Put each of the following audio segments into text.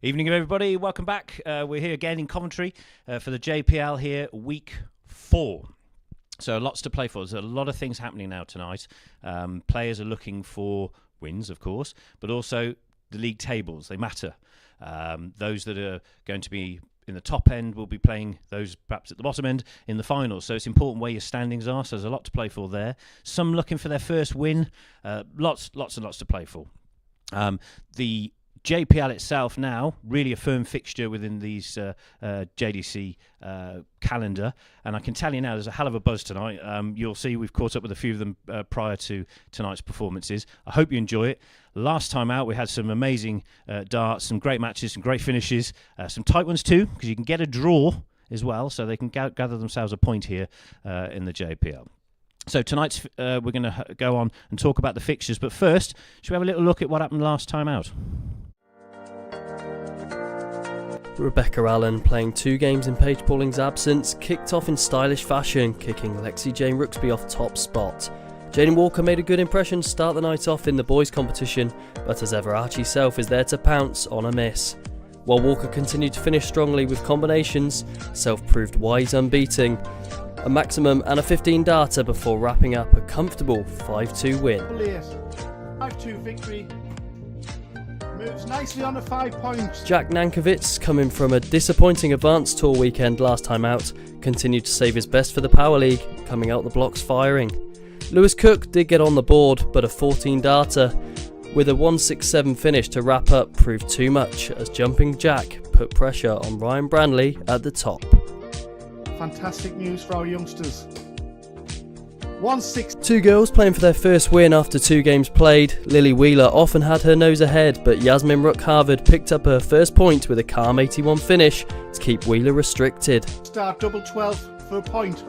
Evening, everybody. Welcome back. We're here again in Coventry for the JPL here, week 4. So lots to play for. There's a lot of things happening now tonight. Players are looking for wins, of course, but also the league tables. They matter. Those that are going to be in the top end will be playing those perhaps at the bottom end in the finals. So it's important where your standings are. So there's a lot to play for there. Some looking for their first win. Lots and lots to play for. The JPL itself now, really a firm fixture within these JDC calendar. And I can tell you now, there's a hell of a buzz tonight. You'll see we've caught up with a few of them prior to tonight's performances. I hope you enjoy it. Last time out, we had some amazing darts, some great matches, some great finishes, some tight ones too, because you can get a draw as well, so they can gather themselves a point here in the JPL. So tonight's we're going to go on and talk about the fixtures, but first, should we have a little look at what happened last time out? Rebecca Allen, playing 2 games in Paige Pauling's absence, kicked off in stylish fashion, kicking Lexi Jane Ruck'Havard off top spot. Jaden Walker made a good impression to start the night off in the boys' competition, but as ever Archie Self is there to pounce on a miss. While Walker continued to finish strongly with combinations, Self proved wise unbeating. A maximum and a 15 darter before wrapping up a comfortable 5-2 win. 5-2 victory. Moves nicely on the 5 points. Jack Nankervis, coming from a disappointing advanced tour weekend last time out, continued to save his best for the Power League, coming out the blocks firing. Lewis Cook did get on the board, but a 14 darter with a 1-6-7 finish to wrap up proved too much as Jumping Jack put pressure on Ryan Branley at the top. Fantastic news for our youngsters. 1-6. 2 girls playing for their first win after 2 games played. Lily Wheeler often had her nose ahead, but Yasmin Ruck-Havard picked up her first point with a calm 81 finish to keep Wheeler restricted. Start double 12 for a point.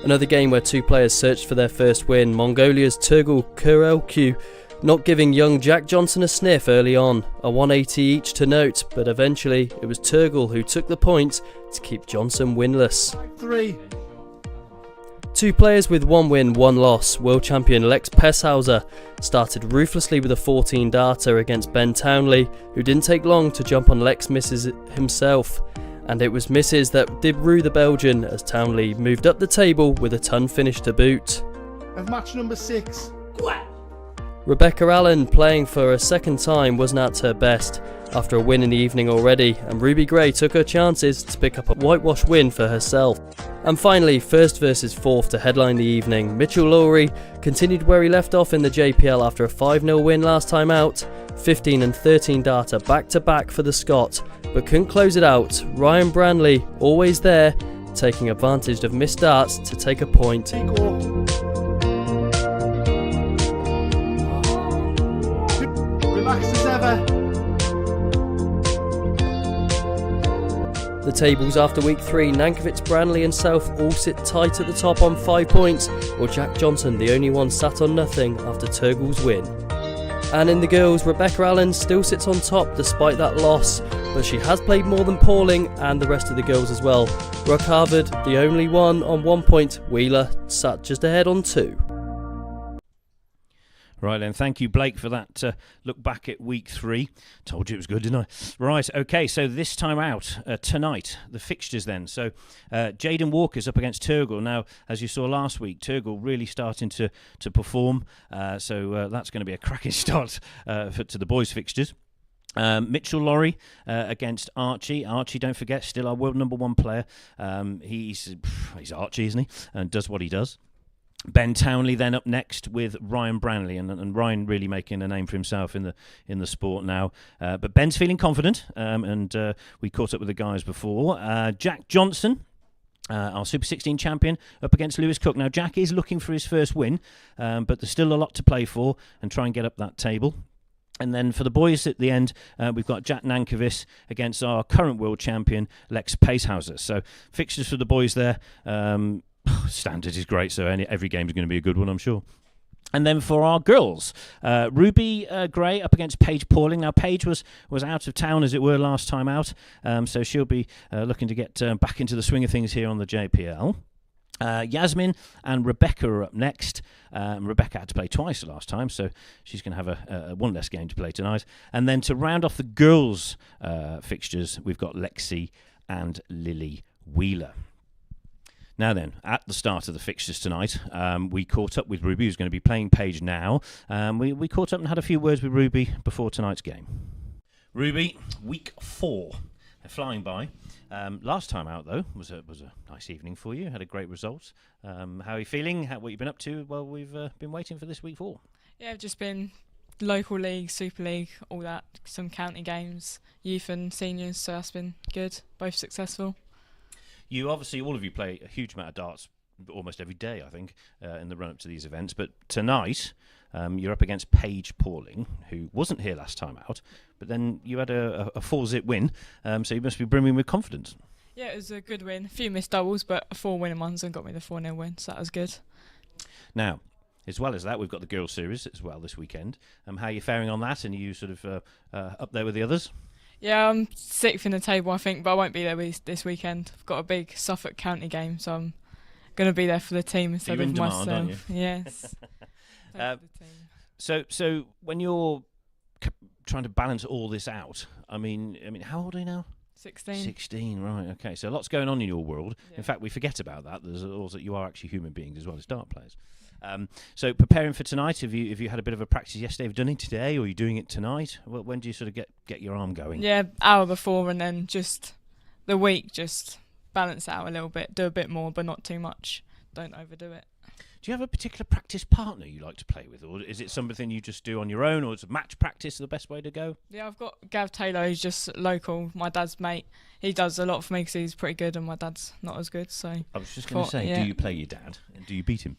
Another game where 2 players searched for their first win. Mongolia's Tergel Khurelkhuu not giving young Jack Johnson a sniff early on. A 180 each to note, but eventually it was Tergel who took the point to keep Johnson winless. 3. 2 players with 1 win, 1 loss. World champion Lex Paeshuyse started ruthlessly with a 14 darter against Ben Townley, who didn't take long to jump on Lex misses himself. And it was misses that did rue the Belgian as Townley moved up the table with a ton finish to boot. Of match number 6. Rebecca Allen, playing for a second time, wasn't at her best after a win in the evening already, and Ruby Gray took her chances to pick up a whitewash win for herself. And finally, first versus fourth to headline the evening, Mitchell Lawrie continued where he left off in the JPL after a 5-0 win last time out, 15 and 13 darter back to back for the Scot, but couldn't close it out. Ryan Branley, always there, taking advantage of missed darts to take a point. Relaxed as ever. The tables after week 3, Nankervis, Branley and Self all sit tight at the top on 5 points, while Jack Johnson, the only one, sat on nothing after Tergel's win. And in the girls, Rebecca Allen still sits on top despite that loss, but she has played more than Pauling and the rest of the girls as well. Ruck-Havard, the only one on 1 point, Wheeler sat just ahead on 2. Right then, thank you, Blake, for that look back at week 3. Told you it was good, didn't I? Right, okay, so this time out, tonight, the fixtures then. So Jaden Walker's up against Tergel. Now, as you saw last week, Tergel really starting to perform, so that's going to be a cracking start to the boys' fixtures. Mitchell Lawrie against Archie. Archie, don't forget, still our world number 1 player. He's Archie, isn't he? And does what he does. Ben Townley then up next with Ryan Branley, and Ryan really making a name for himself in the sport now. But Ben's feeling confident, and we caught up with the guys before. Jack Johnson, our Super 16 champion, up against Lewis Cook. Now Jack is looking for his first win, but there's still a lot to play for and try and get up that table. And then for the boys at the end, we've got Jack Nankervis against our current world champion, Lex Paeshuyse. So fixtures for the boys there. Standard is great, so every game is going to be a good one, I'm sure. And then for our girls, Ruby Gray up against Paige Pauling. Now, Paige was out of town, as it were, last time out, so she'll be looking to get back into the swing of things here on the JPL. Yasmin and Rebecca are up next. Rebecca had to play twice last time, so she's going to have a one less game to play tonight. And then to round off the girls' fixtures, we've got Lexi and Lily Wheeler. Now then, at the start of the fixtures tonight, we caught up with Ruby, who's going to be playing Paige now. We caught up and had a few words with Ruby before tonight's game. Ruby, week 4. They're flying by. Last time out, though, was a nice evening for you. Had a great result. How are you feeling? What you've been up to while we've been waiting for this week 4? Yeah, I've just been local league, Super League, all that. Some county games, youth and seniors, so that's been good. Both successful. You obviously, all of you play a huge amount of darts almost every day, I think, in the run-up to these events. But tonight, you're up against Paige Pauling, who wasn't here last time out, but then you had a 4-zip win, so you must be brimming with confidence. Yeah, it was a good win. A few missed doubles, but 4 winning ones and got me the 4-0 win, so that was good. Now, as well as that, we've got the girls' series as well this weekend. How are you faring on that, and are you sort of up there with the others? Yeah, I'm 6th in the table, I think, but I won't be there this weekend. I've got a big Suffolk County game, so I'm going to be there for the team instead of myself. Aren't you? Yes. So when you're trying to balance all this out, I mean, how old are you now? 16. 16, right? Okay, so lots going on in your world. Yeah. In fact, we forget about that. There's also you are actually human beings as well as dart players. So preparing for tonight, have you had a bit of a practice yesterday? Have you done it today, or are you doing it tonight? When do you sort of get your arm going? Yeah, hour before, and then just the week, just balance it out a little bit, do a bit more, but not too much. Don't overdo it. Do you have a particular practice partner you like to play with, or is it something you just do on your own, or is match practice the best way to go? Yeah, I've got Gav Taylor, who's just local, my dad's mate. He does a lot for me because he's pretty good, and my dad's not as good. So I was just going to say, do you play your dad, and do you beat him?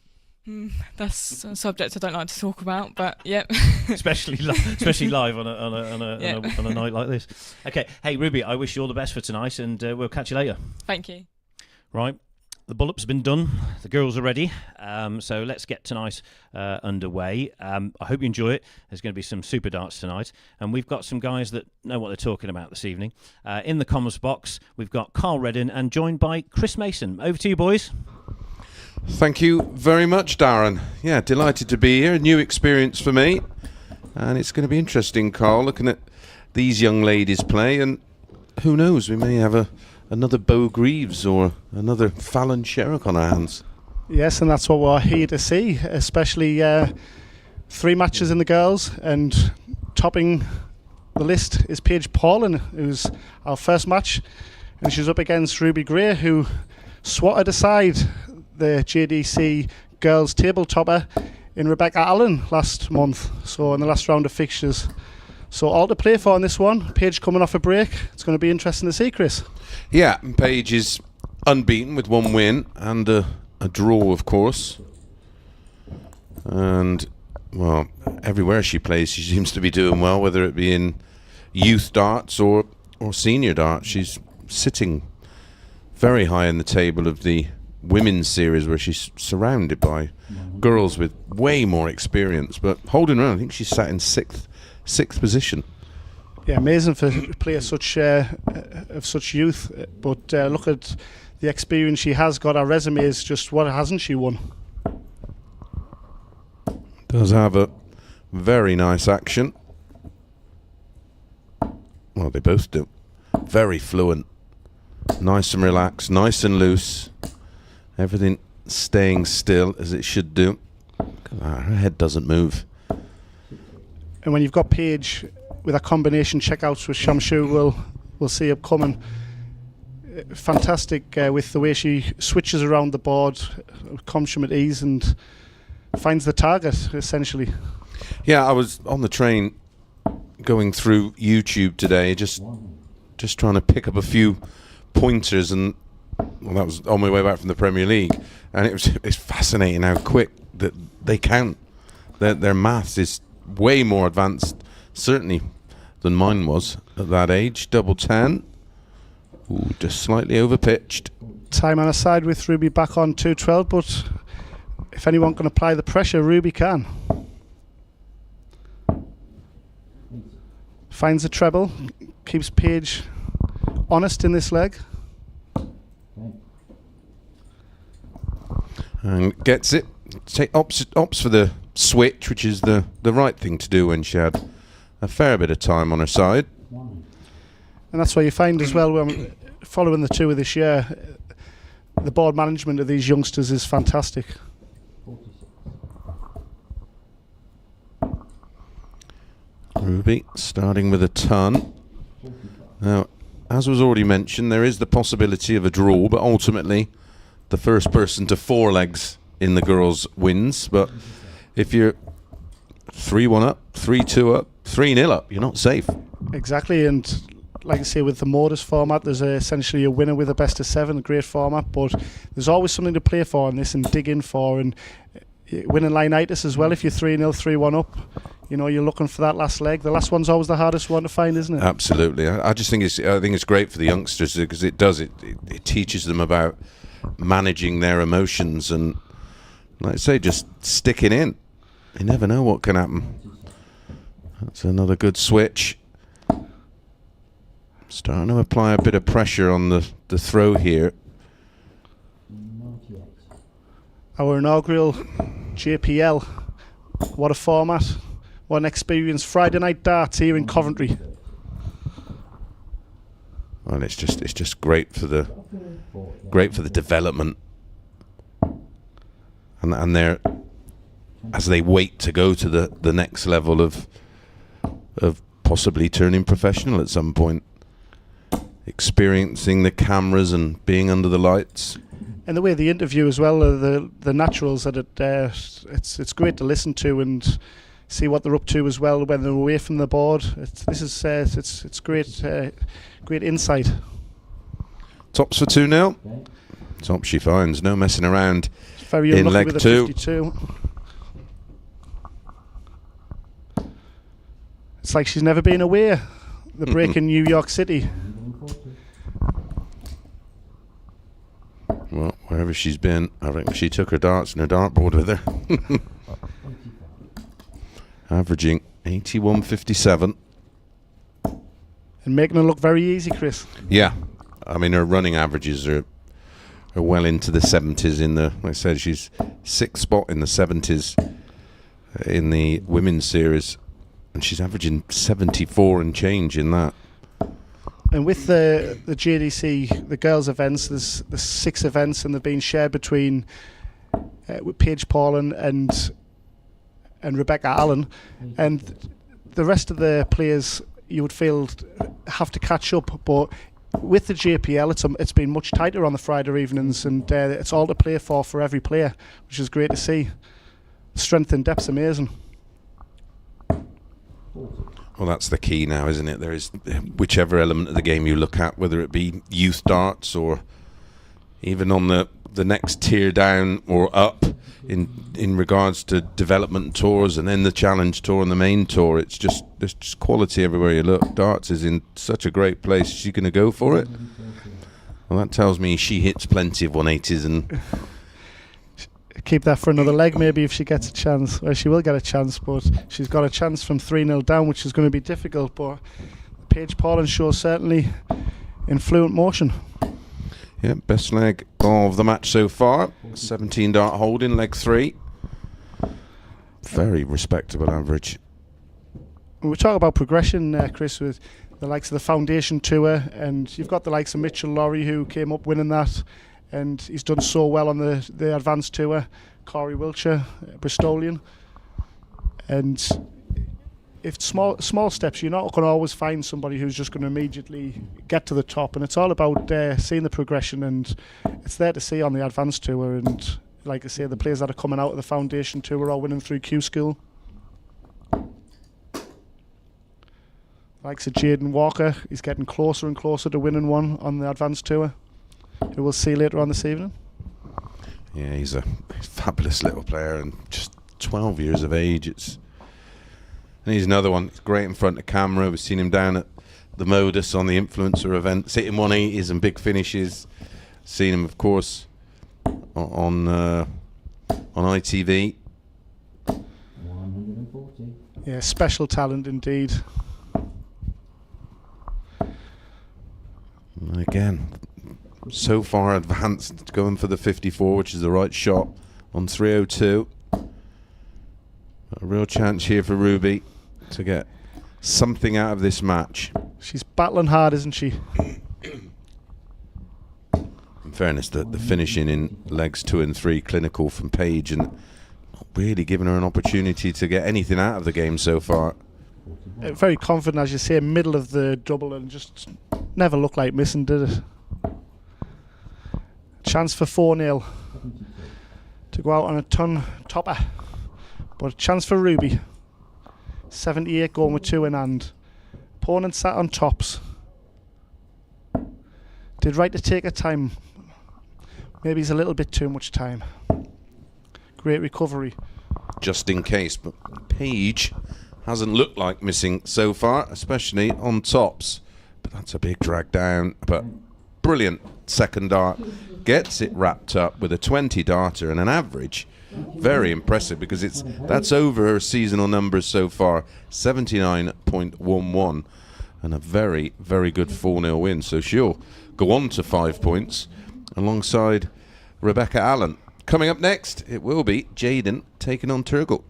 That's a subject I don't like to talk about, but yep. especially live on a night like this. Okay, hey Ruby, I wish you all the best for tonight, and we'll catch you later. Thank you. Right, the bullup's been done. The girls are ready, so let's get tonight underway. I hope you enjoy it. There's going to be some super darts tonight, and we've got some guys that know what they're talking about this evening. In the comms box, we've got Carl Redden, and joined by Chris Mason. Over to you, boys. Thank you very much, Darren. Yeah, delighted to be here. A new experience for me. And it's going to be interesting, Carl, looking at these young ladies play. And who knows, we may have another Beau Greaves or another Fallon Sherrock on our hands. Yes, and that's what we're here to see, especially 3 matches in the girls. And topping the list is Paige Pauling, who's our first match. And she's up against Ruby Gray, who swatted aside the JDC girls table topper in Rebecca Allen last month, so in the last round of fixtures. So all to play for in this one. Paige coming off a break. It's going to be interesting to see, Chris. Yeah, Paige is unbeaten with 1 win and a draw, of course. And, well, everywhere she plays, she seems to be doing well, whether it be in youth darts or senior darts. She's sitting very high in the table of the women's series, where she's surrounded by girls with way more experience, but holding around. I think she's sat in sixth position. Yeah, amazing for a player of such youth, but look at the experience she has got. Her resume is just, what hasn't she won? Does have a very nice action. Well, they both do. Very fluent, nice and relaxed, nice and loose. Everything staying still as it should do. Her head doesn't move. And when you've got Paige with a combination checkouts with Shamshu, we'll see upcoming. Fantastic with the way she switches around the board, consummate ease, and finds the target, essentially. Yeah, I was on the train going through YouTube today, just trying to pick up a few pointers, and well, that was on my way back from the Premier League, and it's fascinating how quick that they count. Their maths is way more advanced, certainly, than mine was at that age. Double 10. Ooh, just slightly overpitched. Time on a side with Ruby back on 212, but if anyone can apply the pressure, Ruby can. Finds a treble, keeps Paige honest in this leg. And gets it. Opts for the switch, which is the right thing to do when she had a fair bit of time on her side. And that's why you find as well, when following the tour this year, the board management of these youngsters is fantastic. Ruby starting with a ton. Now, as was already mentioned, there is the possibility of a draw, but ultimately the first person to 4 legs in the girls wins. But if you're 3-1 up, 3-2 up, 3-0 up, you're not safe. Exactly, and like I say, with the Modus format, there's essentially a winner with a best of 7, a great format, but there's always something to play for in this and dig in for, and winning line-itis as well. If you're 3-0, 3-1 up, you know, you're looking for that last leg. The last one's always the hardest one to find, isn't it? Absolutely. I just think it's great for the youngsters, because it teaches them about managing their emotions and, like I say, just sticking in. You never know what can happen. That's another good switch. Starting to apply a bit of pressure on the throw here. Our inaugural JPL. What a format. What an experience. Friday night darts here in Coventry. And it's just great for the development. And they're, as they wait to go to the next level of possibly turning professional at some point, experiencing the cameras and being under the lights. And the way they interview as well, the naturals that it's great to listen to and see what they're up to as well when they're away from the board. It's great insight. Tops for 2-0. Top she finds, no messing around. Very in unlucky leg with 2. 52. It's like she's never been away. The break in New York City. Well, wherever she's been, I reckon she took her darts and her dartboard with her. Averaging 81.57. And making her look very easy, Chris. Yeah. I mean, her running averages are well into the 70s in the, like I said, she's 6th spot in the 70s in the women's series, and she's averaging 74 and change in that. And with the JDC, the girls' events, there's 6 events, and they've been shared between with Paige Pauling and Rebecca Allen, and the rest of the players you would feel have to catch up. But with the JPL, it's been much tighter on the Friday evenings, and it's all to play for every player, which is great to see. Strength and depth's amazing. Well, that's the key now, isn't it? There is, whichever element of the game you look at, whether it be youth darts or even on the next tier down or up in regards to development tours, and then the challenge tour and the main tour, there's just quality everywhere you look. Darts is in such a great place. Is she going to go for it? Well, that tells me she hits plenty of 180s and keep that for another leg maybe if she gets a chance. Well, she will get a chance, but she's got a chance from 3-0 down, which is going to be difficult. But Paige Pauling shows certainly in fluent motion. Yeah, best leg of the match so far. 17 dart hold in leg 3. Very respectable average. We talk about progression, Chris, with the likes of the Foundation Tour, and you've got the likes of Mitchell Lawrie, who came up winning that, and he's done so well on the Advanced Tour. Corey Wiltshire, Bristolian. And if small steps, you're not going to always find somebody who's just going to immediately get to the top, and it's all about seeing the progression, and it's there to see on the Advanced Tour. And like I say, the players that are coming out of the Foundation Tour are all winning through Q School. Likes of Jaden Walker, he's getting closer and closer to winning one on the Advanced Tour, who we'll see later on this evening. Yeah, he's a fabulous little player, and just 12 years of age. And he's another one. He's great in front of camera. We've seen him down at the Modus on the influencer event, hitting 180s and big finishes. Seen him, of course, on ITV. 140. Yeah, special talent indeed. And again, so far advanced, going for the 54, which is the right shot. on 302. A real chance here for Ruby to get something out of this match. She's battling hard, isn't she? In fairness, the finishing in legs 2 and 3 clinical from Paige, and not really giving her an opportunity to get anything out of the game so far. Very confident, as you say, middle of the double, and just never looked like missing, did it? Chance for 4-0 to go out on a ton topper, but a chance for Ruby. 78 going with 2 in hand. Opponent sat on tops. Did right to take her time. Maybe it's a little bit too much time. Great recovery. Just in case, but Paige hasn't looked like missing so far, especially on tops. But that's a big drag down. But brilliant second dart. Gets it wrapped up with a 20 darter and an average. Very impressive, because that's over her seasonal numbers so far, 79.11, and a very, very good 4-0 win. So she'll go on to 5 points alongside Rebecca Allen. Coming up next, it will be Jaden taking on Tergel.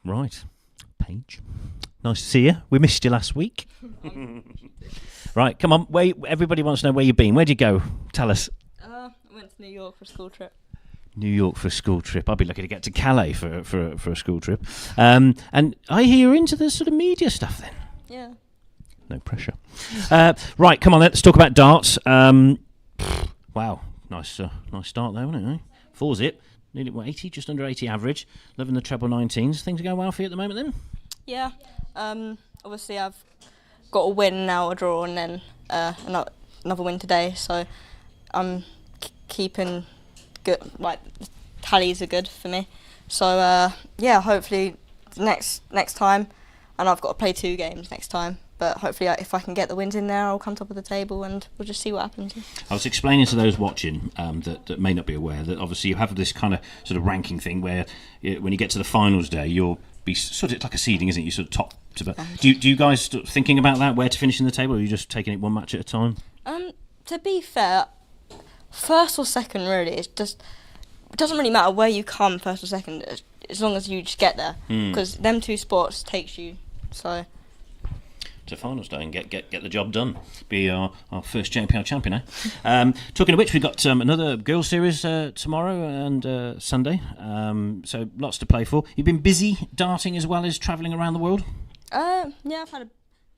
Right, Paige. Nice to see you. We missed you last week. Right, come on. Everybody wants to know where you've been. Where'd you go? Tell us. I went to New York for a school trip. New York for a school trip. I'd be lucky to get to Calais for a school trip. And I hear you're into the sort of media stuff then. Yeah. No pressure. Right, come on. Let's talk about darts. Wow, nice start there, wasn't it? Eh? 4-zip. Nearly 80, just under 80 average. Loving the treble 19s. Things are going well for you at the moment then? Yeah. Obviously, I've got a win now, a draw, and then another win today. So I'm keeping good. Like, tallies are good for me. So yeah, hopefully next time, and I've got to play 2 games next time. But hopefully, if I can get the wins in there, I'll come top of the table, and we'll just see what happens. I was explaining to those watching that may not be aware that obviously you have this kind of sort of ranking thing where when you get to the finals day, you'll be sort of, it's like a seeding, isn't it? You sort of top to. Do you guys start thinking about that, where to finish in the table, or are you just taking it one match at a time? To be fair, first or second, really, it doesn't really matter where you come, first or second, as long as you just get there, because them 2 spots takes you. So. To finals day and get the job done. Be our first JPL champion, eh? Talking of which, we've got another girls' series tomorrow and Sunday, so lots to play for. You've been busy darting as well as travelling around the world? Yeah, I've had a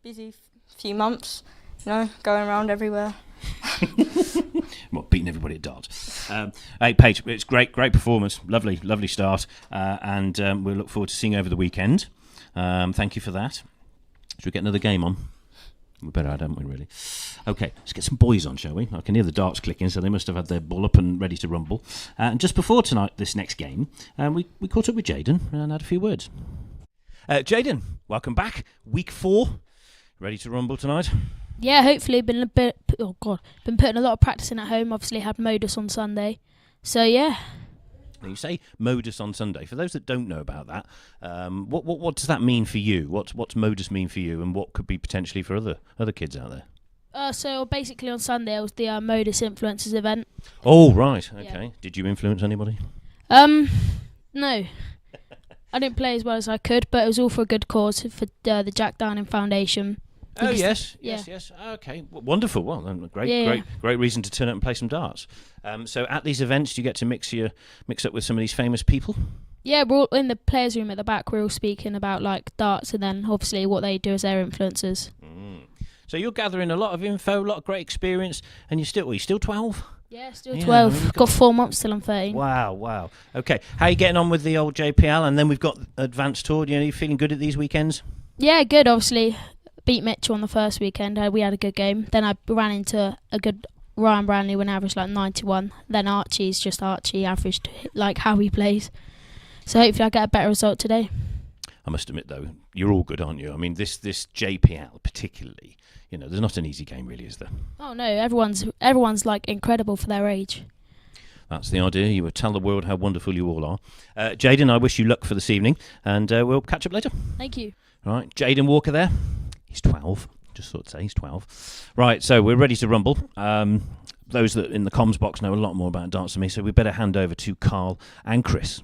busy few months, going around everywhere. Well, beating everybody at darts. Hey, Paige, it's great performance. Lovely start. And we'll look forward to seeing you over the weekend. Thank you for that. Should we get another game on? We better add, haven't we, really? Okay, let's get some boys on, shall we? I can hear the darts clicking, so they must have had their ball up and ready to rumble. And just before this next game, we caught up with Jaden and had a few words. Jaden, welcome back. Week 4. Ready to rumble tonight? Yeah, hopefully. Been putting a lot of practice in at home. Obviously had modus on Sunday. So, yeah. Now you say modus on Sunday. For those that don't know about that, what does that mean for you? What's modus mean for you, and what could be potentially for other kids out there? So basically on Sunday it was the modus influencers event. Oh right, okay. Yeah. Did you influence anybody? No, I didn't play as well as I could, but it was all for a good cause for the Jack Nankervis Foundation. Oh yes. Okay, wonderful. Well, then great reason to turn up and play some darts. So at these events, do you get to mix up with some of these famous people? Yeah, we're all in the players' room at the back. We're all speaking about like darts, and then obviously what they do as their influencers. So you're gathering a lot of info, a lot of great experience, and you're still 12. Yeah, still 12. Got 4 months till I'm 13. Wow. Okay, how are you getting on with the old JPL? And then we've got Advanced Tour. You feeling good at these weekends? Yeah, good. Obviously, beat Mitchell on the first weekend. We had a good game. Then I ran into a good Ryan Branley when I averaged like 91. Then Archie's just Archie, averaged like how he plays. So hopefully I get a better result today. I must admit though, you're all good, aren't you? I mean, this JPL particularly, there's not an easy game really, is there? Oh no, everyone's like incredible for their age. That's the idea. You will tell the world how wonderful you all are. Jaden, I wish you luck for this evening, and we'll catch up later. Thank you. Right, Jaden Walker there. He's 12. Just thought to say he's 12. Right, so we're ready to rumble. Those that in the comms box know a lot more about darts than me, so we better hand over to Carl and Chris.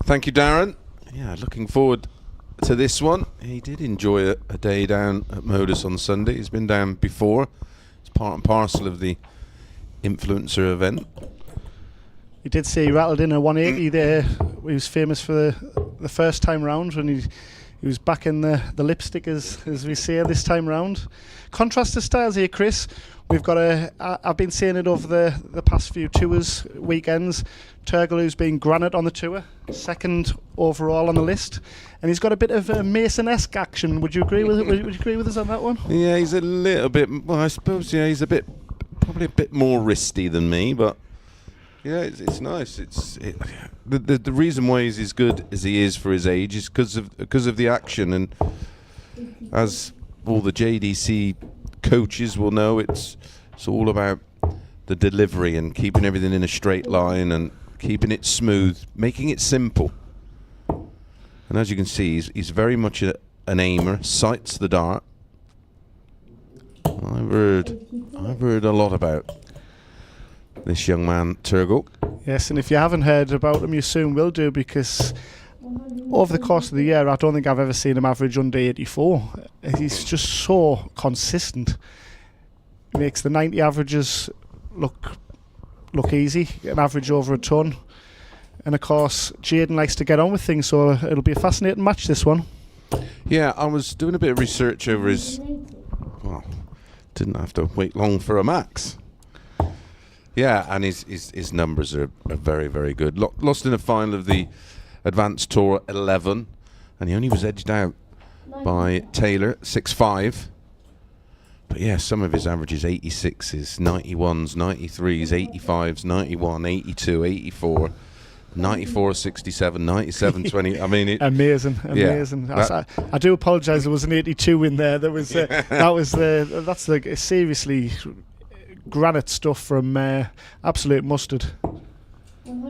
Thank you, Darren. Yeah, looking forward to this one. He did enjoy a day down at Modus on Sunday. He's been down before. It's part and parcel of the influencer event. He did say he rattled in a 180 there. He was famous for the first time round when he was back in the lipstick, as we say this time round. Contrast to styles here, Chris. We've got I've been saying it over the past few tours, weekends. Tergel, who's been granite on the tour, second overall on the list, and he's got a bit of a Mason-esque action. Would you agree with it? Would you agree with us on that one? Yeah, he's a little bit. Well, I suppose he's probably a bit more wristy than me, but yeah, it's nice. The reason why he's as good as he is for his age is because of the action, and as all the JDC coaches will know, it's all about the delivery and keeping everything in a straight line and keeping it smooth, making it simple. And as you can see, he's very much an aimer, sights the dart. I've heard a lot about this young man, Tergel. Yes, and if you haven't heard about him, you soon will do, because over the course of the year, I don't think I've ever seen him average under 84. He's just so consistent. He makes the 90 averages look easy, an average over a ton. And of course, Jaden likes to get on with things, so it'll be a fascinating match, this one. Yeah, I was doing a bit of research over his... Well, didn't have to wait long for a max. Yeah, and his numbers are very, very good. Lost in a final of the Advanced Tour 11, and he only was edged out by Taylor, 6'5". But yeah, some of his averages, 86s, 91s, 93s, 85s, 91, 82, 84, 94, 67, 97, 20. I mean, amazing. Yeah, I do apologise. There was an 82 in there. That was that's like seriously granite stuff from absolute mustard.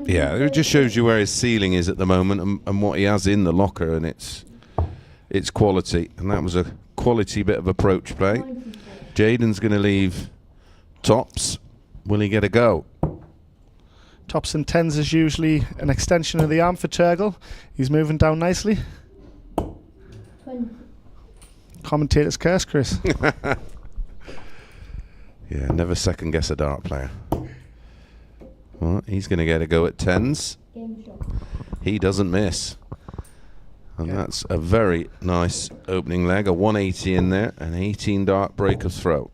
Yeah, it just shows you where his ceiling is at the moment and what he has in the locker, and it's quality. And that was a quality bit of approach play. Jaden's going to leave tops. Will he get a go? Tops and tens is usually an extension of the arm for Tergel. He's moving down nicely. 20. Commentator's curse, Chris. Yeah, never second guess a dart player. Well, he's going to get a go at tens. He doesn't miss. And that's a very nice opening leg, a 180 in there, an 18 dart break of throw.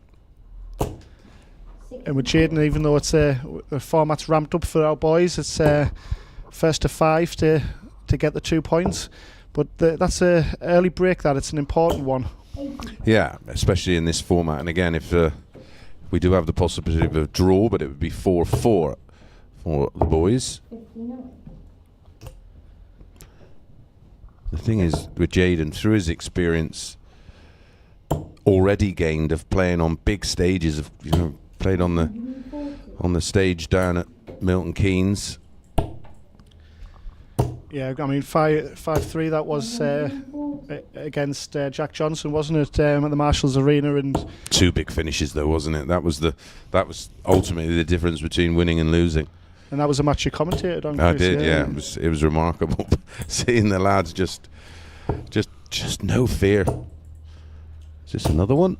And with Jaden, even though it's the format's ramped up for our boys, it's first to 5 to get the 2 points. But that's a early break. It's an important one. Yeah, especially in this format. And again, if we do have the possibility of a draw, but it would be 4-4 for the boys. The thing is, with Jaden, through his experience already gained of playing on big stages, of played on the stage down at Milton Keynes. Yeah, I mean 5-3. That was against Jack Johnson, wasn't it? At the Marshalls Arena, and 2 big finishes though, wasn't it? That was ultimately the difference between winning and losing. And that was a match you commentated on, Chris. I did, yeah. It was remarkable seeing the lads just no fear. Is this another one?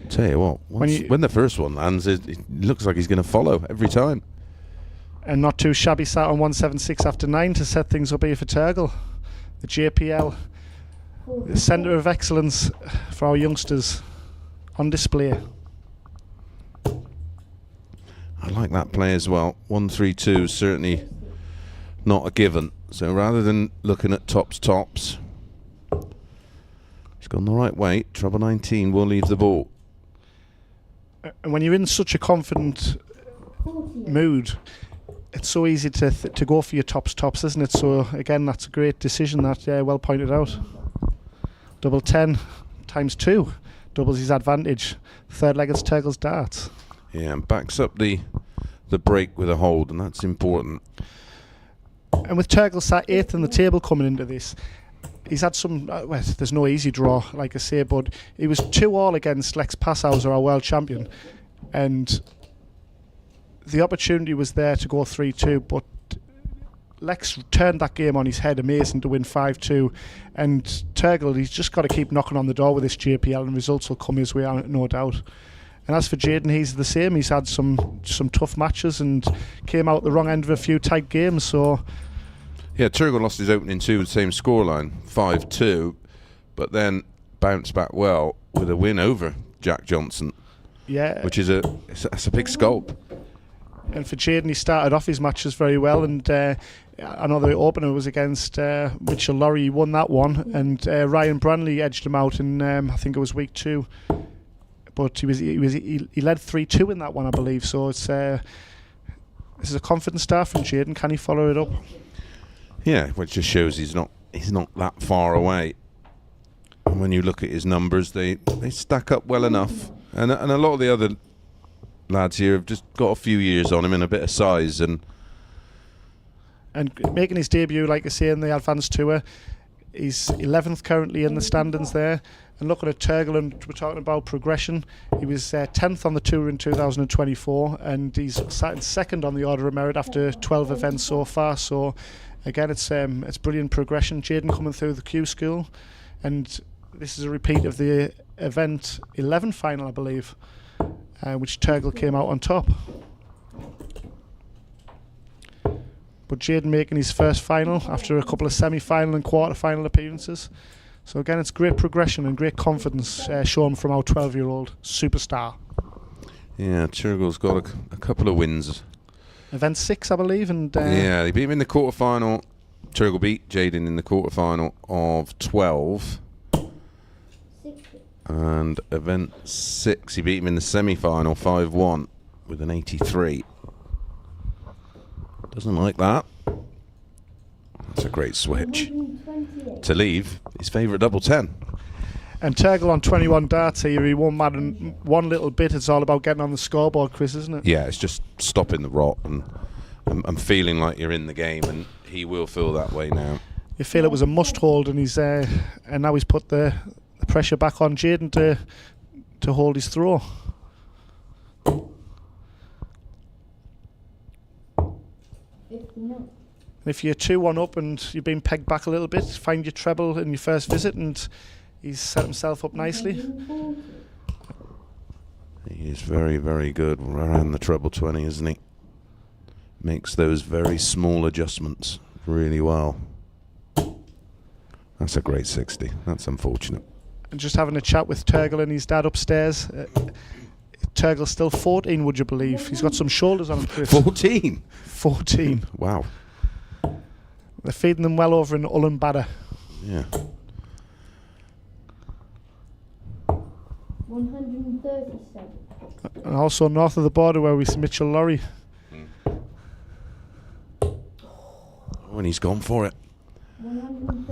Tell you what, when the first one lands, it looks like he's going to follow every time. And not too shabby, sat on 176 after 9 to set things up here for Tergel. The JPL, the centre of excellence for our youngsters, on display. I like that play as well. 1-3-2 certainly not a given. So rather than looking at tops, he's gone the right way. Trouble 19 will leave the ball. And when you're in such a confident mood, it's so easy to go for your tops, isn't it? So again, that's a great decision. That well pointed out. Double 10 times 2 doubles his advantage. Third leg, it's Tergel's darts. Yeah, and backs up the break with a hold, and that's important. And with Tergel sat 8th in the table coming into this, he's had some. Well, there's no easy draw, like I say, but he was 2-all against Lex Paeshuyse, our world champion, and the opportunity was there to go 3-2, but Lex turned that game on his head, amazing to win 5-2. And Tergel, he's just got to keep knocking on the door with this JPL, and results will come his way, no doubt. And as for Jaden, he's the same. He's had some tough matches and came out the wrong end of a few tight games. So yeah, Tergel lost his opening 2 with the same scoreline, 5-2, but then bounced back well with a win over Jack Johnson. Yeah, which is that's a big sculpt. And for Jaden, he started off his matches very well, and I know the opener was against Mitchell Lawrie. He won that one, and Ryan Branley edged him out in I think it was week 2. But he led 3-2 in that one, I believe. So it's this is a confident start from Jaden. Can he follow it up? Yeah, which just shows he's not that far away. And when you look at his numbers, they stack up well enough. And a lot of the other lads here have just got a few years on him and a bit of size, and making his debut, like I say, in the Advanced Tour. He's 11th currently in the standings there. And looking at Tergel, and we're talking about progression, he was 10th on the tour in 2024, and he's sat in 2nd on the Order of Merit after 12 events so far. So again, it's brilliant progression. Jaden coming through the Q school, and this is a repeat of the event 11 final, I believe, which Tergel came out on top. But Jaden making his first final after a couple of semi-final and quarter-final appearances. So again, it's great progression and great confidence shown from our 12-year-old superstar. Yeah, Tergel's got a couple of wins. Event 6, I believe, and yeah, they beat him in the quarter-final. Tergel beat Jaden in the quarter-final of 12. And event 6, he beat him in the semi-final 5-1 with an 83. Doesn't like that. That's a great switch to leave his favourite double 10. And Tergel on 21 darts here, he won't matter one little bit. It's all about getting on the scoreboard, Chris, isn't it? Yeah, it's just stopping the rot, and I'm feeling like you're in the game, and he will feel that way now. You feel it was a must hold, and and now he's put the pressure back on Jaden to hold his throw. If you're 2-1 up and you've been pegged back a little bit, find your treble in your first visit, and he's set himself up nicely. He is very, very good around the treble 20, isn't he? Makes those very small adjustments really well. That's a great 60. That's unfortunate. And just having a chat with Tergel and his dad upstairs. Tergel's still 14, would you believe? He's got some shoulders on him, Chris. 14? 14. Wow. They're feeding them well over in Ulaanbaatar. Yeah. 137. And also north of the border where we see Mitchell Lawrie. Oh, and he's gone for it.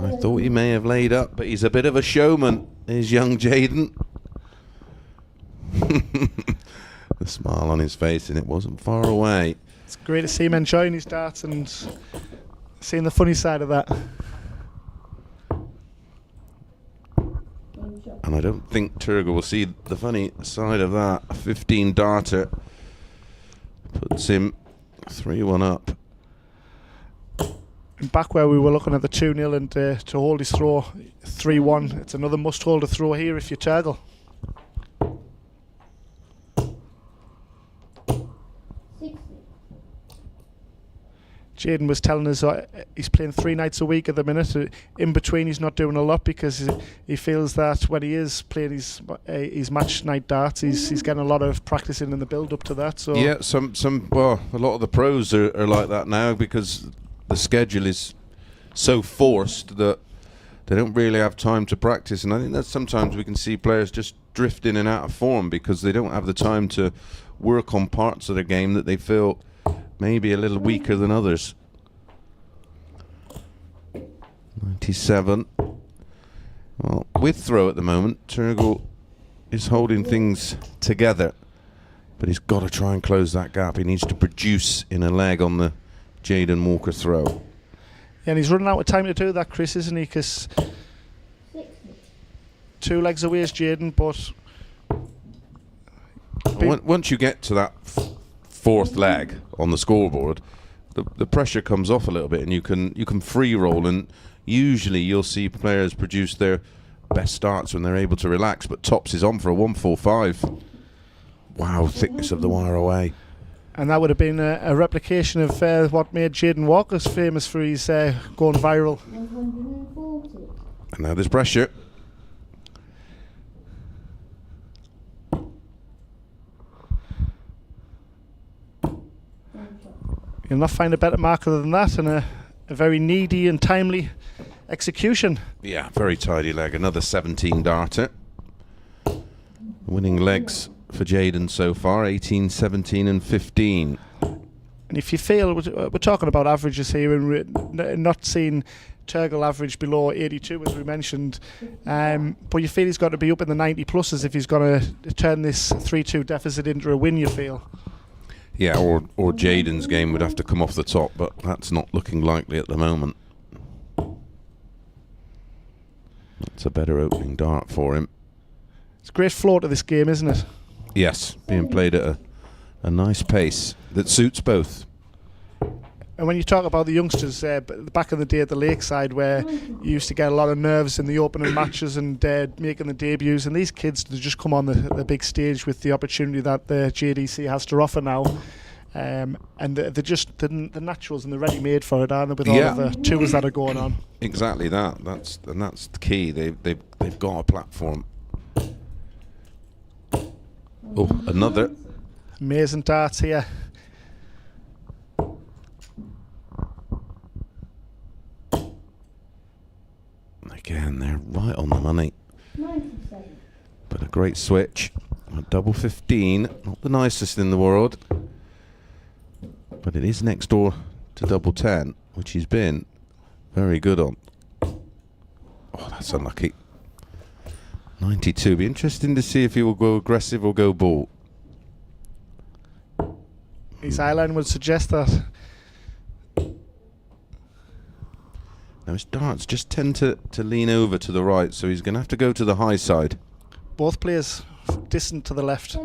I thought he may have laid up, but he's a bit of a showman, is young Jaden. The smile on his face, and it wasn't far away. It's great to see him enjoying his darts and seeing the funny side of that. And I don't think Tergel will see the funny side of that. A 15 darter puts him 3-1 up. And back where we were looking at the 2-0 and to hold his throw 3-1, it's another must-hold to throw here if you're Tergel. Jaden was telling us he's playing 3 nights a week at the minute. In between, he's not doing a lot because he feels that when he is playing his match night darts, he's getting a lot of practice in the build up to that. So yeah, a lot of the pros are like that now because the schedule is so forced that they don't really have time to practice. And I think that sometimes we can see players just drift in and out of form because they don't have the time to work on parts of their game that they feel maybe a little weaker than others. 97. Well, with throw at the moment, Tergel is holding things together, but he's got to try and close that gap. He needs to produce in a leg on the Jaden Walker throw. Yeah, and he's running out of time to do that, Chris, isn't he? Because 2 legs away is Jaden, but once you get to that fourth leg on the scoreboard, the pressure comes off a little bit, and you can free roll, and usually you'll see players produce their best starts when they're able to relax. But Tops is on for a 145. Wow, thickness of the wire away. And that would have been a replication of what made Jaden Walker famous for his going viral. 140. And now there's pressure. You'll not find a better marker than that, and a very needy and timely execution. Yeah, very tidy leg. Another 17 darter. Winning legs for Jaden so far, 18, 17 and 15. And if you feel, we're talking about averages here, and we're not seeing Tergel average below 82 as we mentioned, but you feel he's got to be up in the 90 pluses if he's going to turn this 3-2 deficit into a win, you feel. Yeah, or Jaden's game would have to come off the top, but that's not looking likely at the moment. That's a better opening dart for him. It's a great flow to this game, isn't it? Yes, being played at a nice pace that suits both. And when you talk about the youngsters, back in the day at the Lakeside, where you used to get a lot of nerves in the opening matches and making the debuts, and these kids to just come on the big stage with the opportunity that the JDC has to offer now, and they're just the naturals and they're ready-made for it, aren't they? With all of the tours that are going on. Exactly that. That's the key. They've got a platform. Oh, another amazing darts here. Again, they're right on the money. 97. But a great switch. A double 15. Not the nicest in the world. But it is next door to double 10, which he's been very good on. Oh, that's unlucky. 92. Be interesting to see if he will go aggressive or go ball. His eyeline would suggest that. Now his darts just tend to lean over to the right, so he's going to have to go to the high side. Both players distant to the left.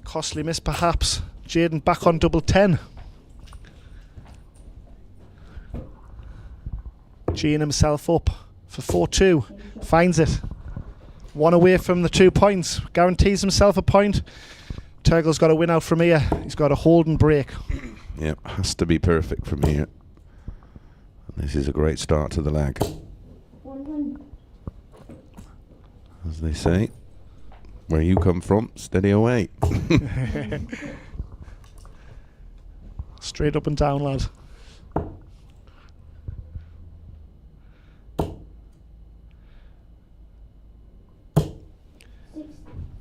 Costly miss perhaps. Jaden back on double 10. Gene himself up for 4-2. Finds it. 1 away from the 2 points. Guarantees himself a point. Tergel's got to win out from here. He's got to hold and break. Yeah, has to be perfect from here. This is a great start to the leg. 100. As they say, where you come from, steady away. Straight up and down, lad.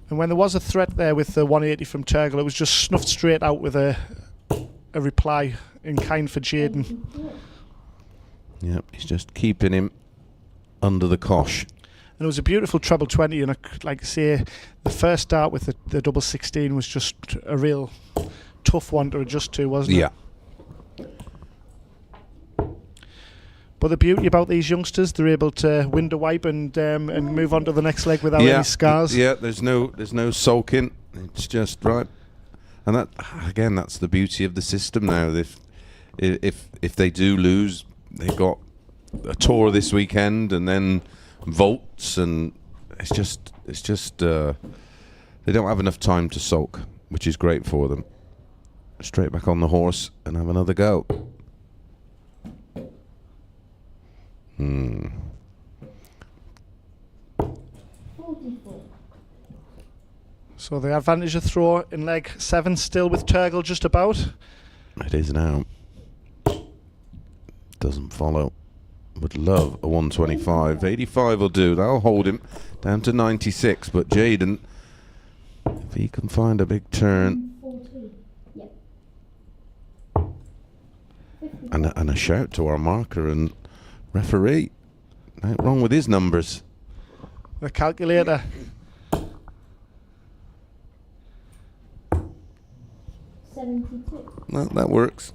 And when there was a threat there with the 180 from Tergel, it was just snuffed straight out with a reply in kind for Jaden. Yep, he's just keeping him under the cosh. And it was a beautiful treble 20, and like I say, the first start with the double 16 was just a real tough one to adjust to, wasn't it? Yeah. But the beauty about these youngsters, they're able to window wipe and move on to the next leg without any scars. Yeah, there's no sulking. It's just right. And that, again, that's the beauty of the system now. If they do lose, they've got a tour this weekend and then vaults, and it's just they don't have enough time to sulk, which is great for them. Straight back on the horse and have another go. So the advantage of throw in leg 7 still with Tergel just about. It is now. Doesn't follow. Would love a 125. 85 will do. That'll hold him down to 96. But Jaden, if he can find a big turn. And a shout to our marker and referee. Nothing wrong with his numbers. The calculator. Well, that works.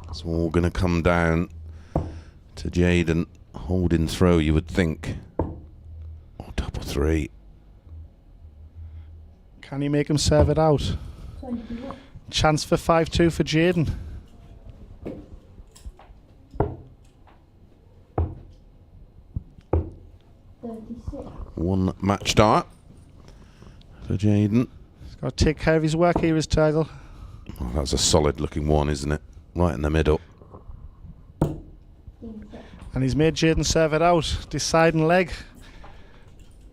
It's all going to come down to Jaden holding throw, you would think. Oh, double 3. Can he make him serve it out? 21. Chance for 5-2 for Jaden. One match start for Jaden. He's got to take care of his work here, is Tergel. Oh, that's a solid looking one, isn't it? Right in the middle. And he's made Jaden serve it out. Deciding leg.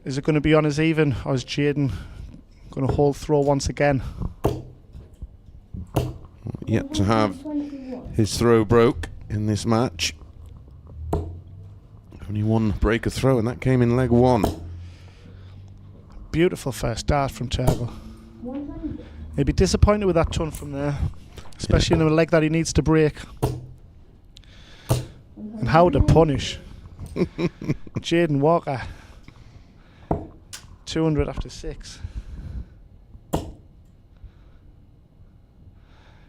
Is it going to be on his even, or is Jaden going to hold throw once again? Yet to have his throw broke in this match. Only one break of throw, and that came in leg 1. Beautiful first start from Tergel. He'd be disappointed with that ton from there, especially in a leg that he needs to break. And how to punish. Jaden Walker. 200 after 6.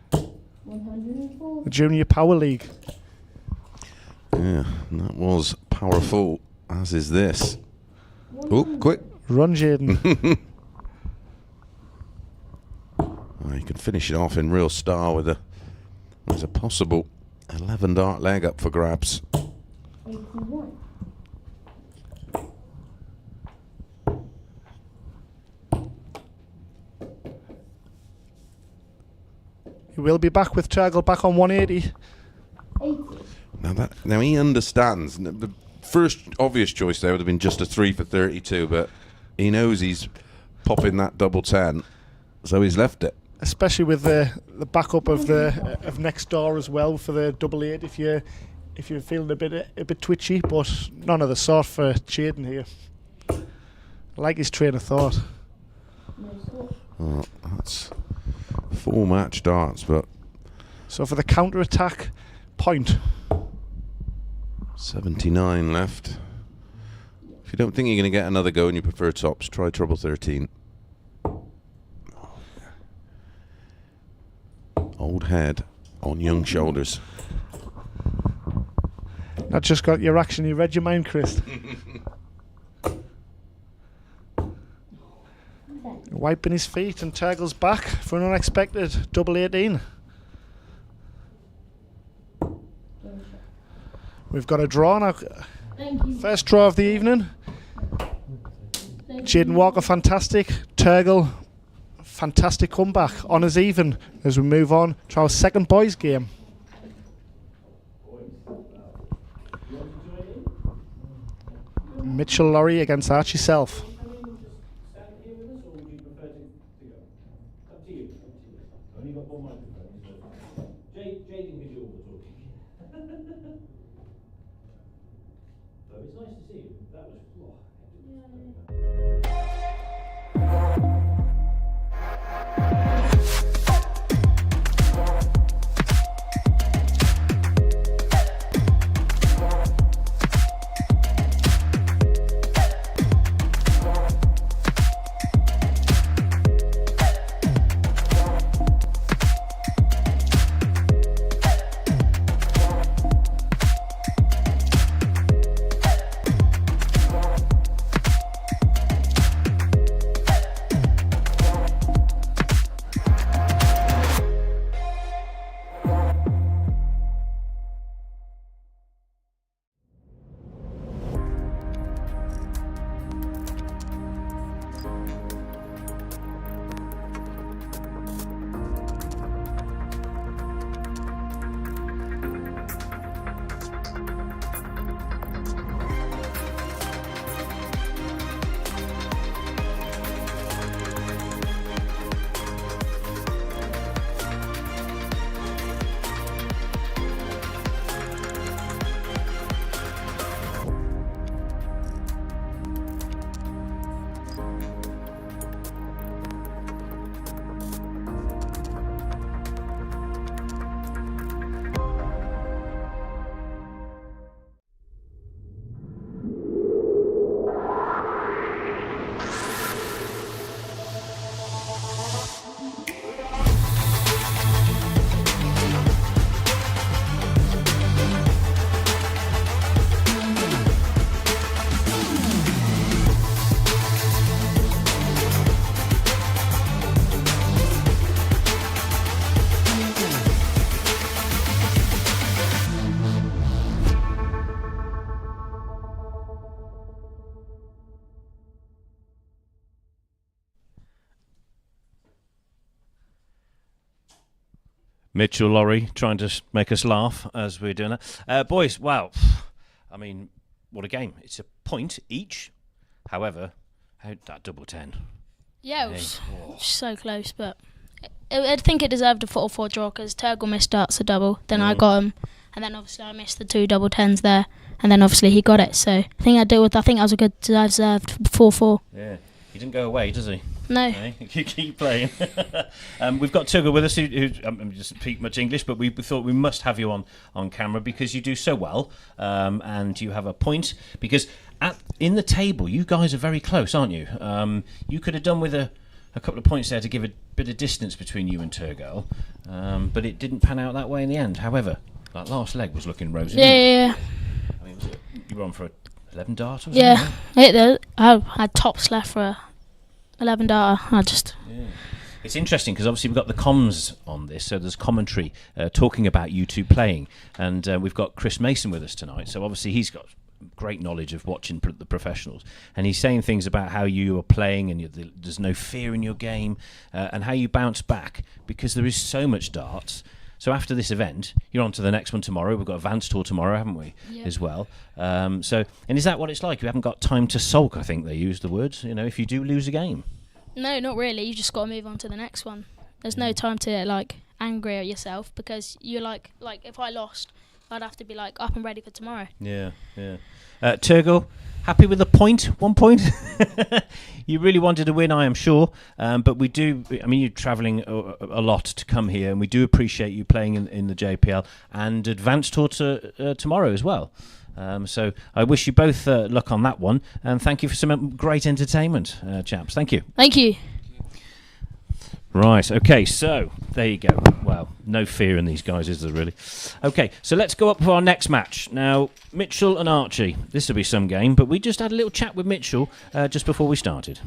The Junior Power League. Yeah, and that was powerful, as is this. Oh, quick. Run, Jaden. Oh, you can finish it off in real style with there's a possible 11 dart leg up for grabs. 81. He will be back with Tergel back on 180. 80. Now he understands. The first obvious choice there would have been just a 3 for 32, but he knows he's popping that double 10, so he's left it. Especially with the backup of next door as well for the double 8 if you're feeling a bit twitchy, but none of the sort for Jaden here. I like his train of thought. Oh, that's 4 match darts, but so for the counter attack point. 79 left. If you don't think you're going to get another go and you prefer tops, try treble 13. Old head on young shoulders. Not just got your action, you read your mind, Chris. Wiping his feet, and Tergel's back for an unexpected double 18. We've got a draw now. First draw of the evening. Jaden Walker, fantastic. Tergel, fantastic comeback. Honours even as we move on to our second boys game. Mitchell Lawrie against Archie Self. Mitchell Lawrie trying to make us laugh as we're doing that. Boys, wow. I mean, what a game. It's a point each. However, that double 10. Yeah, it was so close, but I think it deserved a 4-4 draw because Tergel missed darts a double, then I got him, and then obviously I missed the 2 double 10s there, and then obviously he got it. So I think that was a good deserved 4-4. Yeah, he didn't go away, does he? No. Okay. Keep playing. We've got Tergel with us, who doesn't speak much English, but we thought we must have you on camera because you do so well, and you have a point. Because in the table, you guys are very close, aren't you? You could have done with a couple of points there to give a bit of distance between you and Tergel, but it didn't pan out that way in the end. However, that last leg was looking rosy. Yeah. I mean, you were on for 11 dart or something? Yeah, I had tops left for 11 dart. It's interesting because obviously we've got the comms on this, so there's commentary talking about you two playing, and we've got Chris Mason with us tonight, so obviously he's got great knowledge of watching the professionals, and he's saying things about how you are playing and there's no fear in your game, and how you bounce back because there is so much darts. So after this event, you're on to the next one tomorrow. We've got a Vans tour tomorrow, haven't we? Yeah. As well. And is that what it's like? You haven't got time to sulk, I think they use the words, if you do lose a game. No, not really. You just got to move on to the next one. There's no time to angry at yourself because you're like if I lost, I'd have to be up and ready for tomorrow. Yeah. Tergel, happy with the point? 1 point? You really wanted to win, I am sure. But we do, you're travelling a lot to come here, and we do appreciate you playing in the JPL and Advanced Tour tomorrow as well. So I wish you both luck on that one, and thank you for some great entertainment, chaps. Thank you. Thank you. Right, okay, so there you go. Well, no fear in these guys, is there really? Okay, so let's go up for our next match. Now, Mitchell and Archie. This will be some game, but we just had a little chat with Mitchell just before we started.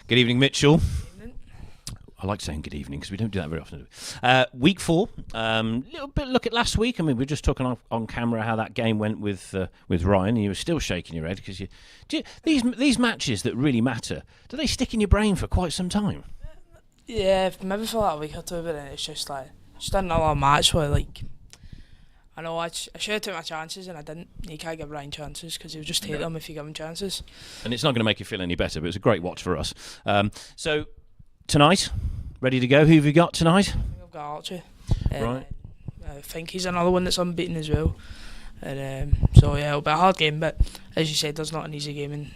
Good evening, Mitchell. I like saying good evening because we don't do that very often. Week 4, little bit look at last week. I mean, we were just talking on camera how that game went with Ryan, and you were still shaking your head because these matches that really matter, do they stick in your brain for quite some time? Yeah, maybe for like a week or two, but then it's just like another match where like I know I should have took my chances and I didn't. You can't give Ryan chances because he'll just take them if you give him chances. And it's not going to make you feel any better, but it's a great watch for us. So tonight, ready to go? Who have you got tonight? I think I've got Archie. Right. I think he's another one that's unbeaten as well. And so yeah, it'll be a hard game, but as you said, there's not an easy game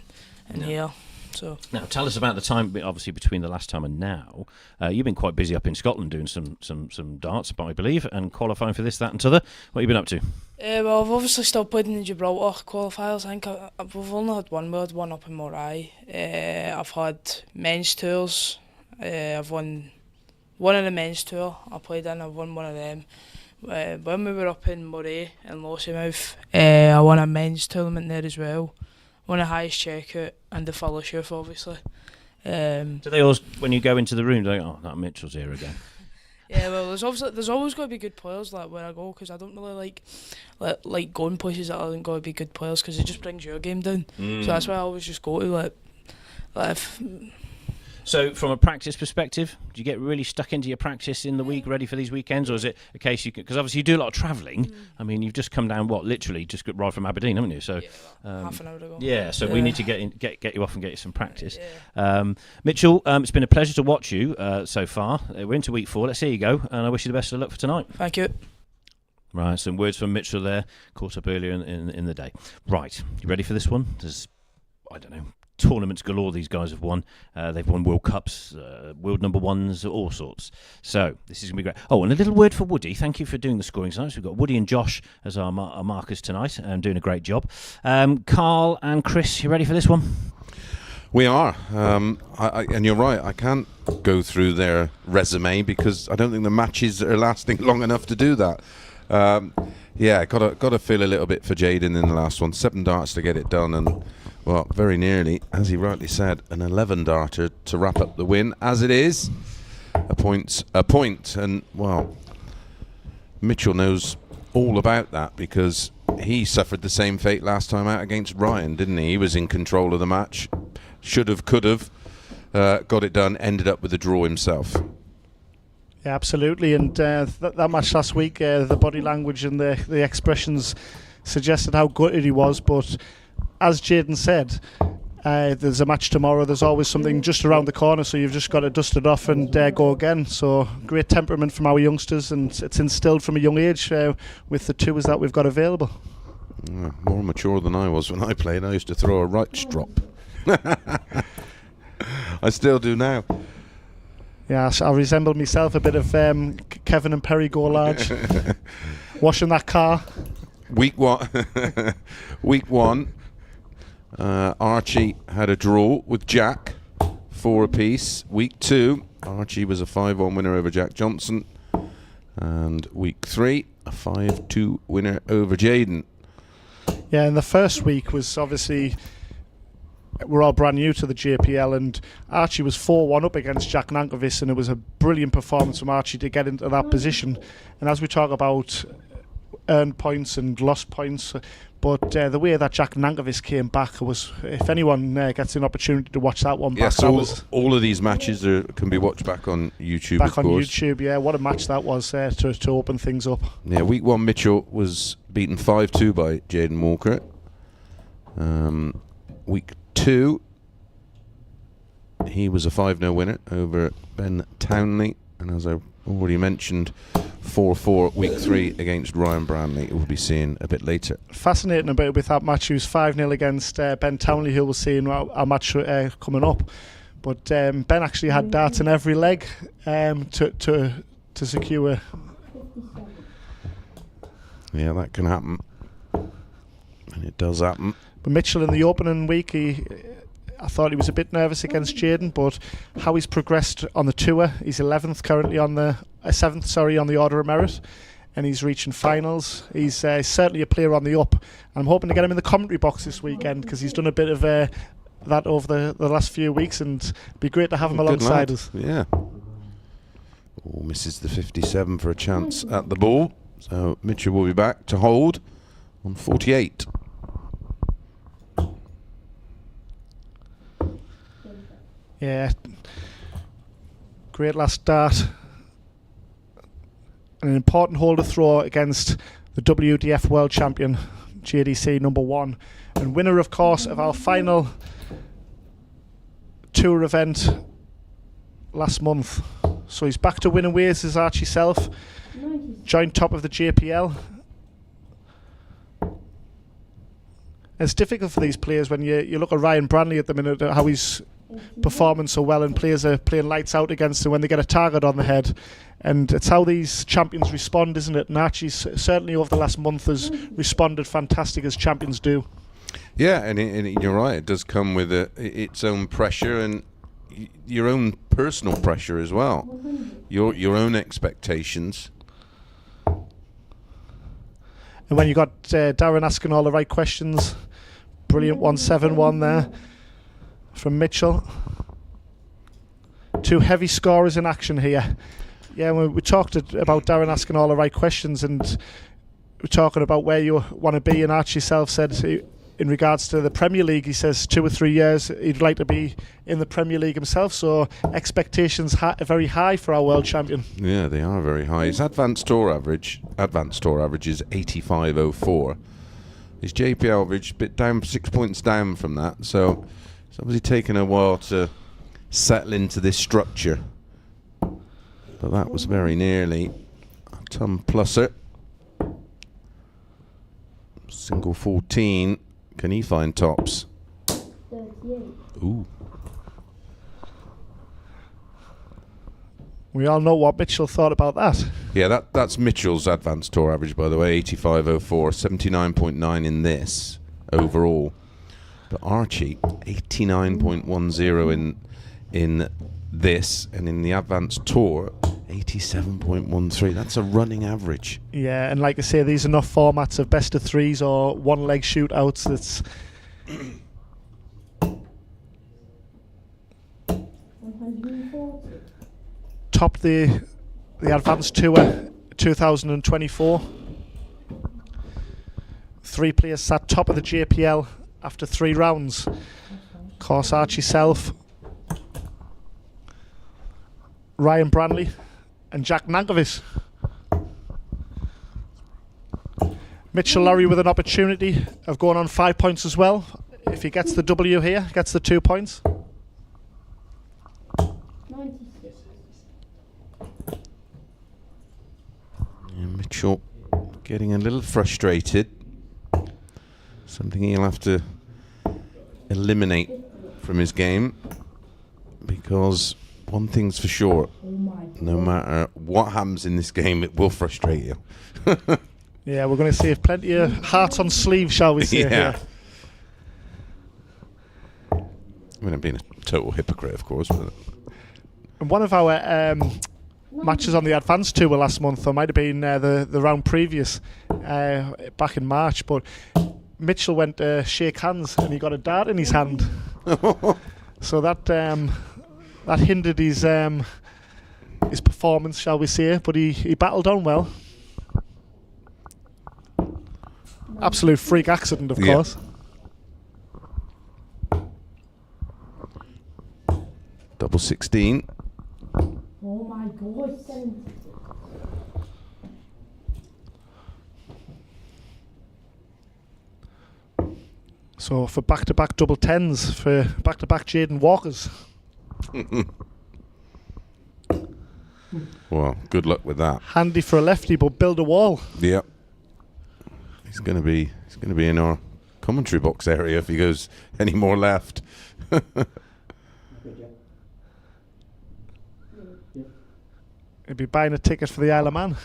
in here. So now tell us about the time, obviously between the last time and now. You've been quite busy up in Scotland doing some darts, I believe, and qualifying for this, that, and t'other. What have you been up to? Well, I've obviously still played in the Gibraltar qualifiers. I think we've only had one. We had one up in Moray. I've had men's tours. I've won one of the men's tour I played in. I've won one of them. When we were up in Moray in Lossiemouth, I won a men's tournament there as well. Won the highest checkout and the fellowship, obviously. Do they always, when you go into the room, they go, "Oh, that Mitchell's here again"? Yeah, well, there's always got to be good players like where I go, because I don't really like going places that aren't got to be good players, because it just brings your game down. So that's why I always just go to So from a practice perspective, do you get really stuck into your practice in the week, ready for these weekends, or is it a case you can, because obviously you do a lot of travelling. I mean, you've just come down, literally just got right from Aberdeen, haven't you? So half an hour ago. Yeah, so we need to get you off and get you some practice. Mitchell, it's been a pleasure to watch you so far. We're into week 4. Let's see you go, and I wish you the best of luck for tonight. Thank you. Right, some words from Mitchell there, caught up earlier in the day. Right, you ready for this one? There's, I don't know, tournaments galore these guys have won. They've won World Cups, World number 1s, all sorts. So this is going to be great. Oh, and a little word for Woody. Thank you for doing the scoring tonight. So we've got Woody and Josh as our markers tonight, doing a great job. Carl and Chris, you ready for this one? We are. And you're right, I can't go through their resume because I don't think the matches are lasting long enough to do that. Got to feel a little bit for Jaden in the last one. 7 darts to get it done, and well, very nearly, as he rightly said, an 11-darter to wrap up the win. As it is, a point, and well, Mitchell knows all about that because he suffered the same fate last time out against Ryan, didn't he? He was in control of the match, should have, could have, got it done, ended up with a draw himself. Yeah, absolutely, and that match last week, the body language and the expressions suggested how gutted he was, but as Jaden said, there's a match tomorrow. There's always something just around the corner, so you've just got to dust it off and go again. So great temperament from our youngsters, and it's instilled from a young age with the tours that we've got available. More mature than I was when I played. I used to throw a right strop. I still do now. Yeah, I resemble myself a bit of Kevin and Perry Go Large. Washing that car. Week 1. Archie had a draw with Jack, 4 apiece. Week 2, Archie was a 5-1 winner over Jack Johnson, and week 3, a 5-2 winner over Jaden. Yeah, and the first week was obviously, we're all brand new to the JPL, and Archie was 4-1 up against Jack Nankervis, and it was a brilliant performance from Archie to get into that position. And as we talk about earned points and lost points, but the way that Jack Nankervis came back was, if anyone gets an opportunity to watch that one back, yes, all of these matches can be watched back on YouTube. Back on YouTube, yeah. What a match that was to open things up. Yeah, week 1 Mitchell was beaten 5-2 by Jaden Walker. Week 2, he was a 5-0 winner over Ben Townley, and as I already mentioned, 4-4 week 3 against Ryan Branley, we'll be seeing a bit later. Fascinating about with that match, he was 5-0 against Ben Townley, who we'll see in our match coming up. But Ben actually had darts in every leg to secure. Yeah, that can happen, and it does happen. But Mitchell in the opening week, I thought he was a bit nervous against Jaden, but how he's progressed on the tour, he's 11th currently on the 7th, on the order of merit, and he's reaching finals. He's certainly a player on the up. I'm hoping to get him in the commentary box this weekend because he's done a bit of that over the last few weeks, and it'd be great to have him alongside us. Yeah. Oh, misses the 57 for a chance at the ball. So Mitchell will be back to hold on 48. Yeah, great last start. An important hole to throw against the WDF World Champion, JDC #1, and winner, of course, of our final tour event last month. So he's back to winning ways as Archie Self, joint top of the JPL. It's difficult for these players when you look at Ryan Branley at the minute, how he's performing so well, and players are playing lights out against him when they get a target on the head. And it's how these champions respond, isn't it? And Archie's certainly over the last month has responded fantastic, as champions do. Yeah, and you're right, it does come with its own pressure and your own personal pressure as well. Your own expectations. And when you got Darren asking all the right questions, brilliant 1-7-1 there from Mitchell. Two heavy scorers in action here. Yeah, we talked about Darren asking all the right questions, and we're talking about where you want to be, and Archie Self said in regards to the Premier League, he says 2 or 3 years he'd like to be in the Premier League himself, so expectations are very high for our world champion. Yeah, they are very high. His advanced tour average is 85.04. His JPL average, bit down, 6 points down from that, so it's obviously taken a while to settle into this structure. But that was very nearly a ton pluser. Single 14. Can he find tops? 38. Ooh. We all know what Mitchell thought about that. Yeah, that's Mitchell's advanced tour average, by the way, 85.04, 79.9 in this overall. But Archie, 89.10 in this, and in the advanced tour, 87.13. That's a running average. Yeah, and like I say, these are not formats of best of threes or one leg shootouts. That's top the advanced tour 2024. 3 players sat top of the JPL after 3 rounds. Of course, Archie Self, Ryan Branley and Jack Nankervis. Mitchell Lawrie with an opportunity of going on 5 points as well. If he gets the W here, gets the 2 points. And Mitchell getting a little frustrated. Something he'll have to eliminate from his game, because one thing's for sure, no matter what happens in this game, it will frustrate you. Yeah, we're going to see plenty of hearts on sleeves, shall we say? Yeah. Here. I mean, I'm being a total hypocrite, of course. But And one of our matches on the advanced tour last month, or might have been the round previous, back in March, but Mitchell went to shake hands and he got a dart in his hand. So that hindered his performance, shall we say, but he battled on well. Absolute freak accident, of course. double 16. Oh my God. So for back-to-back double 10s, for back-to-back Jaden Walkers. Well, good luck with that. Handy for a lefty, but build a wall. Yep. He's going to be in our commentary box area if he goes any more left. He'd be buying a ticket for the Isle of Man.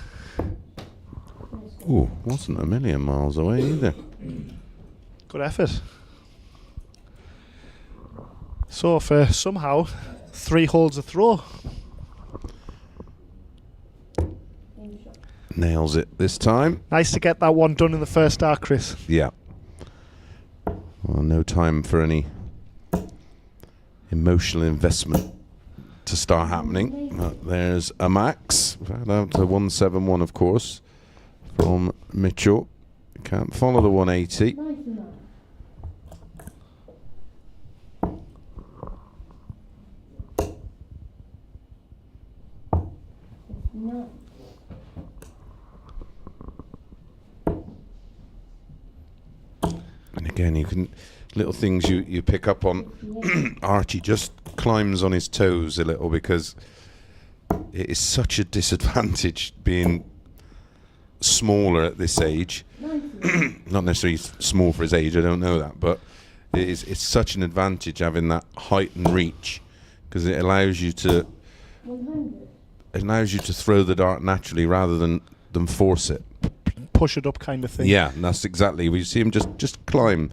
Ooh, wasn't a million miles away either. Good effort. So for somehow 3 holes a throw. Nails it this time. Nice to get that one done in the first start, Chris. Yeah. Well, no time for any emotional investment to start happening. But there's a max, down to 171, of course, from Mitchell. Can't follow the 180. And again, you can little things you pick up on. Archie just climbs on his toes a little because it is such a disadvantage being smaller at this age. Not necessarily small for his age, I don't know that, but it's such an advantage having that height and reach, because it allows you to throw the dart naturally rather than force it. Push it up kind of thing. Yeah, and that's exactly. We see him just climb.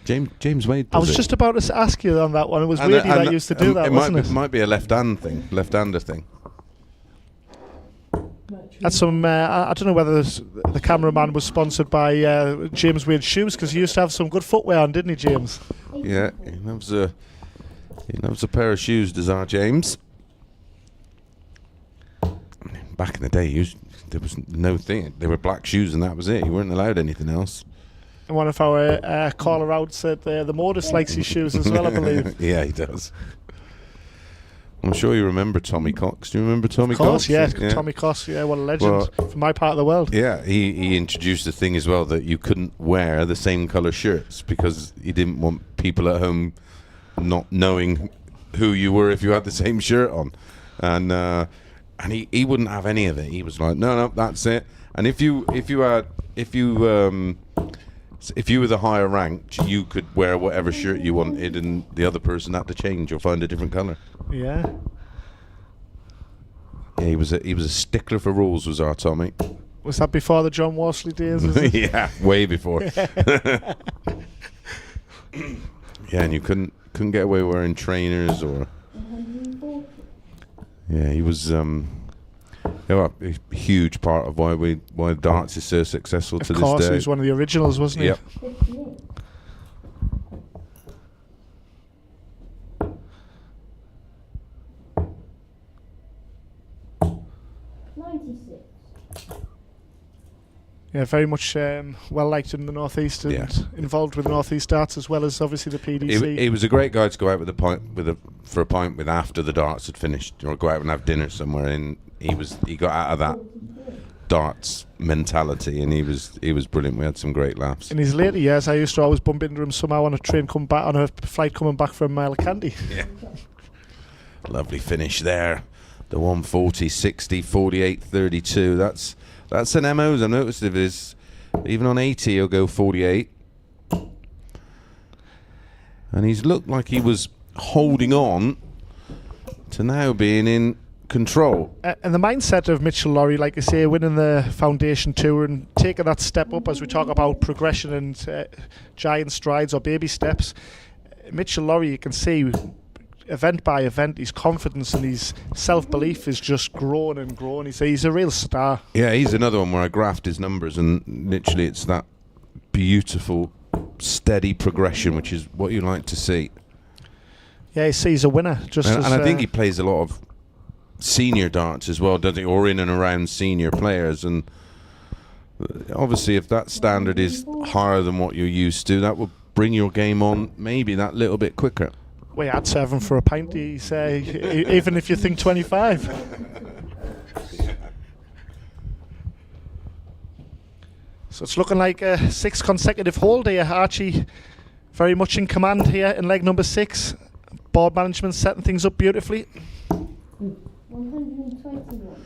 James Wade. I was just about to ask you on that one. It was weird that used to do that, wasn't it? It might be a left-hander thing. That's some. I don't know whether the cameraman was sponsored by James Wade shoes, because he used to have some good footwear on, didn't he, James? Yeah, he loves a pair of shoes, does our James. Back in the day, there was no thing. They were black shoes, and that was it. You weren't allowed anything else. And one of our caller out said the Modus likes his shoes as well, I believe. Yeah, he does. I'm sure you remember Tommy Cox. Do you remember Tommy Cox? Of course, yeah. Tommy Cox, yeah, what a legend from my part of the world. Yeah, he introduced the thing as well that you couldn't wear the same colour shirts because he didn't want people at home not knowing who you were if you had the same shirt on. And he wouldn't have any of it. He was like, no, that's it. And if you were the higher ranked, you could wear whatever shirt you wanted, and the other person had to change or find a different colour. Yeah. Yeah, he was a stickler for rules, was our Tommy. Was that before the John Worsley days? Was it? Yeah, way before. Yeah, and you couldn't get away wearing trainers or. Yeah, he was a huge part of why darts is so successful to this day. Of course, he was one of the originals, wasn't he? Yep. Yeah, very much well liked in the Northeast and involved with the Northeast darts as well as obviously the PDC. He was a great guy to go out with for a pint with after the darts had finished, or go out and have dinner somewhere. And he got out of that darts mentality, and he was brilliant. We had some great laughs. In his later years, I used to always bump into him somehow on a flight coming back from Alicante. Yeah, lovely finish there. The 140, 60, 48, 32. That's an MO's I've noticed of his. Even on 80, he'll go 48. And he's looked like he was holding on to now being in control. And the mindset of Mitchell Lawrie, like I say, winning the Foundation Tour and taking that step up, as we talk about progression and giant strides or baby steps, Mitchell Lawrie, you can see event by event, his confidence and his self-belief is just growing and growing. He's a real star. Yeah, he's another one where I graphed his numbers, and literally it's that beautiful, steady progression, which is what you like to see. Yeah, he's a winner. And I think he plays a lot of senior darts as well, doesn't he? Or in and around senior players. And obviously, if that standard is higher than what you're used to, that will bring your game on maybe that little bit quicker. Well, I'd serve him for a pint, even if you think 25. So it's looking like a 6th consecutive hold here. Archie very much in command here in leg number 6. Board management setting things up beautifully. 121.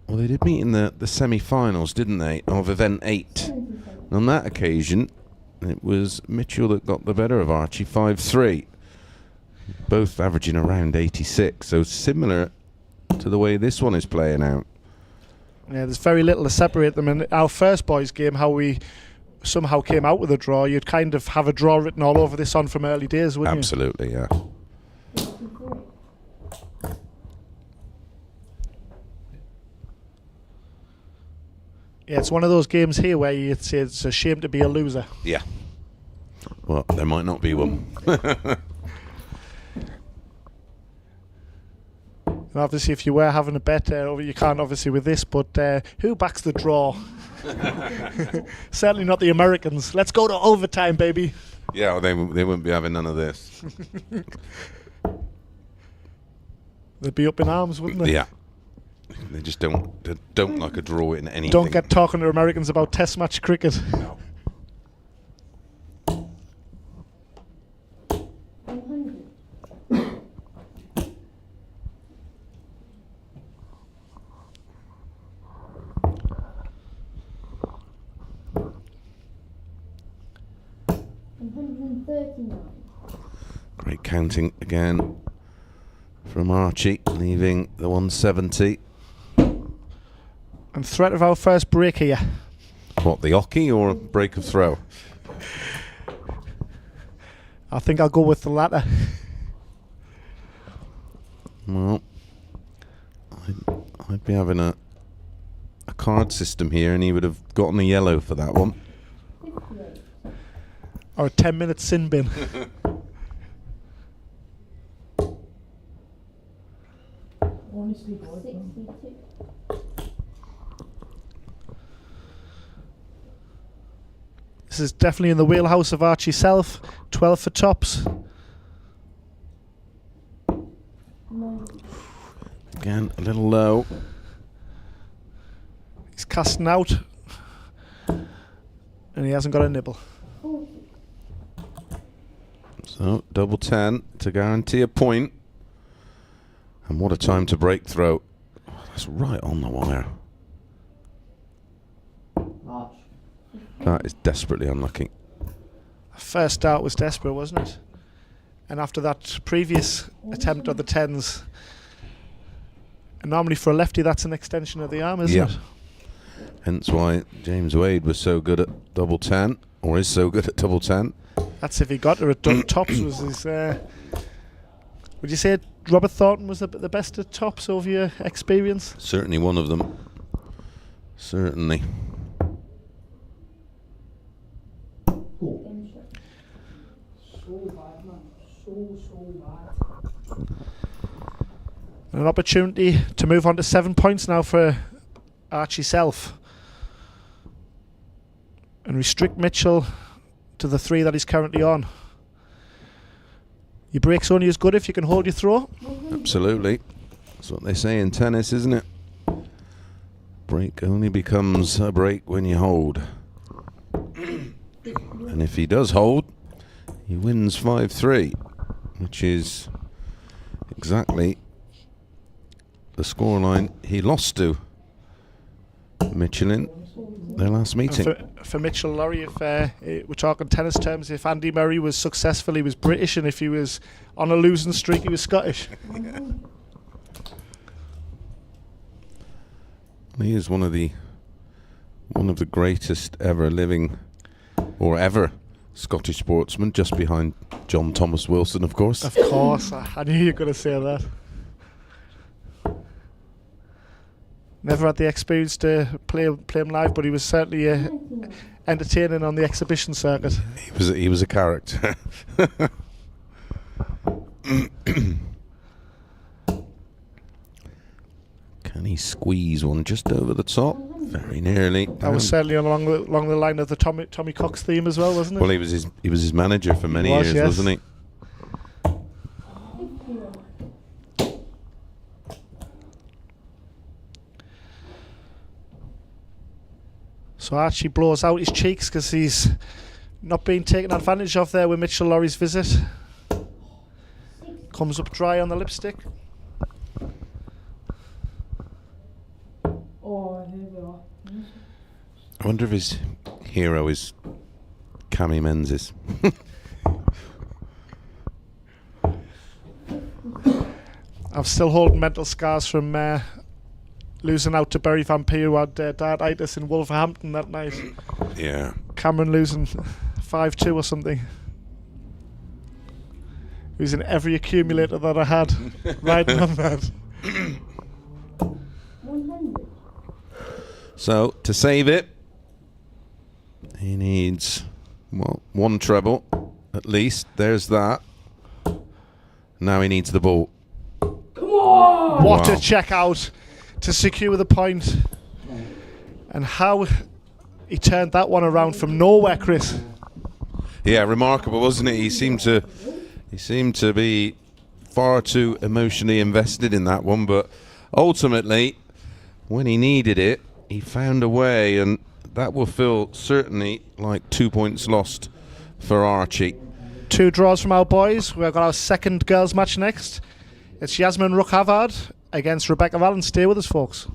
Well, they did meet in the semi-finals, didn't they, of event 8. And on that occasion, it was Mitchell that got the better of Archie, 5-3. Both averaging around 86, so similar to the way this one is playing out. Yeah, there's very little to separate them. In our first boys game, how we somehow came out with a draw, you'd kind of have a draw written all over this on from early days, wouldn't you? Absolutely, yeah. Yeah, it's one of those games here where you'd say it's a shame to be a loser. Yeah. Well, there might not be one. And obviously, if you were having a bet, you can't obviously with this, but who backs the draw? Certainly not the Americans. Let's go to overtime, baby. Yeah, well, they wouldn't be having none of this. They'd be up in arms, wouldn't they? Yeah. They just don't like a draw in anything. Don't get talking to Americans about test match cricket. No. Great counting again from Archie, leaving the 170. And threat of our first break here. What, the hockey or a break of throw? I think I'll go with the latter. Well, I'd be having a card system here, and he would have gotten a yellow for that one. Or a 10-minute sin bin. This is definitely in the wheelhouse of Archie self. 12 for tops. Again, a little low. He's casting out. And he hasn't got a nibble. So, double 10 to guarantee a point. And what a time to break throw. Oh, that's right on the wire. That is desperately unlucky. First start was desperate, wasn't it? And after that previous attempt at the 10s, and normally for a lefty that's an extension of the arm, isn't it? Hence why James Wade was so good at double 10, or is so good at double 10. That's if he got her at tops. Was his? Would you say Robert Thornton was the best at tops over your experience? Certainly one of them. Certainly. An opportunity to move on to 7 points now for Archie self. And restrict Mitchell to the 3 that he's currently on. Your break's only as good if you can hold your throw. Absolutely. That's what they say in tennis, isn't it? Break only becomes a break when you hold. And if he does hold, he wins 5-3, which is exactly the scoreline he lost to Mitchell in their last meeting. For Mitchell Lawrie, if we're talking tennis terms, if Andy Murray was successful, he was British, and if he was on a losing streak, he was Scottish. He is one of the greatest ever living, or ever, Scottish sportsmen, just behind John Thomas Wilson, of course. Of course, I knew you were going to say that. Never had the experience to play him live, but he was certainly entertaining on the exhibition circuit. He was a character. Can he squeeze one just over the top? Very nearly. That was certainly along the line of the Tommy Cox theme as well, wasn't it? Well, he was his manager for many years, yes. wasn't he? So Archie blows out his cheeks because he's not being taken advantage of there with Mitchell Lawrie's visit. Comes up dry on the lipstick. I wonder if his hero is Cammy Menzies. I'm still holding mental scars from losing out to Barry Van Peer, who had diarrheitis in Wolverhampton that night. Yeah. Cameron losing 5-2 or something. Using every accumulator that I had riding on that. So, to save it, he needs, well, one treble, at least. There's that. Now he needs the ball. Come on! What Wow. a check out to secure the point. And how he turned that one around from nowhere, Chris. Yeah, remarkable, wasn't it? He seemed to be far too emotionally invested in that one, but ultimately, when he needed it, he found a way, and that will feel certainly like 2 points lost for Archie. 2 draws from our boys. We've got our second girls match next. It's Yasmin Ruck-Havard against Rebecca Allen. Stay with us, folks.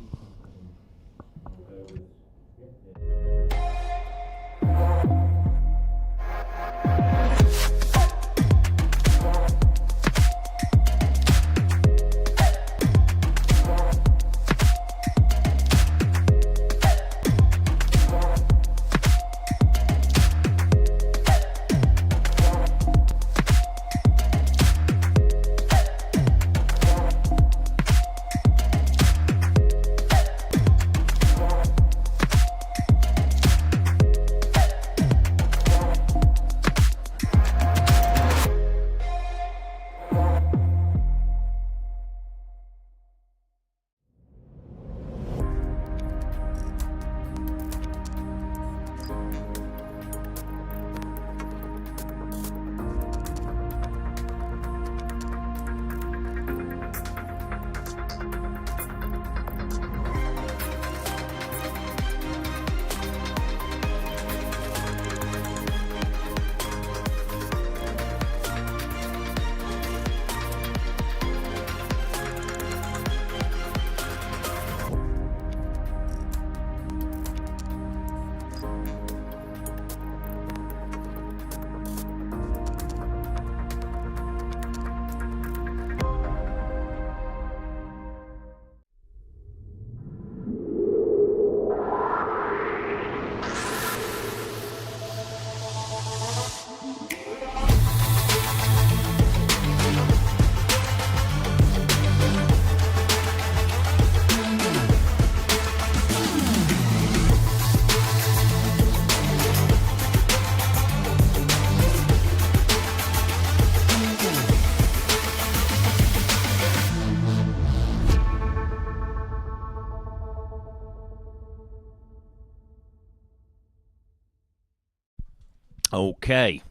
Okay.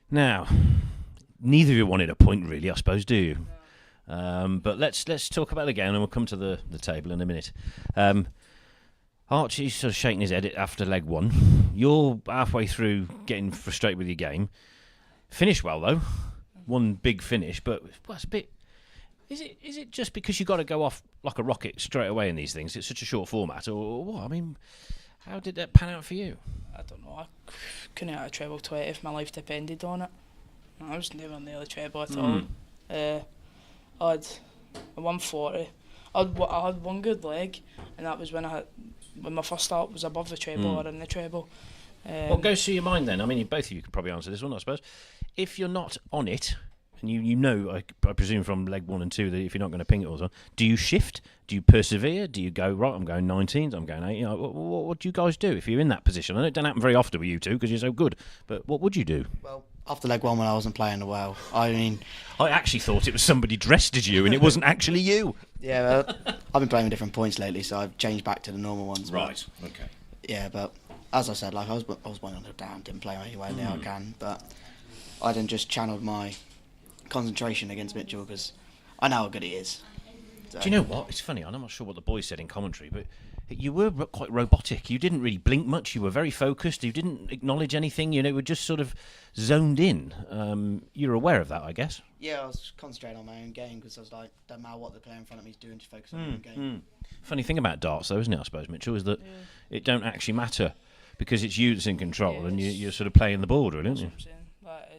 Now, neither of you wanted a point, really, I suppose, do you? But let's talk about the game, and we'll come to the table in a minute. Archie's sort of shaking his head after leg 1. You're halfway through getting frustrated with your game. Finished well, though. One big finish, but that's a bit... Is it just because you got to go off like a rocket straight away in these things? It's such a short format, or what? I mean, how did that pan out for you? I don't know. I couldn't have a treble 20 if my life depended on it. I was never near the treble at all. I had a 140. I had one good leg, and that was when my first start was above the treble or in the treble. What goes through your mind then? I mean, both of you could probably answer this one, I suppose. If you're not on it, and you know, I presume from leg 1 and 2 that if you're not going to ping it all the time, do you shift? Do you persevere? Do you go, right, I'm going 19s, I'm going 8? You know, what do you guys do if you're in that position? I know it doesn't happen very often with you two because you're so good, but what would you do? Well, after leg 1 when I wasn't playing well, I actually thought it was somebody dressed as you and it wasn't actually you. Yeah, well, I've been playing with different points lately, so I've changed back to the normal ones. Right, okay. Yeah, but as I said, like I was one on the down, didn't play any way now I can, but I then just channeled my concentration against Mitchell because I know how good he is. So. Do you know what? It's funny, I'm not sure what the boys said in commentary, but you were quite robotic. You didn't really blink much. You were very focused. You didn't acknowledge anything. You were just sort of zoned in. You're aware of that, I guess. Yeah, I was concentrating on my own game because I was like, don't matter what the player in front of me is doing, just focus on my own game. Funny thing about darts, though, isn't it, I suppose, Mitchell, is that it don't actually matter because it's you that's in control and you're sort of playing the board, really, aren't you?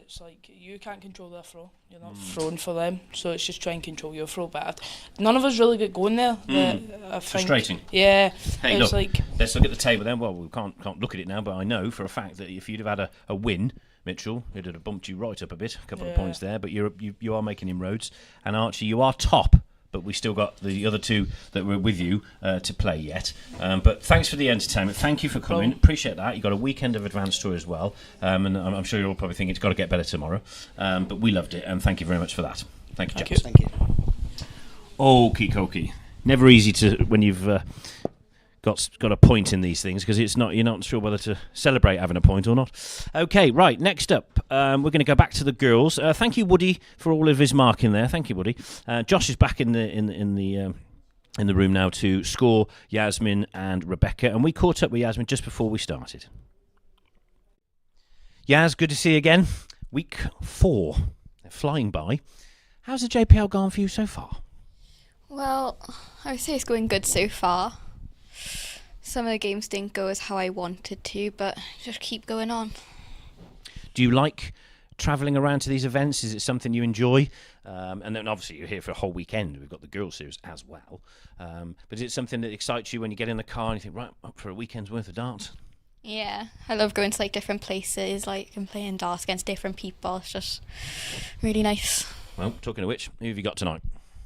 It's like you can't control their throw. You're not throwing for them, so it's just try and control your throw. But none of us really get going there. I think, frustrating. Yeah. Hey, it's look, let's look at the table then. Well, we can't look at it now, but I know for a fact that if you'd have had a win, Mitchell, it'd have bumped you right up a bit, a couple of points there. But you are making inroads, and Archie, you are top. But we still got the other two that were with you to play yet. But thanks for the entertainment. Thank you for coming. Appreciate that. You got a weekend of advanced tour as well. And I'm sure you're all probably thinking it's got to get better tomorrow. But we loved it, and thank you very much for that. Thank you, chaps. Thank you. Okie dokie. Never easy to when you've got a point in these things, because you're not sure whether to celebrate having a point or not. Okay, right. Next up, we're going to go back to the girls. Thank you, Woody, for all of his marking there. Thank you, Woody. Josh is back in the room now to score Yasmin and Rebecca, and we caught up with Yasmin just before we started. Yas, good to see you again. Week 4, they're flying by. How's the JPL gone for you so far? Well, I would say it's going good so far. Some of the games didn't go as how I wanted to, but just keep going on. Do you like travelling around to these events? Is it something you enjoy? And then obviously you're here for a whole weekend. We've got the girls' series as well. But is it something that excites you when you get in the car and you think, right, up for a weekend's worth of darts? Yeah, I love going to different places, and playing darts against different people. It's just really nice. Well, talking of which, who have you got tonight?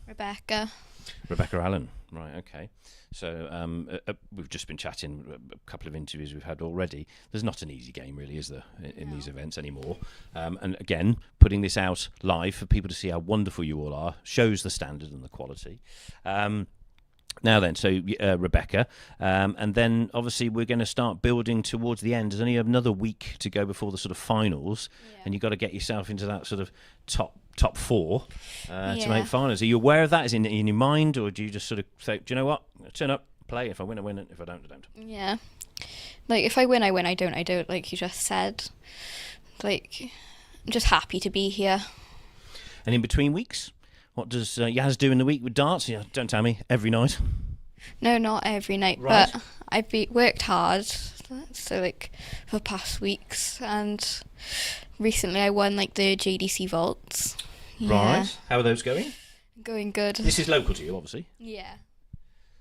Rebecca Allen. Right, okay. So we've just been chatting, a couple of interviews we've had already. There's not an easy game, really, is there, in these events anymore? And again, putting this out live for people to see how wonderful you all are shows the standard and the quality. Now then, so Rebecca, and then obviously we're going to start building towards the end. There's only another week to go before the sort of finals, and you've got to get yourself into that sort of top 4 to make finals. Are you aware of that? Is it in your mind, or do you just sort of say, do you know what, turn up, play, if I win I win, if I don't I don't? Yeah, if I win I win, I don't, like you just said. I'm just happy to be here. And in between weeks, what does Yaz do in the week with darts? Yeah, don't tell me, every night? No, not every night, right. But I've worked hard, for the past weeks, and recently I won the JDC vaults. Yeah. Right. How are those going? Going good. This is local to you, obviously. Yeah.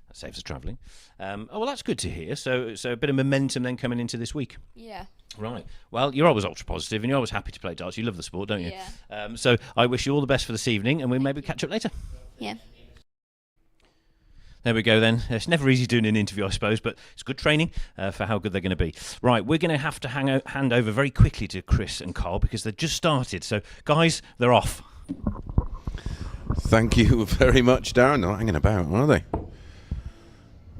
That saves us travelling. Well, that's good to hear. So a bit of momentum then coming into this week. Yeah. Right. Well, you're always ultra positive and you're always happy to play darts. You love the sport, don't you? Yeah. So I wish you all the best for this evening, and we'll maybe catch up later. Yeah. There we go then. It's never easy doing an interview, I suppose, but it's good training for how good they're going to be. Right, we're going to have to hand over very quickly to Chris and Carl because they've just started. So, guys, they're off. Thank you very much, Darren. They're not hanging about, are they?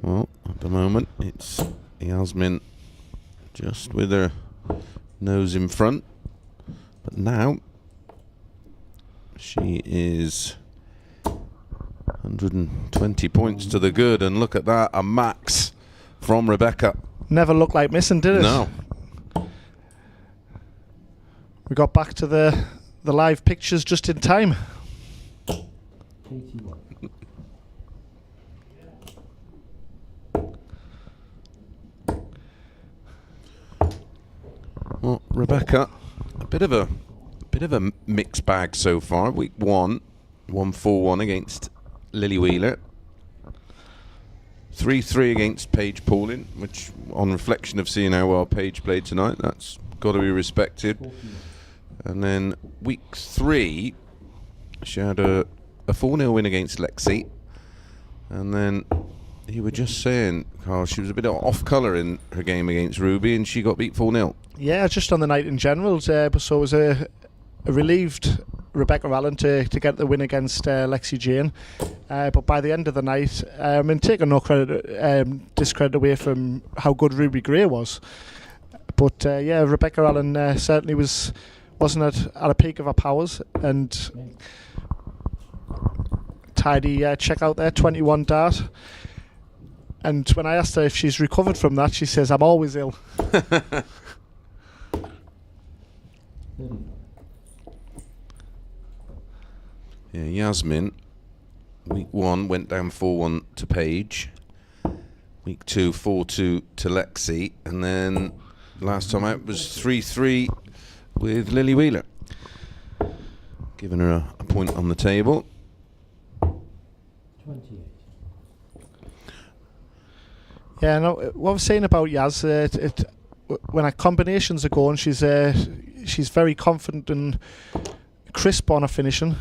Well, at the moment, it's Yasmin just with her nose in front. But now, she is 120 points to the good, and look at that, a max from Rebecca. Never looked like missing, did it? No. We got back to the live pictures just in time. Well, Rebecca, a bit of a mixed bag so far. Week 1, 1-4-1 against Lily Wheeler. 3-3 against Paige Pauling, which, on reflection of seeing how well Paige played tonight, that's got to be respected. And then week 3, she had a 4-0 win against Lexi. And then you were just saying, Carl, she was a bit off colour in her game against Ruby, and she got beat 4-0. Yeah, just on the night in general. So it was a relieved Rebecca Allen to get the win against Lexi Jane. But by the end of the night, and taking no discredit away from how good Ruby Gray was. But yeah, Rebecca Allen certainly wasn't at a peak of her powers, and tidy check out there, 21 dart. And when I asked her if she's recovered from that, she says, I'm always ill. Yeah, Yasmin, week 1 went down 4-1 to Paige. Week 2, 4-2 to Lexi. And then last time out was 3-3 with Lily Wheeler. Giving her a point on the table. 28. Yeah, no, what I was saying about Yaz, when her combinations are going, she's very confident and crisp on her finishing.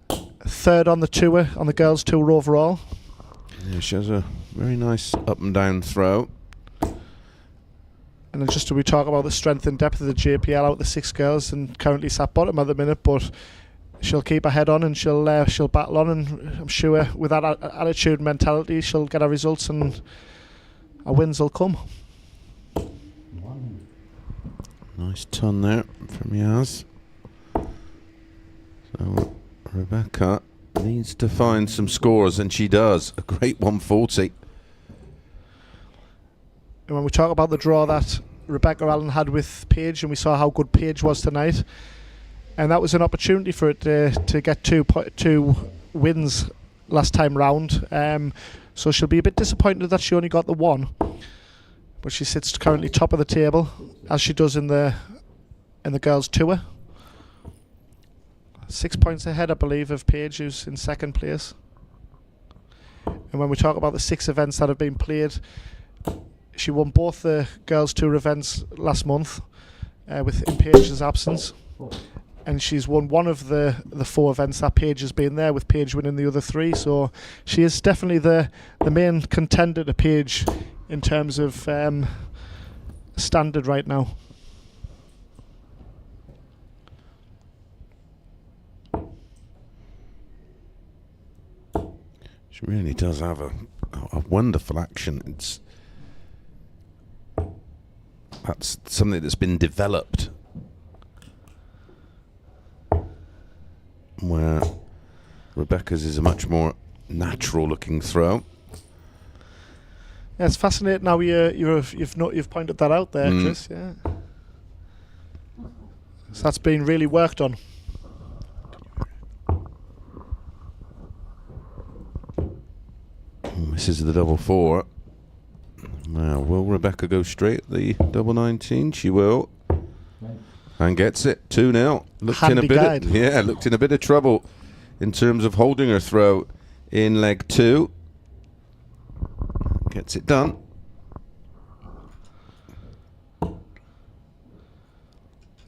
3rd on the tour, on the girls' tour overall. Yeah, she has a very nice up and down throw. And then just we talk about the strength and depth of the JPL out of the 6 girls, and currently sat bottom at the minute, but she'll keep her head on and she'll battle on, and I'm sure with that attitude and mentality she'll get her results and our wins will come. Nice ton there from Yaz. So Rebecca needs to find some scores, and she does. A great 140. And when we talk about the draw that Rebecca Allen had with Paige, and we saw how good Paige was tonight, and that was an opportunity for it to get two wins last time round. So she'll be a bit disappointed that she only got the one, but she sits currently top of the table, as she does in the girls' tour. 6 points ahead, I believe, of Paige, who's in second place. And when we talk about the 6 events that have been played, she won both the girls' tour events last month in Paige's absence. And she's won one of the 4 events that Paige has been there, with Paige winning the other 3. So she is definitely the main contender to Paige in terms of standard right now. She really does have a wonderful action. That's something that's been developed, where Rebecca's is a much more natural looking throw. Yeah, it's fascinating how you've pointed that out there, Chris. Yeah, so that's been really worked on. This is the double 4. Now, will Rebecca go straight at the double 19? She will, and gets it 2-0. Looked in a bit of trouble in terms of holding her throw in leg 2. Gets it done. And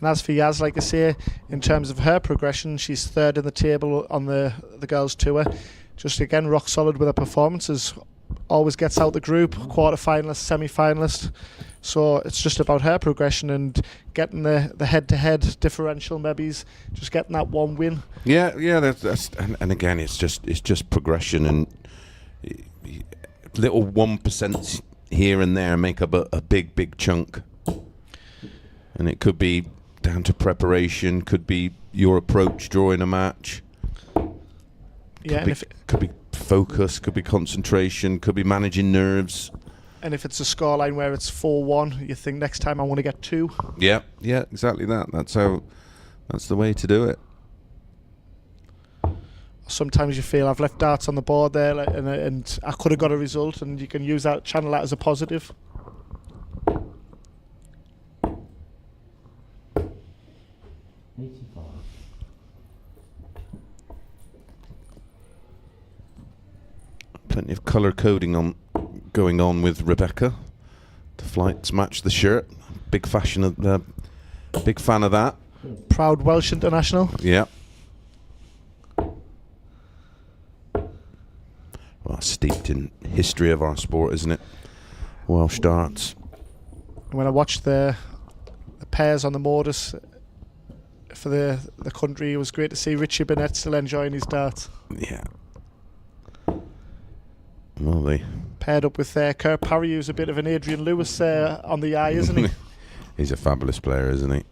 as for Yaz, like I say, in terms of her progression, she's third in the table on the girls' tour. Just again, rock solid with her performances. Always gets out the group, quarter-finalist, semi-finalist. So it's just about her progression and getting the head-to-head differential, maybe just getting that one win. Yeah. That's and again, it's just progression, and little 1% here and there make up a big chunk. And it could be down to preparation, could be your approach during a match. Could be focus, could be concentration, could be managing nerves. And if it's a scoreline where it's 4-1, you think next time I want to get 2. Yeah, exactly that. That's the way to do it. Sometimes you feel I've left darts on the board there, and I could have got a result, and you can use that, channel that as a positive. Plenty of colour coding going on with Rebecca. The flights match the shirt. Big fan of that. Proud Welsh international. Yeah. Well, steeped in history of our sport, isn't it? Welsh darts. When I watched the pairs on the Modus for the country, it was great to see Richie Burnett still enjoying his darts. Yeah. Well, they paired up with Kurt Parry, who's a bit of an Adrian Lewis on the eye, isn't he? He's a fabulous player, isn't he?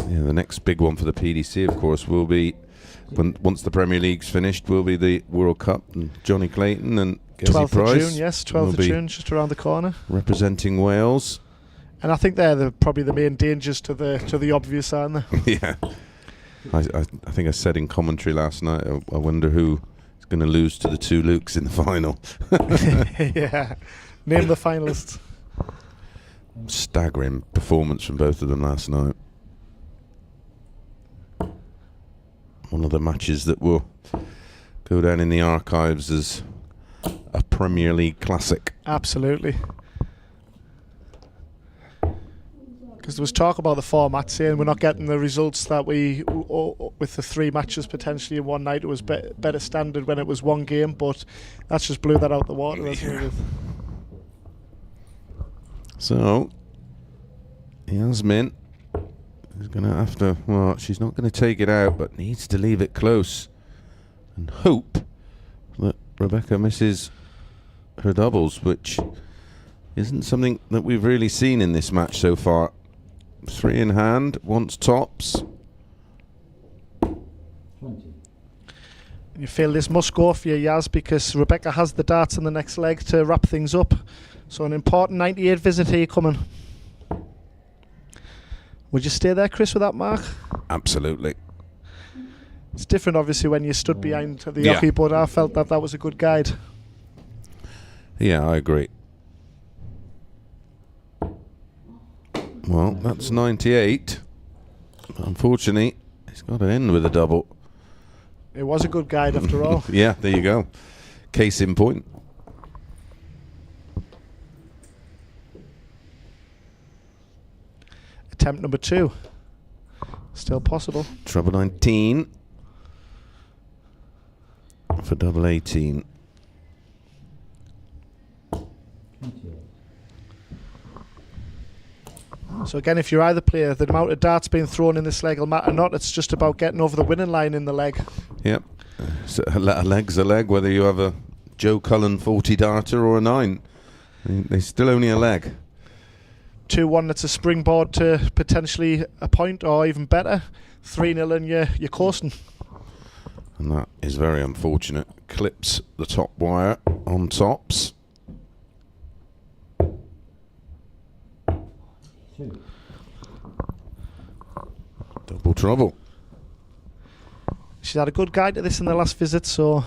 Yeah, the next big one for the PDC, of course, will be once the Premier League's finished. Will be the World Cup, and Johnny Clayton and Gezi 12th Price. of June, yes, 12th of June, just around the corner. Representing Wales. And I think they're probably the main dangers to the obvious, aren't they? Yeah. I think I said in commentary last night, I wonder who going to lose to the 2 Lukes in the final. Yeah, name the finalists. Staggering performance from both of them last night. One of the matches that will go down in the archives as a Premier League classic. Absolutely. Because there was talk about the format, saying we're not getting the results that we with the 3 matches potentially in one night. It was better standard when it was one game, but that's just blew that out the water, hasn't it? So Yasmin, She's going to have to, well, she's not going to take it out, but needs to leave it close and hope that Rebecca misses her doubles, which isn't something that we've really seen in this match so far. 3 in hand, wants tops. You feel this must go for you, Yaz, because Rebecca has the darts in the next leg to wrap things up. So an important 98 visit here coming. Would you stay there, Chris, with that mark? Absolutely. It's different, obviously, when you stood behind the hockey, but I felt that that was a good guide. Yeah, I agree. Well, that's 98. Unfortunately, it's got to end with a double. It was a good guide after all. Yeah, there you go. Case in point. Attempt number 2. Still possible. Treble 19 for double 18. So again, if you're either player, the amount of darts being thrown in this leg will matter not. It's just about getting over the winning line in the leg. Yep. So a leg's a leg, whether you have a Joe Cullen 40 darter or a 9. They're still only a leg. 2-1, that's a springboard to potentially a point or even better. 3-0 and you're coasting. And that is very unfortunate. Clips the top wire on tops. Double trouble. She's had a good guide to this in the last visit, so...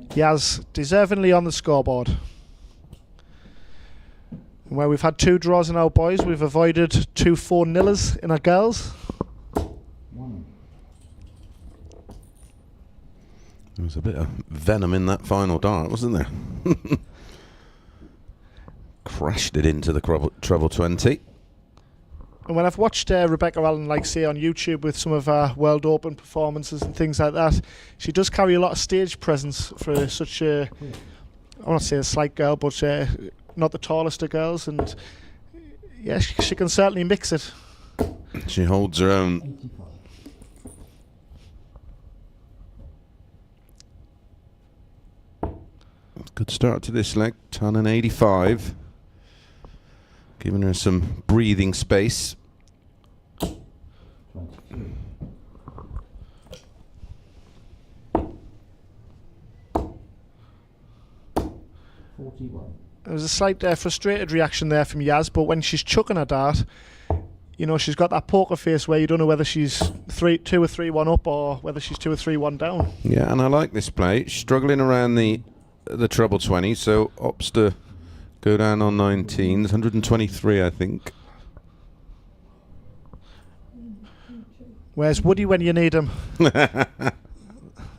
Yaz deservingly on the scoreboard. And where we've had 2 draws in our boys, we've avoided 2 4-nillers in our girls. There was a bit of venom in that final dart, wasn't there? Crashed it into the treble 20. And when I've watched Rebecca Allen, like say on YouTube with some of her World Open performances and things like that, she does carry a lot of stage presence for such a, I won't say a slight girl, but not the tallest of girls, and yeah, she can certainly mix it. She holds her own. Good start to this leg, 10 and 85. Giving her some breathing space. There was a slight frustrated reaction there from Yaz, but when she's chucking her dart, you know, she's got that poker face where you don't know whether she's 2 or 3-1 up or whether she's 2 or 3-1 down. Yeah, and I like this play. Struggling around the treble 20, so opts to go down on 19s, 123, I think. Where's Woody when you need him?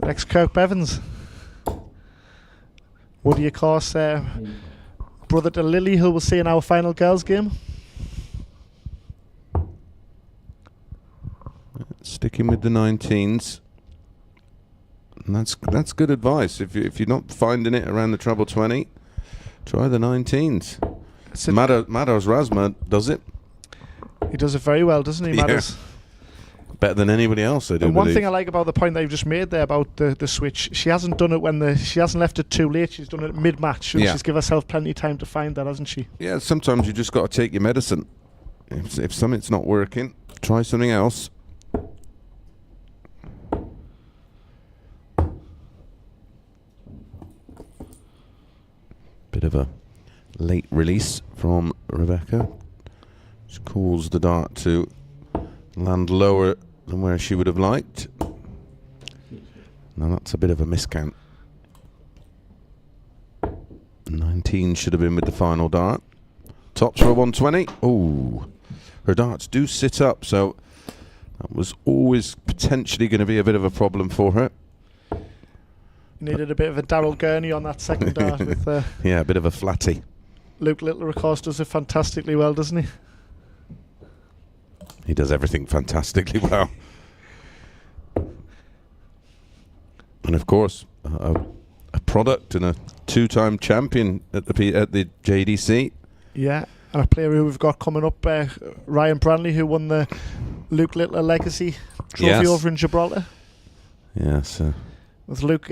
Next Kirk Bevins. Woody, of course, brother to Lily, who we'll see in our final girls game. Sticking with the 19s. And that's good advice. If you're not finding it around the treble 20, try the 19s. Mados Razma does it. He does it very well, doesn't he, Mados? Yeah. Better than anybody else, I do. And one thing I like about the point that you've just made there about the switch, she hasn't done it she hasn't left it too late. She's done it mid-match, and she's given herself plenty of time to find that, hasn't she? Yeah, sometimes you just got to take your medicine. If something's not working, try something else. Bit of a late release from Rebecca. She calls the dart to land lower than where she would have liked. Now that's a bit of a miscount. 19 should have been with the final dart. Tops for a 120. Oh, her darts do sit up, so that was always potentially going to be a bit of a problem for her. Needed a bit of a Daryl Gurney on that second dart. With yeah, a bit of a flatty. Luke Littler, of course, does it fantastically well, doesn't he? He does everything fantastically well. And of course, a product and a 2-time champion at the JDC. Yeah, and a player who we've got coming up, Ryan Branley, who won the Luke Littler Legacy Trophy over in Gibraltar. Yes. With Luke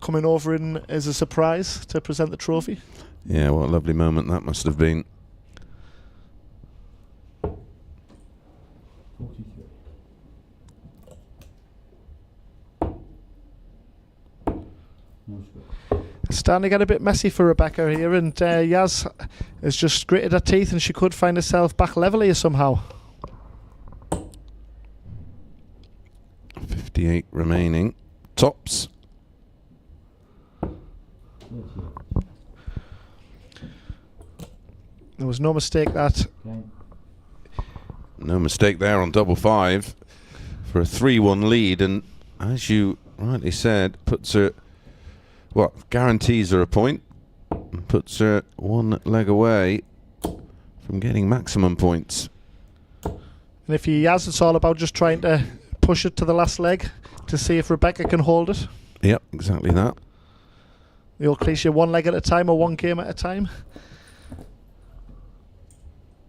coming over in as a surprise to present the trophy. Yeah, what a lovely moment that must have been. Starting to get a bit messy for Rebecca here, and Yaz has just gritted her teeth and she could find herself back level here somehow. 58 remaining. Tops. There was no mistake that. No mistake there on double 5 for a 3-1 lead, and as you rightly said, puts her, guarantees her a point and puts her one leg away from getting maximum points. And if you Yaz, it's all about just trying to push it to the last leg to see if Rebecca can hold it. Yep, exactly that. The old cliche, one leg at a time or one game at a time.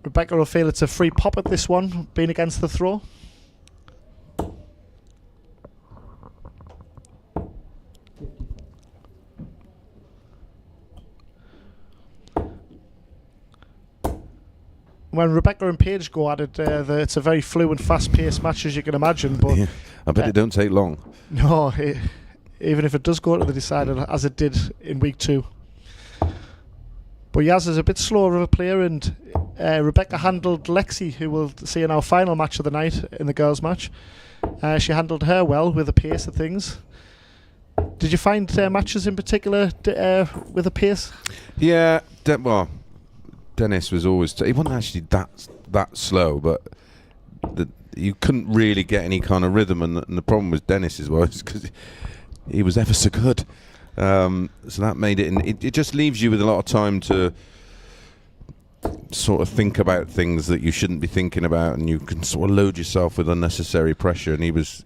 Rebecca will feel it's a free pop at this one, being against the throw. When Rebecca and Paige go at it, it's a very fluid, fast-paced match, as you can imagine. But yeah, I bet it don't take long. No, even if it does go to the decider, as it did in week 2. But Yaz is a bit slower of a player, and Rebecca handled Lexi, who we'll see in our final match of the night in the girls' match. She handled her well with the pace of things. Did you find matches in particular with the pace? Yeah, Dennis was always he wasn't actually that slow, but you couldn't really get any kind of rhythm, and the problem with Dennis's was because he was ever so good. So that made it, and it just leaves you with a lot of time to sort of think about things that you shouldn't be thinking about, and you can sort of load yourself with unnecessary pressure. And he was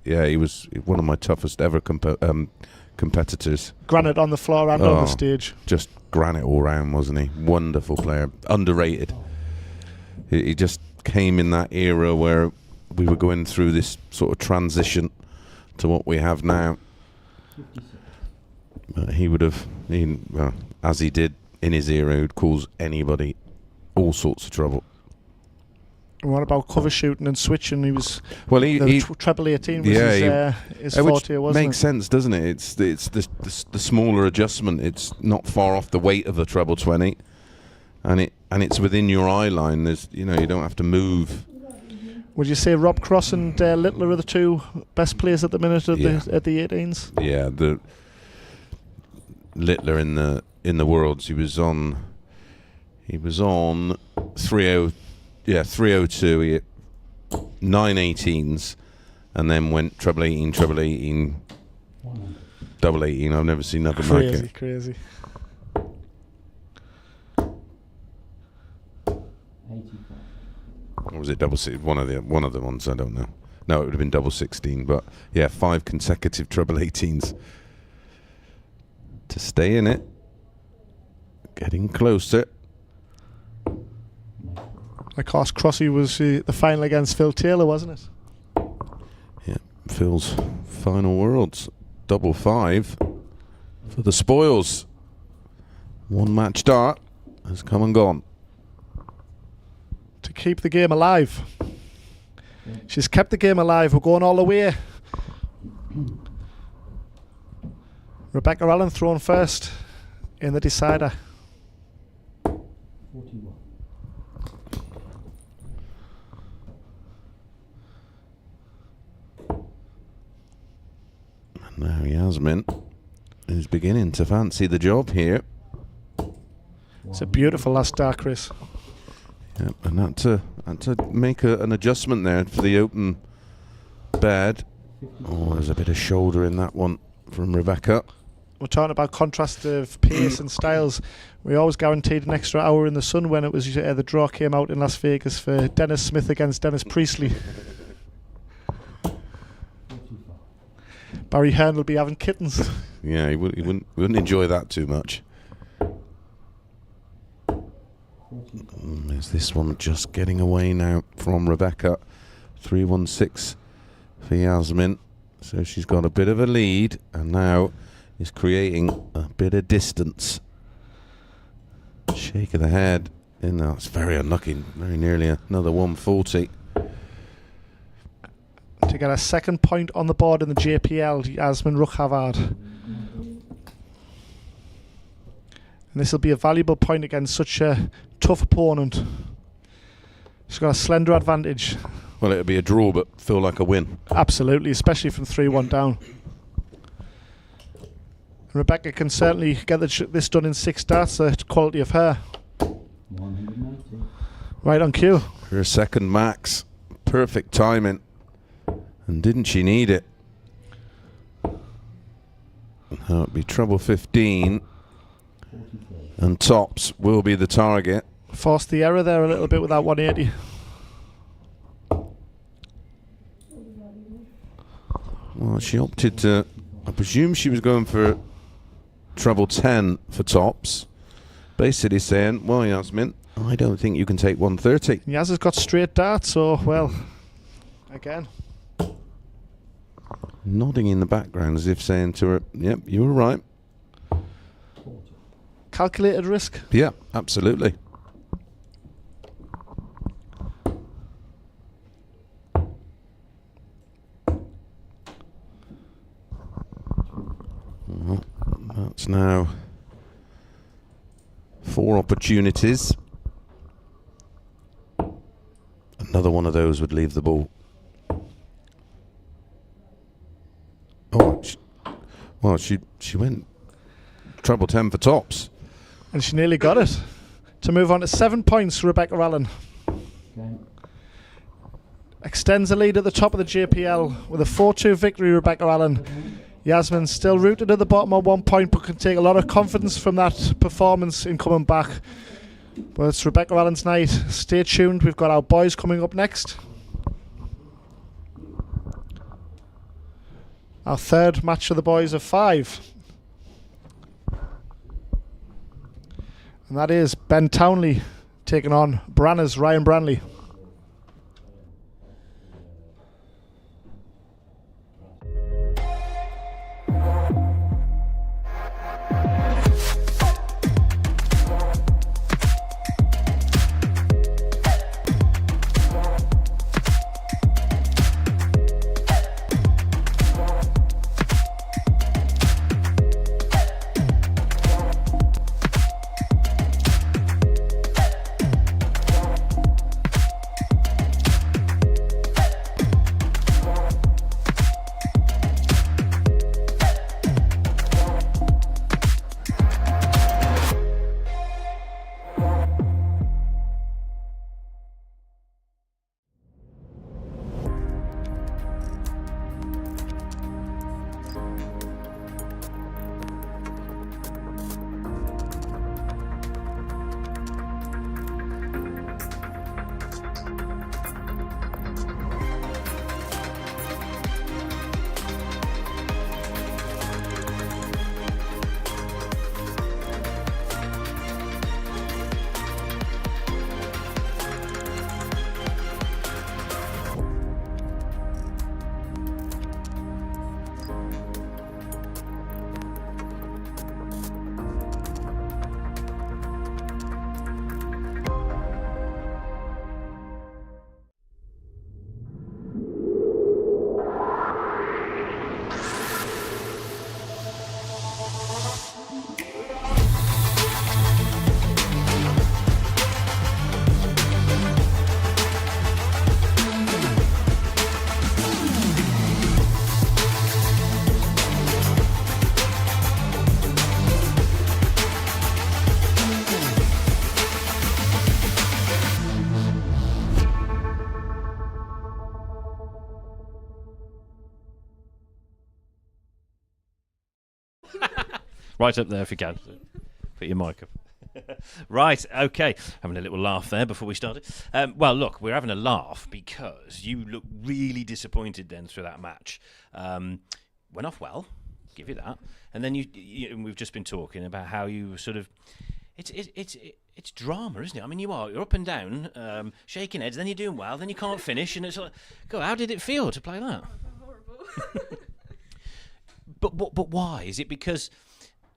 one of my toughest ever competitors. Granite on the floor and on the stage. Just granite all round, wasn't he? Wonderful player, underrated. He just came in that era where we were going through this sort of transition to what we have now. He would have, as he did in his era, he would cause anybody all sorts of trouble. What about cover shooting and switching? He was treble 18 was his forte, wasn't it? Makes sense, doesn't it? It's the smaller adjustment. It's not far off the weight of the treble 20, and it's within your eye line. There's you don't have to move. Would you say Rob Cross and Littler are the two best players at the minute at the 18s? Yeah, the Littler in the Worlds, he was on 302. Yeah, 302. He hit 9 18s, and then went treble 18, double 18. I've never seen nothing like it. Crazy. Or was it double 16? One of the ones, I don't know. No, it would have been double 16. But yeah, 5 consecutive treble 18s to stay in it. Getting closer. Of course, Crossy was the final against Phil Taylor, wasn't it? Yeah, Phil's final Worlds. Double 5 for the spoils. One match dart has come and gone. To keep the game alive. She's kept the game alive. We're going all the way. Rebecca Allen thrown first in the decider. 41. Now Yasmin is beginning to fancy the job here. It's a beautiful last dart, Chris. Yep, and had to make an adjustment there for the open bed. Oh, there's a bit of shoulder in that one from Rebecca. We're talking about contrast of pace and styles. We always guaranteed an extra hour in the sun when it was the draw came out in Las Vegas for Dennis Smith against Dennis Priestley. Barry Hearn will be having kittens. Yeah, he wouldn't enjoy that too much. Is this one just getting away now from Rebecca? 3-1-6 for Yasmin. So she's got a bit of a lead and now is creating a bit of distance. Shake of the head. It's very unlucky. Very nearly another 140. To get a second point on the board in the JPL, Yasmin Ruck-Havard. And this will be a valuable point against such a tough opponent. She's got a slender advantage. Well, it'll be a draw, but feel like a win. Absolutely, especially from 3-1 down. Rebecca can certainly get this done in 6 darts, the quality of her. Right on cue. Her second max. Perfect timing. And didn't she need it? Now it'll be treble 15. And tops will be the target. Forced the error there a little bit with that 180. Well, she opted to... I presume she was going for treble 10 for tops. Basically saying, well, Yasmin, I don't think you can take 130. Yas has got straight darts, so, well, again. Nodding in the background as if saying to her, yep, you were right. Calculated risk? Yeah, absolutely. Well, that's now 4 opportunities. Another one of those would leave the ball. Oh, she went treble 10 for tops. And she nearly got it. To move on to 7 points for Rebecca Allen. Okay. Extends the lead at the top of the JPL with a 4-2 victory, Rebecca Allen. Yasmin still rooted at the bottom on 1 point, but can take a lot of confidence from that performance in coming back. But it's Rebecca Allen's night. Stay tuned. We've got our boys coming up next. Our third match for the boys of 5. And that is Ben Townley taking on Branner's Ryan Branley. Right up there if you can. Put your mic up. Right, okay. Having a little laugh there before we started. Well, look, we're having a laugh because you look really disappointed then through that match. Went off well, give you that. And then you we've just been talking about how you sort of... It's it's drama, isn't it? I mean, you're up and down, shaking heads, then you're doing well, then you can't finish, and it's like, God, how did it feel to play that? But why? Is it because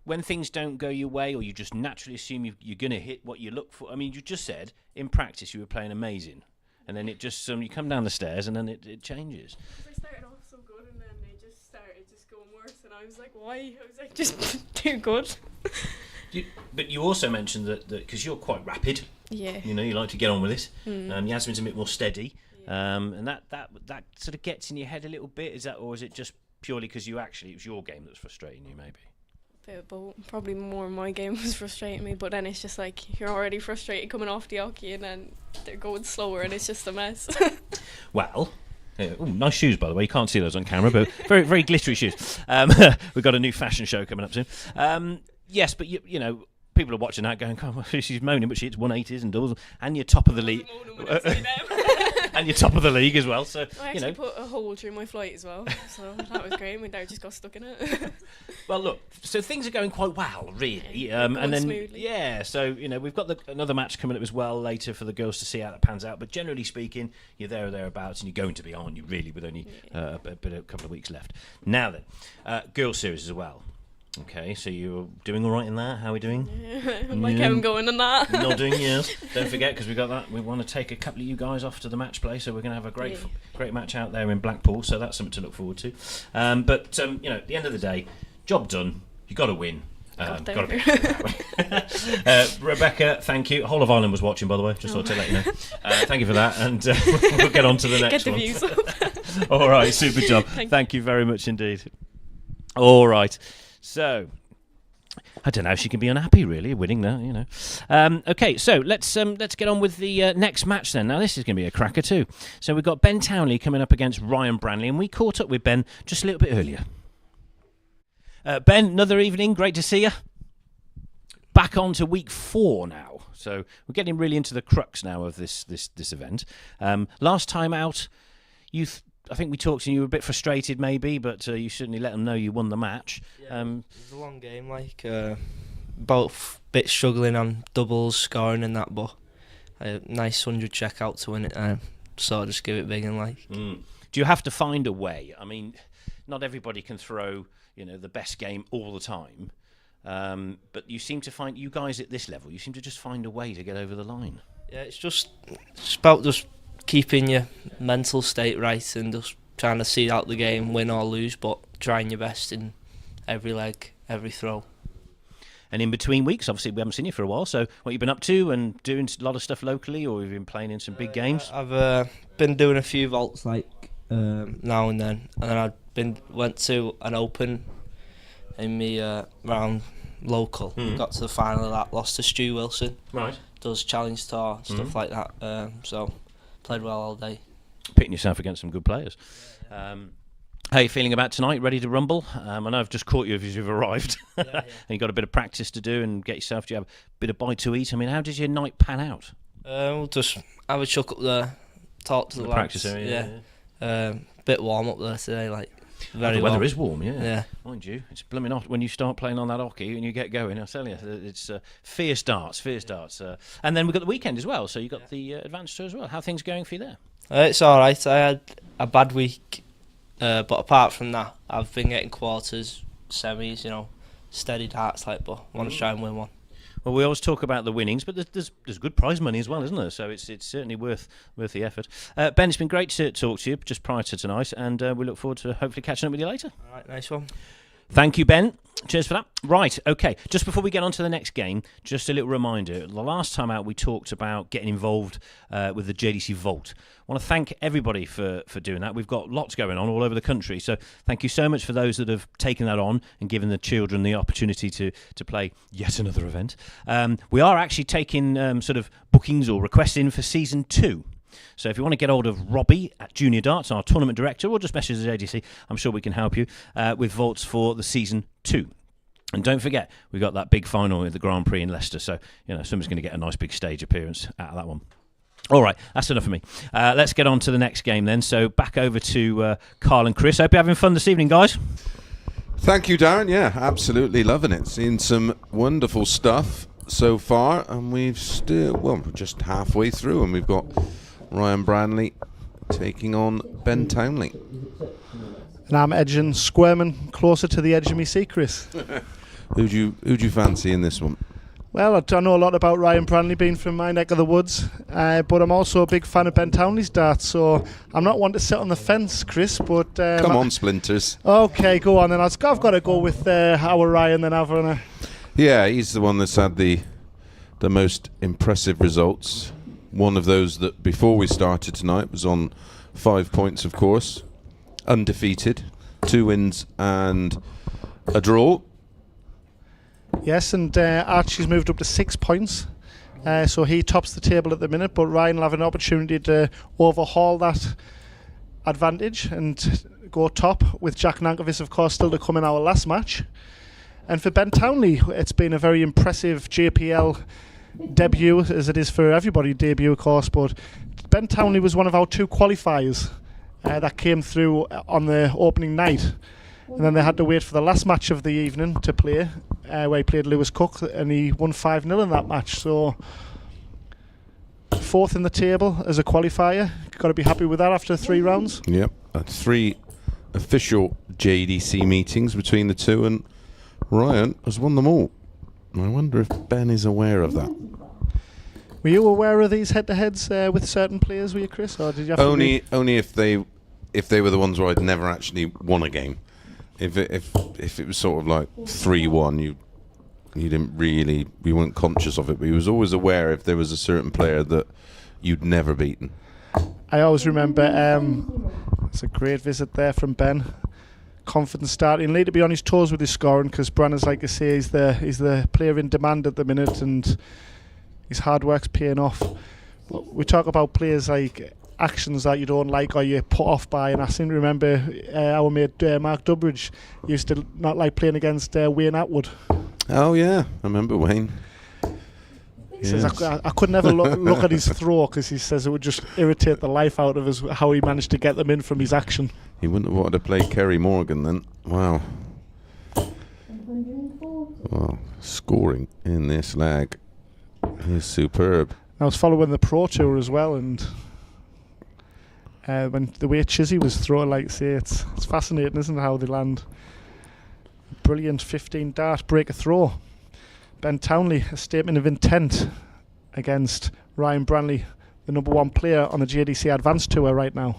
when things don't go your way, or you just naturally assume you're going to hit what you look for? I mean, you just said in practice you were playing amazing, and then it just you come down the stairs and then it changes. I started off so good, and then they just started going worse, and I was like, why? I was like, just too good. But you also mentioned that because you're quite rapid, yeah, you like to get on with it. Yasmin's a bit more steady, and that sort of gets in your head a little bit. Is that, or is it just purely because it was your game that was frustrating you, maybe? Bit of both. Probably more my game was frustrating me, but then it's just like you're already frustrated coming off the hockey, and then they're going slower, and it's just a mess. Well. Nice shoes, by the way. You can't see those on camera, but very, very glittery shoes. We've got a new fashion show coming up soon. Yes, but you people are watching that going, "Oh, she's moaning, but she hits 180s and doubles, and you're top of the league, and you're top of the league as well." So I actually put a hole through my flight as well, so that was great. My dad just got stuck in it. Well, look, so things are going quite well, really, and then smoothly. So we've got another match coming up as well later for the girls to see how that pans out. But generally speaking, you're there or thereabouts, and you're going to be, aren't you? Really, with only a couple of weeks left. Now then, girls series as well. Okay, so you're doing all right in that? How are we doing? Yeah, like how I'm going in that. Nodding, yes. Don't forget, because we got that. We want to take a couple of you guys off to the match play, so we're going to have a great match out there in Blackpool. So that's something to look forward to. But at the end of the day, job done. You got to win. Got to be Rebecca, thank you. Whole of Ireland was watching, by the way. Just thought to let you know. Thank you for that, and we'll get on to the next one. Get the views. All right, super job. Thank you very much indeed. All right. So, I don't know if she can be unhappy, really, winning that, Okay, so let's get on with the next match then. Now, this is going to be a cracker too. So, we've got Ben Townley coming up against Ryan Branley, and we caught up with Ben just a little bit earlier. Ben, another evening, great to see you. Back on to week 4 now. So, we're getting really into the crux now of this event. Last time out, I think we talked and you were a bit frustrated maybe, but you certainly let them know you won the match. Yeah, it was a long game, both bit struggling on doubles, scoring and that, but a nice 100 check out to win it. So just give it big and Do you have to find a way? I mean, not everybody can throw the best game all the time, but you seem to find, you guys at this level, you seem to just find a way to get over the line. Yeah, it's about just keeping your mental state right and just trying to see out the game, win or lose, but trying your best in every leg, every throw. And in between weeks, obviously we haven't seen you for a while, so what you've been up to and doing a lot of stuff locally, or you've been playing in some big games? I've been doing a few vaults now and then went to an open in me round local, got to the final of that, lost to Stu Wilson. Right. Does challenge tour, stuff like that, so played well all day. Pitting yourself against some good players. How are you feeling about tonight? Ready to rumble? I know I've just caught you as you've arrived. And you've got a bit of practice to do and get yourself, do you have a bit of bite to eat? I mean, how did your night pan out? We'll just have a chuck up there, talk to the lads. Practice area, bit warm up there today, very the weather warm. Is warm, yeah. Mind you, it's blooming hot when you start playing on that hockey and you get going. I tell you, it's fierce darts. And then we've got the weekend as well, so you've got the advanced tour as well. How are things going for you there? It's all right. I had a bad week, but apart from that, I've been getting quarters, semis, steady darts, but I want to try and win one. Well, we always talk about the winnings, but there's good prize money as well, isn't there? So it's certainly worth the effort. Ben, it's been great to talk to you just prior to tonight, and we look forward to hopefully catching up with you later. All right, nice one. Thank you, Ben. Cheers for that. Right, okay. Just before we get on to the next game, just a little reminder. The last time out, we talked about getting involved with the JDC Vault. I want to thank everybody for doing that. We've got lots going on all over the country, so thank you so much for those that have taken that on and given the children the opportunity to play yet another event. We are actually taking sort of bookings or requests in for Season 2. So if you want to get hold of Robbie at Junior Darts, our tournament director, or just message the JDC, I'm sure we can help you with vaults for the Season 2. And don't forget, we've got that big final at the Grand Prix in Leicester, so someone's going to get a nice big stage appearance out of that one. All right, that's enough for me. Let's get on to the next game then. So back over to Carl and Chris. Hope you're having fun this evening, guys. Thank you, Darren. Yeah, absolutely loving it. Seeing some wonderful stuff. so far, and we're just halfway through, and we've got Ryan Branley taking on Ben Townley. And I'm edging, squirming closer to the edge of me seat, Chris. Who'd you fancy in this one? Well, I know a lot about Ryan Branley being from my neck of the woods, but I'm also a big fan of Ben Townley's darts, so I'm not one to sit on the fence, Chris, but... Come on, Splinters. Okay, go on then. I've got to go with our Ryan then, haven't I? Yeah, he's the one that's had the most impressive results. One of those that before we started tonight was on 5 points, of course. Undefeated, 2 wins and a draw. Yes, and Archie's moved up to 6 points, so he tops the table at the minute, but Ryan will have an opportunity to overhaul that advantage and go top, with Jack Nankervis, of course, still to come in our last match. And for Ben Townley, it's been a very impressive JPL debut, as it is for everybody debut, of course, but Ben Townley was one of our 2 qualifiers that came through on the opening night. And then they had to wait for the last match of the evening to play, where he played Lewis Cook, and he won 5-0 in that match. So 4th in the table as a qualifier. Got to be happy with that after 3 rounds. Yep, 3 official JDC meetings between the two, and Ryan has won them all. I wonder if Ben is aware of that. Were you aware of these head-to-heads with certain players, were you, Chris? Or did you have only if they were the ones where I'd never actually won a game. If it was sort of like 3-1, you weren't conscious of it, but you was always aware if there was a certain player that you'd never beaten. I always remember it's a great visit there from Ben. Confident starting, need to be on his toes with his scoring, because Branners, like I say, he's the player in demand at the minute, and his hard work's paying off. But we talk about players like actions that you don't like or you're put off by, and I seem to remember our mate Mark Durbridge used to not like playing against Wayne Atwood. Oh yeah, I remember Wayne. He says I could never look at his throw, because he says it would just irritate the life out of us how he managed to get them in from his action. He wouldn't have wanted to play Kerry Morgan then. Wow. Well, scoring in this leg is superb. I was following the Pro Tour as well, and when the way Chizzy was throwing, like say, it's fascinating, isn't it, how they land. Brilliant 15 dart break a throw. Ben Townley, a statement of intent against Ryan Branley, the number 1 player on the JDC Advanced Tour right now.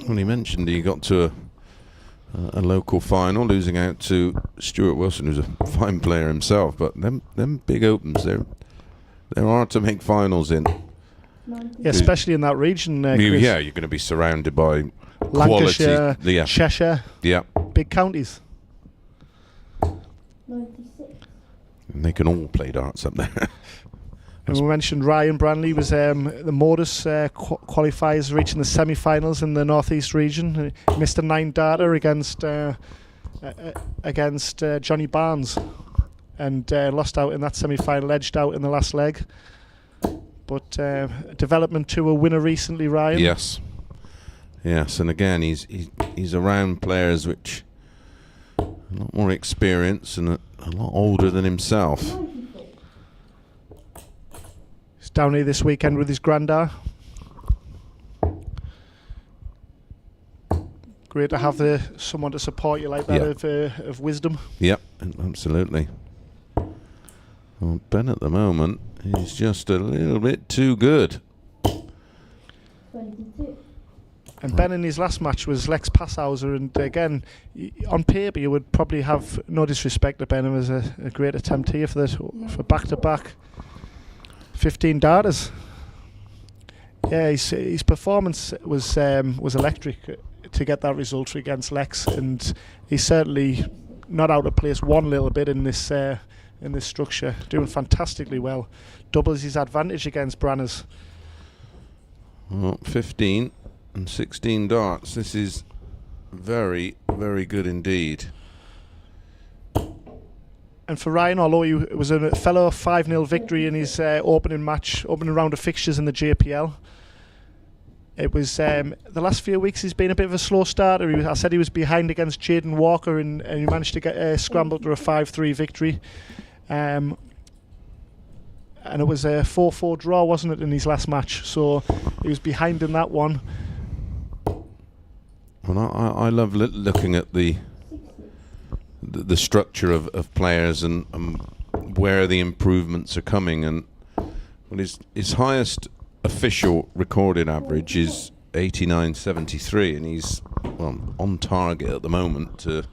When he mentioned he got to a local final, losing out to Stuart Wilson, who's a fine player himself, but them big opens, they're hard to make finals in. Yeah, especially in that region. Chris. Yeah, you're going to be surrounded by Lancashire, quality. Yeah. Cheshire, yeah, big counties. 96. And they can all play darts up there. And we mentioned Ryan Branley was the Modus qualifiers reaching the semi-finals in the Northeast region. He missed a 9-darter against Johnny Barnes, and lost out in that semi-final, edged out in the last leg. But development to a winner recently, Ryan. Yes, and again he's around players which a lot more experience and a lot older than himself. He's down here this weekend with his granddad. Great to have someone to support you like that, of wisdom. Yep, absolutely. Well, Ben at the moment, he's just a little bit too good. 22. And Ben in his last match was Lex Paeshuyse, and again, on paper you would probably have no disrespect to Ben. It was a great attempt here for back-to-back 15 darters. Yeah, his performance was electric to get that result against Lex, and he's certainly not out of place one little bit in this structure. Doing fantastically well, doubles his advantage against Branners. Well, 15 and 16 darts. This is very, very good indeed. And for Ryan, although it was a fellow 5-0 victory in his opening round of fixtures in the JPL, It was the last few weeks he's been a bit of a slow starter. I said he was behind against Jaden Walker, and he managed to get scrambled to a 5-3 victory. And it was a 4-4 draw, wasn't it, in his last match? So he was behind in that one. Well, I love looking at the structure of players and where the improvements are coming. And well, his highest official recorded average is 89.73, and he's on target at the moment to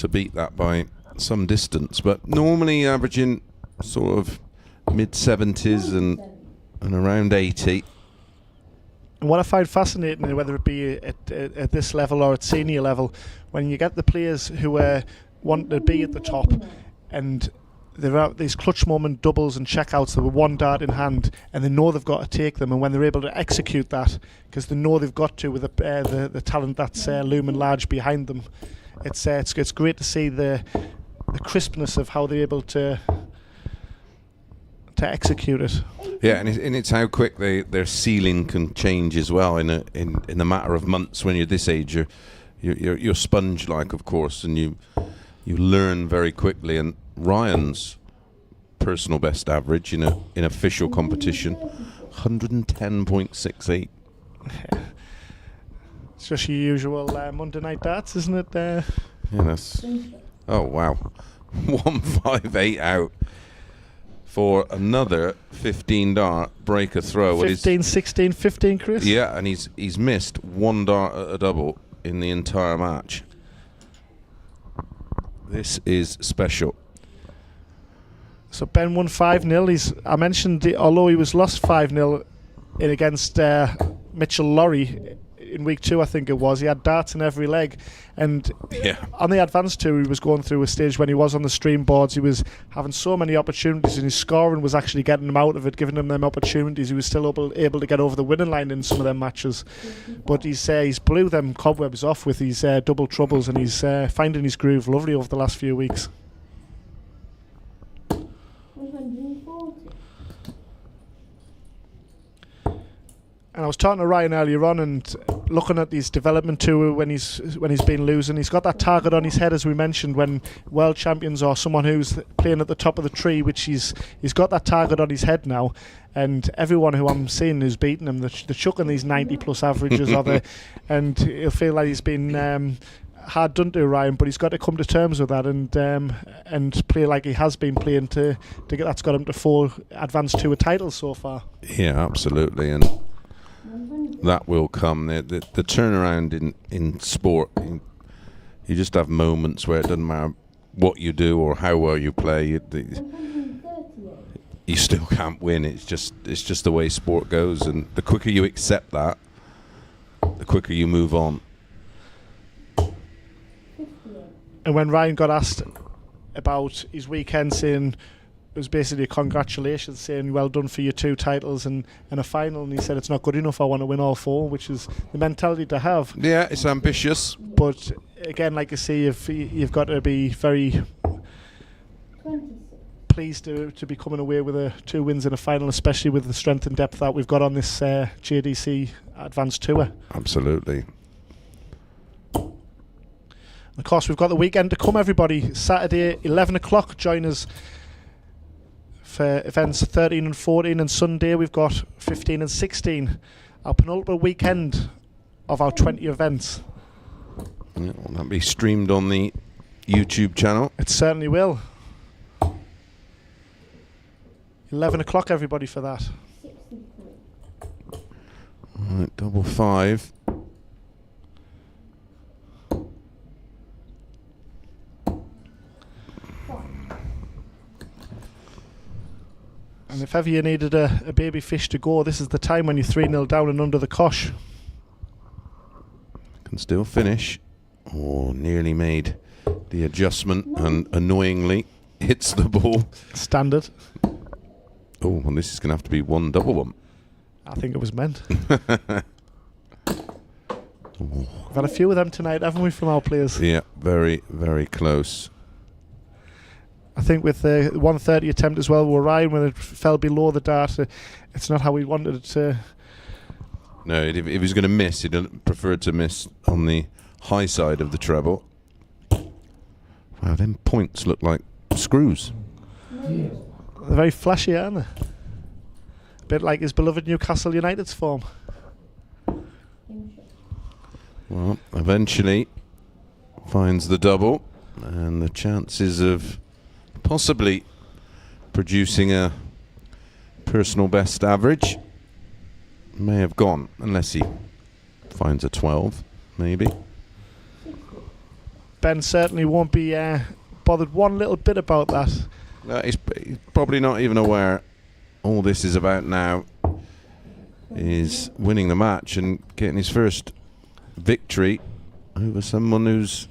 beat that by some distance. But normally averaging sort of mid-70s and around 80. And what I find fascinating, whether it be at this level or at senior level, when you get the players who want to be at the top, and there are these clutch moment doubles and checkouts that were one dart in hand, and they know they've got to take them, and when they're able to execute that, because they know they've got to with the talent that's looming large behind them, it's great to see the crispness of how they're able to execute it. Yeah, and it's how quick their ceiling can change as well in a matter of months. When you're this age, you're sponge-like, of course, and you learn very quickly. And Ryan's personal best average in official competition, 110.68. It's just your usual Monday night darts, isn't it? Yeah, that's. Oh wow, 158 out for another 15 dart breaker throw. 15, 16, 15, Chris. Yeah, and he's missed one dart at a double in the entire match. This is special. So Ben won 5-0. I mentioned, although he was lost 5-0 in against Mitchell Lawrie in week 2, I think it was, he had darts in every leg. And on the advanced tour, he was going through a stage when he was on the stream boards. He was having so many opportunities, and his scoring was actually getting him out of it, giving him them opportunities. He was still able to get over the winning line in some of them matches. But he's blew them cobwebs off with his double troubles, and he's finding his groove lovely over the last few weeks. And I was talking to Ryan earlier on, and looking at his development tour when he's been losing, he's got that target on his head, as we mentioned, when world champions or someone who's playing at the top of the tree, which he's got that target on his head now. And everyone who I'm seeing who's beating him, they're chucking these 90+ averages, and he'll feel like he's been hard done to, Ryan. But he's got to come to terms with that and play like he has been playing to get. That's got him to 4 advanced tour titles so far. Yeah, absolutely, and that will come. The turnaround in sport, you just have moments where it doesn't matter what you do or how well you play, you still can't win. It's just the way sport goes, and the quicker you accept that, the quicker you move on. And when Ryan got asked about his weekend, saying it was basically a congratulations, saying well done for your 2 titles and a final, and he said it's not good enough, I want to win all 4, which is the mentality to have. Yeah, it's ambitious, but again, like you see, you've got to be very pleased to be coming away with 2 wins in a final, especially with the strength and depth that we've got on this JDC Advanced Tour. Absolutely. Of course, we've got the weekend to come, everybody. Saturday 11 o'clock, join us for events 13 and 14, and Sunday we've got 15 and 16, our penultimate weekend of our 20 events. Yeah, will that be streamed on the YouTube channel? It certainly will. 11 o'clock, everybody, for that. Alright, 5-5. And if ever you needed a baby fish to go, this is the time when you're 3-0 down and under the cosh. Can still finish. Oh, nearly made the adjustment and annoyingly hits the ball. Standard. Oh, and this is going to have to be 1 double bump. I think it was meant. We've had a few of them tonight, haven't we, from our players? Yeah, very, very close. I think with the 130 attempt as well with Ryan, when it fell below the dart, it's not how we wanted it to No, if he was going to miss, he'd prefer to miss on the high side of the treble. Wow, them points look like screws. They're very flashy, aren't they? A bit like his beloved Newcastle United's form. Well, eventually finds the double, and the chances of possibly producing a personal best average may have gone, unless he finds a 12, maybe. Ben certainly won't be bothered one little bit about that. He's probably not even aware all this is about now is winning the match and getting his first victory over someone who's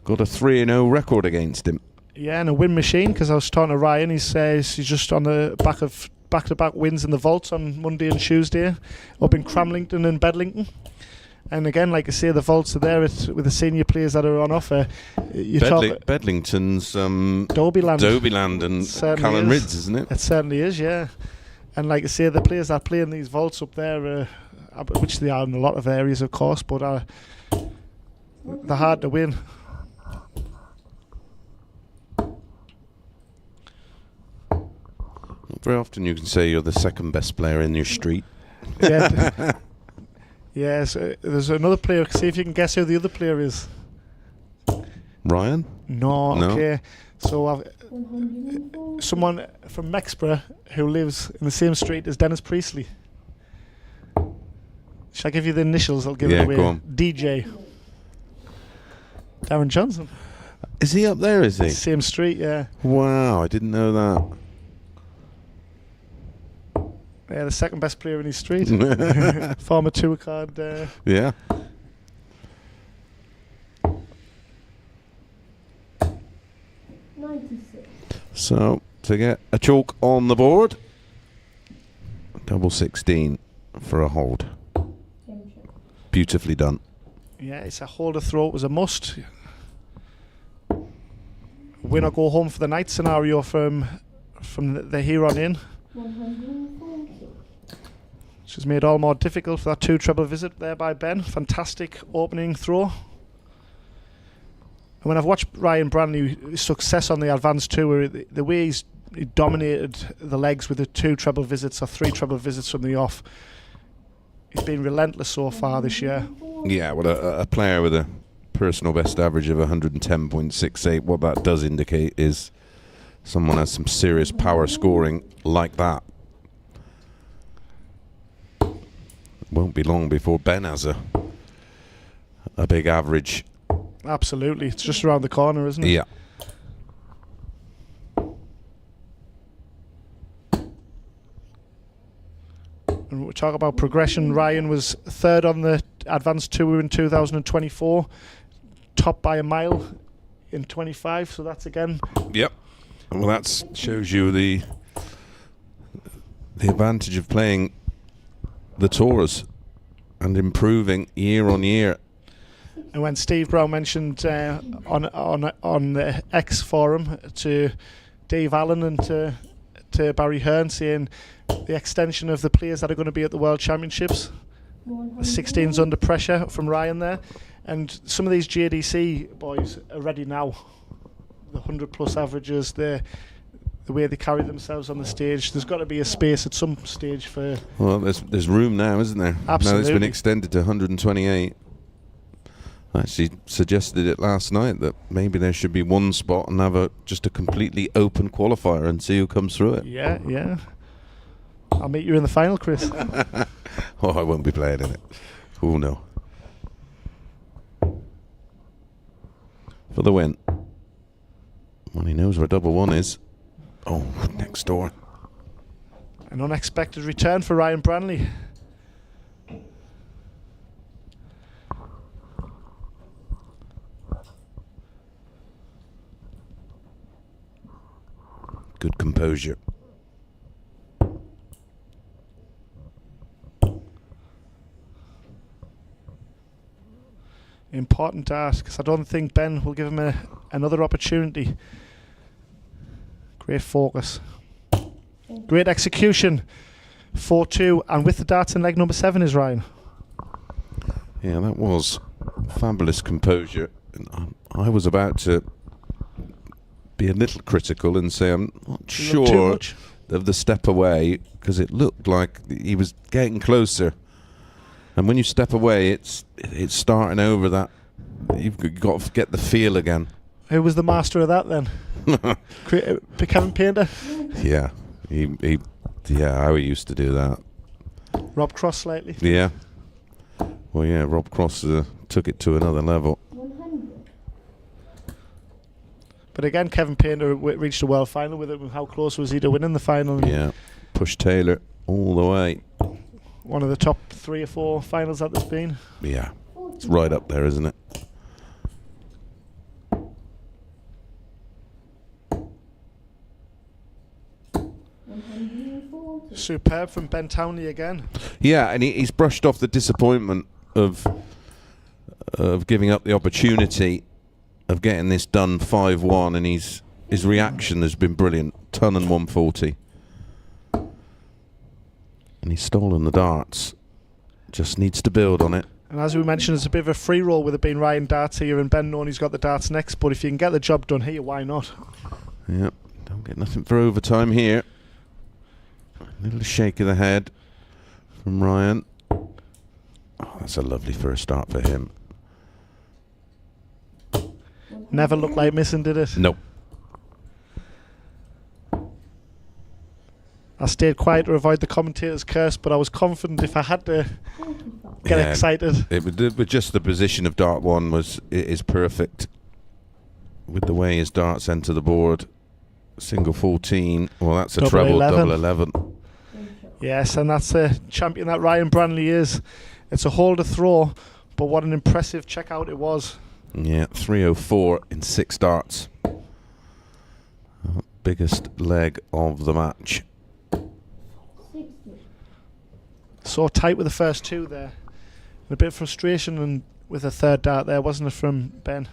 got a 3-0 record against him. Yeah, and a win machine, because I was talking to Ryan, he says he's just on the back of back-to-back wins in the vaults on Monday and Tuesday up in Cramlington and Bedlington. And again, like I say, the vaults are there with the senior players that are on offer. Bedlington's Dobyland and Callan Ridds, isn't it? It certainly is, yeah. And like I say, the players that play in these vaults up there, which they are in a lot of areas, of course, but they're hard to win. Very often you can say you're the second best player in your street. Yeah. Yes, there's another player. See if you can guess who the other player is. Ryan? No. Okay. So someone from Mexborough who lives in the same street as Dennis Priestley. Shall I give you the initials? I'll give it away. Go on. DJ. Darren Johnson. Is he up there, is he? Same street, yeah. Wow, I didn't know that. Yeah, the second best player in his street. Former tour card. Yeah. So, to get a chalk on the board, double 16 for a hold. Beautifully done. Yeah, it's a hold or throw. It was a must. Win or go home for the night scenario from the here on in. Which has made it all more difficult for that 2 treble visit there by Ben. Fantastic opening throw. And when I've watched Ryan Branley's success on the advanced tour, the way he dominated the legs with the 2 treble visits or 3 treble visits from the off, he's been relentless so far this year. Yeah, well, a player with a personal best average of 110.68, what that does indicate is someone has some serious power scoring like that. Won't be long before Ben has a big average. Absolutely. It's just around the corner, isn't it? Yeah. And we talk about progression. Ryan was 3rd on the advanced tour in 2024, top by a mile in 25, so that's again. Yep. Well, that shows you the advantage of playing the tours and improving year on year. And when Steve Brown mentioned on the X forum to Dave Allen and to Barry Hearn, saying the extension of the players that are going to be at the World Championships, 16's under pressure from Ryan there, and some of these JDC boys are ready now. The 100+ averages, the way they carry themselves on the stage. There's got to be a space at some stage for. Well, there's room now, isn't there? Absolutely. Now it's been extended to 128. I actually suggested it last night that maybe there should be one spot and have just a completely open qualifier and see who comes through it. Yeah. I'll meet you in the final, Chris. Oh, I won't be playing in it. Oh, no. For the win. Well, he knows where double 1 is. Oh, next door. An unexpected return for Ryan Branley. Good composure. Important to ask, because I don't think Ben will give him another opportunity. Great focus. Great execution. 4-2, and with the darts in leg number 7 is Ryan. Yeah, that was fabulous composure. And I was about to be a little critical and say I'm not sure of the step away, because it looked like he was getting closer. And when you step away, it's starting over that. You've got to get the feel again. Who was the master of that then? Kevin Painter? Yeah, how he used to do that. Rob Cross slightly? Yeah. Well, yeah, Rob Cross took it to another level. But again, Kevin Painter reached a world final with it. How close was he to winning the final? Yeah, pushed Taylor all the way. One of the top 3 or 4 finals that there's been. Yeah, it's right up there, isn't it? Superb from Ben Townley again. Yeah, and he's brushed off the disappointment of giving up the opportunity of getting this done 5-1, and his reaction has been brilliant. Ton and 140. And he's stolen the darts. Just needs to build on it. And as we mentioned, it's a bit of a free roll with it being Ryan darts here and Ben knowing he's got the darts next. But if you can get the job done here, why not? Yep, don't get nothing for overtime here. A little shake of the head from Ryan. Oh, that's a lovely first start for him. Never looked like missing, did it? Nope. I stayed quiet to avoid the commentator's curse, but I was confident if I had to get excited. With just the position of dart 1 is perfect. With the way his darts enter the board. Single 14. Well, that's a treble, double 11. Yes, and that's a champion that Ryan Branley is. It's a hole to throw, but what an impressive check out it was. Yeah, 304 in 6 darts. Biggest leg of the match. So tight with the first 2 there. And a bit of frustration and with the third dart there, wasn't it, from Ben?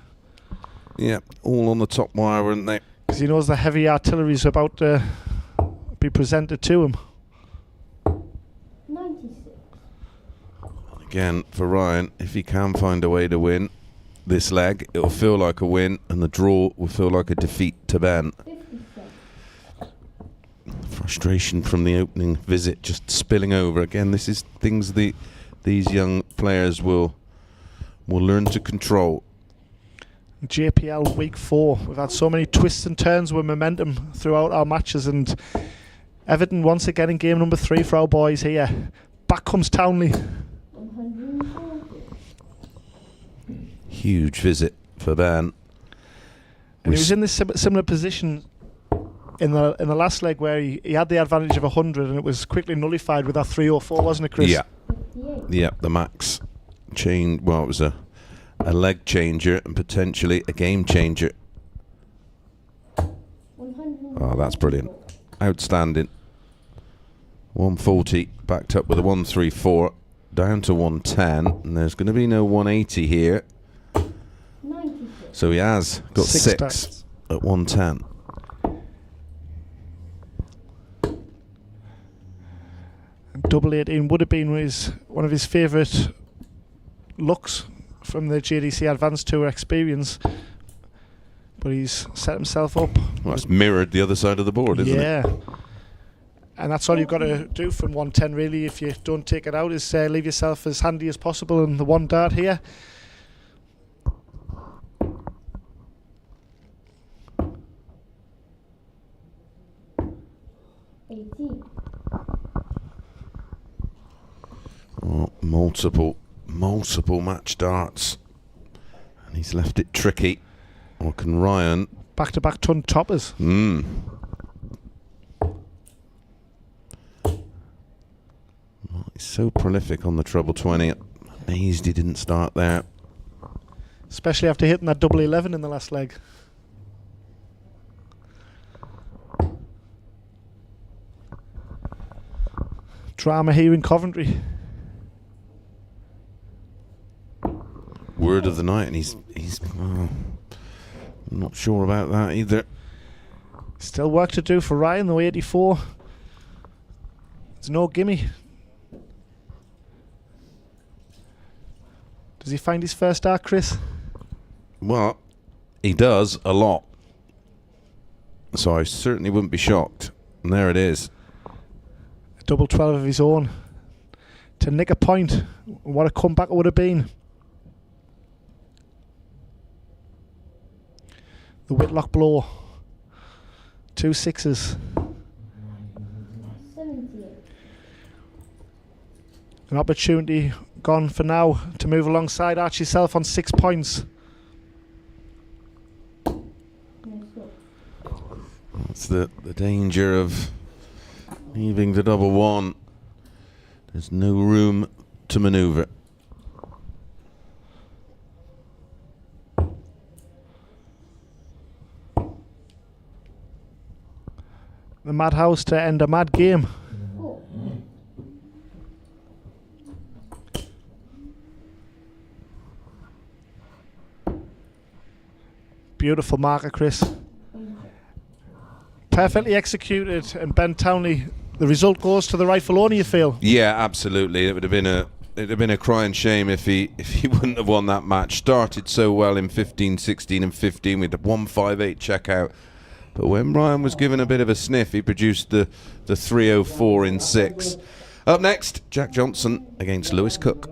Yeah, all on the top wire, weren't they? Because he knows the heavy artillery is about to be presented to him. 96. Again, for Ryan, if he can find a way to win this leg, it'll feel like a win, and the draw will feel like a defeat to Ben. 57. Frustration from the opening visit just spilling over. Again, this is things these young players will learn to control. JPL week 4. We've had so many twists and turns with momentum throughout our matches, and Everton once again in game number 3 for our boys here. Back comes Townley. 140. Huge visit for Ben. And he was in this similar position in the last leg where he had the advantage of 100, and it was quickly nullified with that 304, wasn't it, Chris? Yeah. Yeah, the max change. Well, it was a leg changer and potentially a game changer. Oh, that's brilliant. Outstanding. 140 backed up with a 134 down to 110, and there's going to be no 180 here. 96. So he has got 6 at 110. And double 18 would have been one of his favourite looks from the JDC Advanced Tour experience, but he's set himself up. Well, it's mirrored the other side of the board, isn't it? Yeah. And that's all you've got to do from 110, really, if you don't take it out, is leave yourself as handy as possible in the one dart here. Oh, multiple match darts, and he's left it tricky. Or can Ryan back-to-back ton toppers? Well, he's so prolific on the treble 20. Amazed he didn't start there, especially after hitting that double 11 in the last leg. Drama here in Coventry. Word of the night, and he's I'm not sure about that either. Still work to do for Ryan, though. 84. It's no gimme. Does he find his first dart, Chris? Well, he does a lot. So I certainly wouldn't be shocked. And there it is. A double 12 of his own to nick a point. What a comeback it would have been. The Whitlock blow. 2 sixes. 78. An opportunity gone for now to move alongside Archie Self on 6 points. That's the danger of leaving the double one. There's no room to manoeuvre. The madhouse to end a mad game. Beautiful marker, Chris. Perfectly executed, and Ben Townley, the result goes to the rightful owner, you feel? Yeah, absolutely. It would have been a crying shame if he wouldn't have won that match. Started so well in 15, 16 and 15 with the 158 checkout. But when Ryan was given a bit of a sniff, he produced the 304 in 6. Up next, Jack Johnson against Lewis Cook.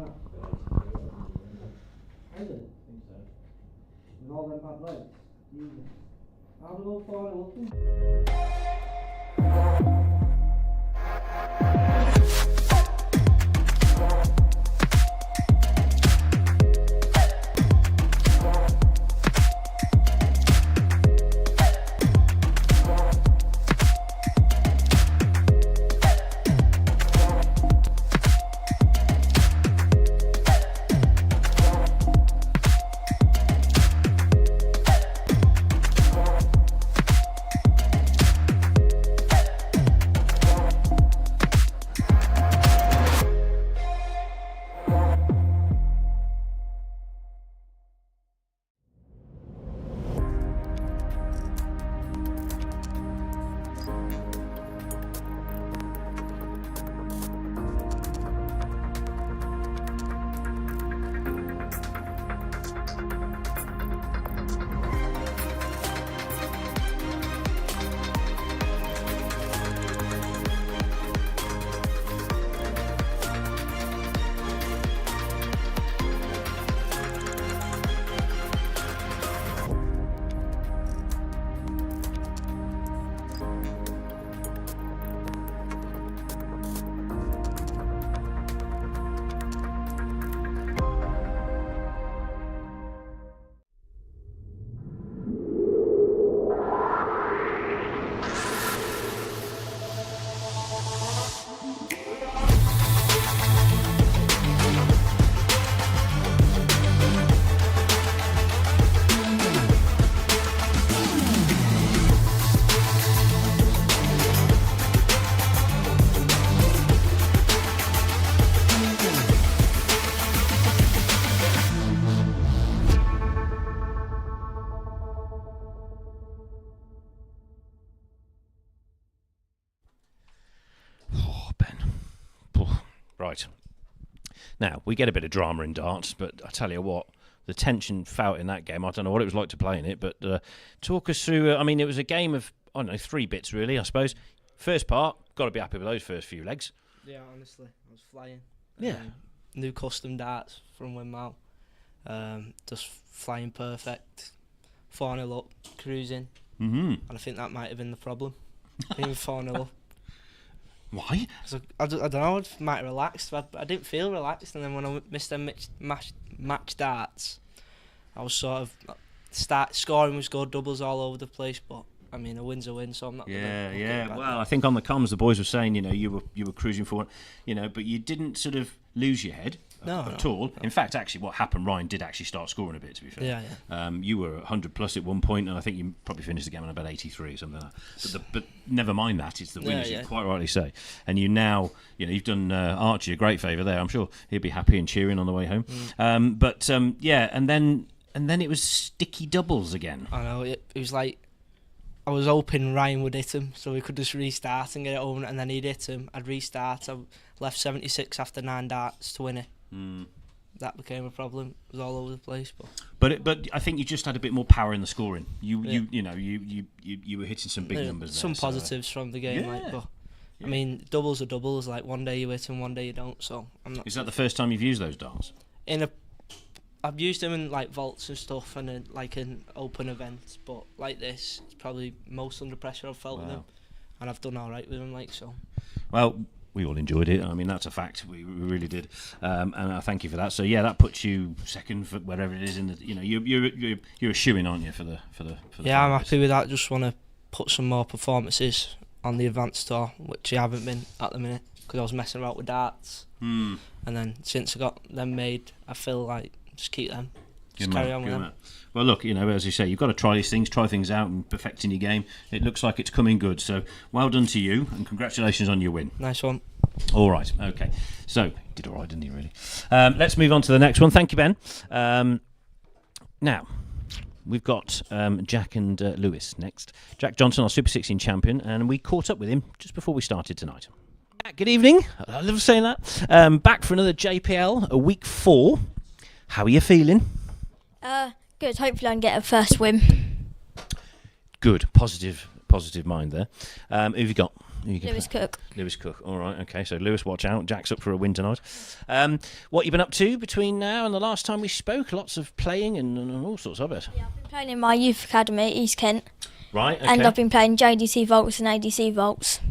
Right. Now, we get a bit of drama in darts, but I tell you what, the tension felt in that game, I don't know what it was like to play in it, but talk us through, I mean, it was a game of, I don't know, 3 bits really, I suppose. First part, got to be happy with those first few legs. Yeah, honestly, I was flying. Yeah. New custom darts from Winmount. Just flying perfect. 4-0 up, cruising. Mm-hmm. And I think that might have been the problem. Being 4-0 up. Why? I don't know, I might have relaxed. I didn't feel relaxed, and then when I missed them match darts, I was sort of scoring was good, doubles all over the place, but I mean a win's a win, so I'm not. Yeah. Well, I think on the comms the boys were saying, you know, you were cruising forward, you know, but you didn't sort of lose your head at all. No. In fact, actually, what happened, Ryan did actually start scoring a bit. To be fair, yeah. You were 100 plus at one point, and I think you probably finished the game on about 83 or something like that. But never mind that; it's the winners. You quite rightly say. And you now, you know, you've done Archie a great favour there. I'm sure he'll be happy and cheering on the way home. And then it was sticky doubles again. I know it was like. I was hoping Ryan would hit him so we could just restart and get it over, and then he'd hit him. I'd restart. I left 76 after 9 darts to win it. that became a problem. It was all over the place. But I think you just had a bit more power in the scoring. You were hitting some big numbers. Some there, positives from the game, but I mean, doubles are doubles. Like one day you hit and one day you don't. So I'm not. Is that the first time you've used those darts? I've used them in like vaults and stuff, and in open events. But like this, it's probably most under pressure I've felt with them, and I've done all right with them. Like so. Well, we all enjoyed it. I mean, that's a fact. We really did, and I thank you for that. So yeah, that puts you second for wherever it is in the. You're a shoo-in, aren't you, for the Yeah, I'm happy with that. Just want to put some more performances on the advanced tour, which I haven't been at the minute because I was messing around with darts. And then since I got them made, I feel like just keep them. Just carry on with them. Well, look, as you say, you've got to try these things, try things out, and perfecting your game. It looks like it's coming good. So, well done to you, and congratulations on your win. Nice one. All right, okay. So, did all right, didn't he? Really? Let's move on to the next one. Thank you, Ben. Now, we've got Jack and Lewis next. Jack Johnson, our Super 16 champion, and we caught up with him just before we started tonight. Good evening. I love saying that. Back for another JPL, week 4. How are you feeling? Good. Hopefully I can get a first win. Good. Positive mind there. Who have you got? Lewis Cook. Lewis Cook. All right. Okay. So Lewis, watch out. Jack's up for a win tonight. What you been up to between now and the last time we spoke? Lots of playing and all sorts of it. Yeah, I've been playing in my youth academy, East Kent. Right. Okay. And I've been playing JDC vaults and ADC vaults.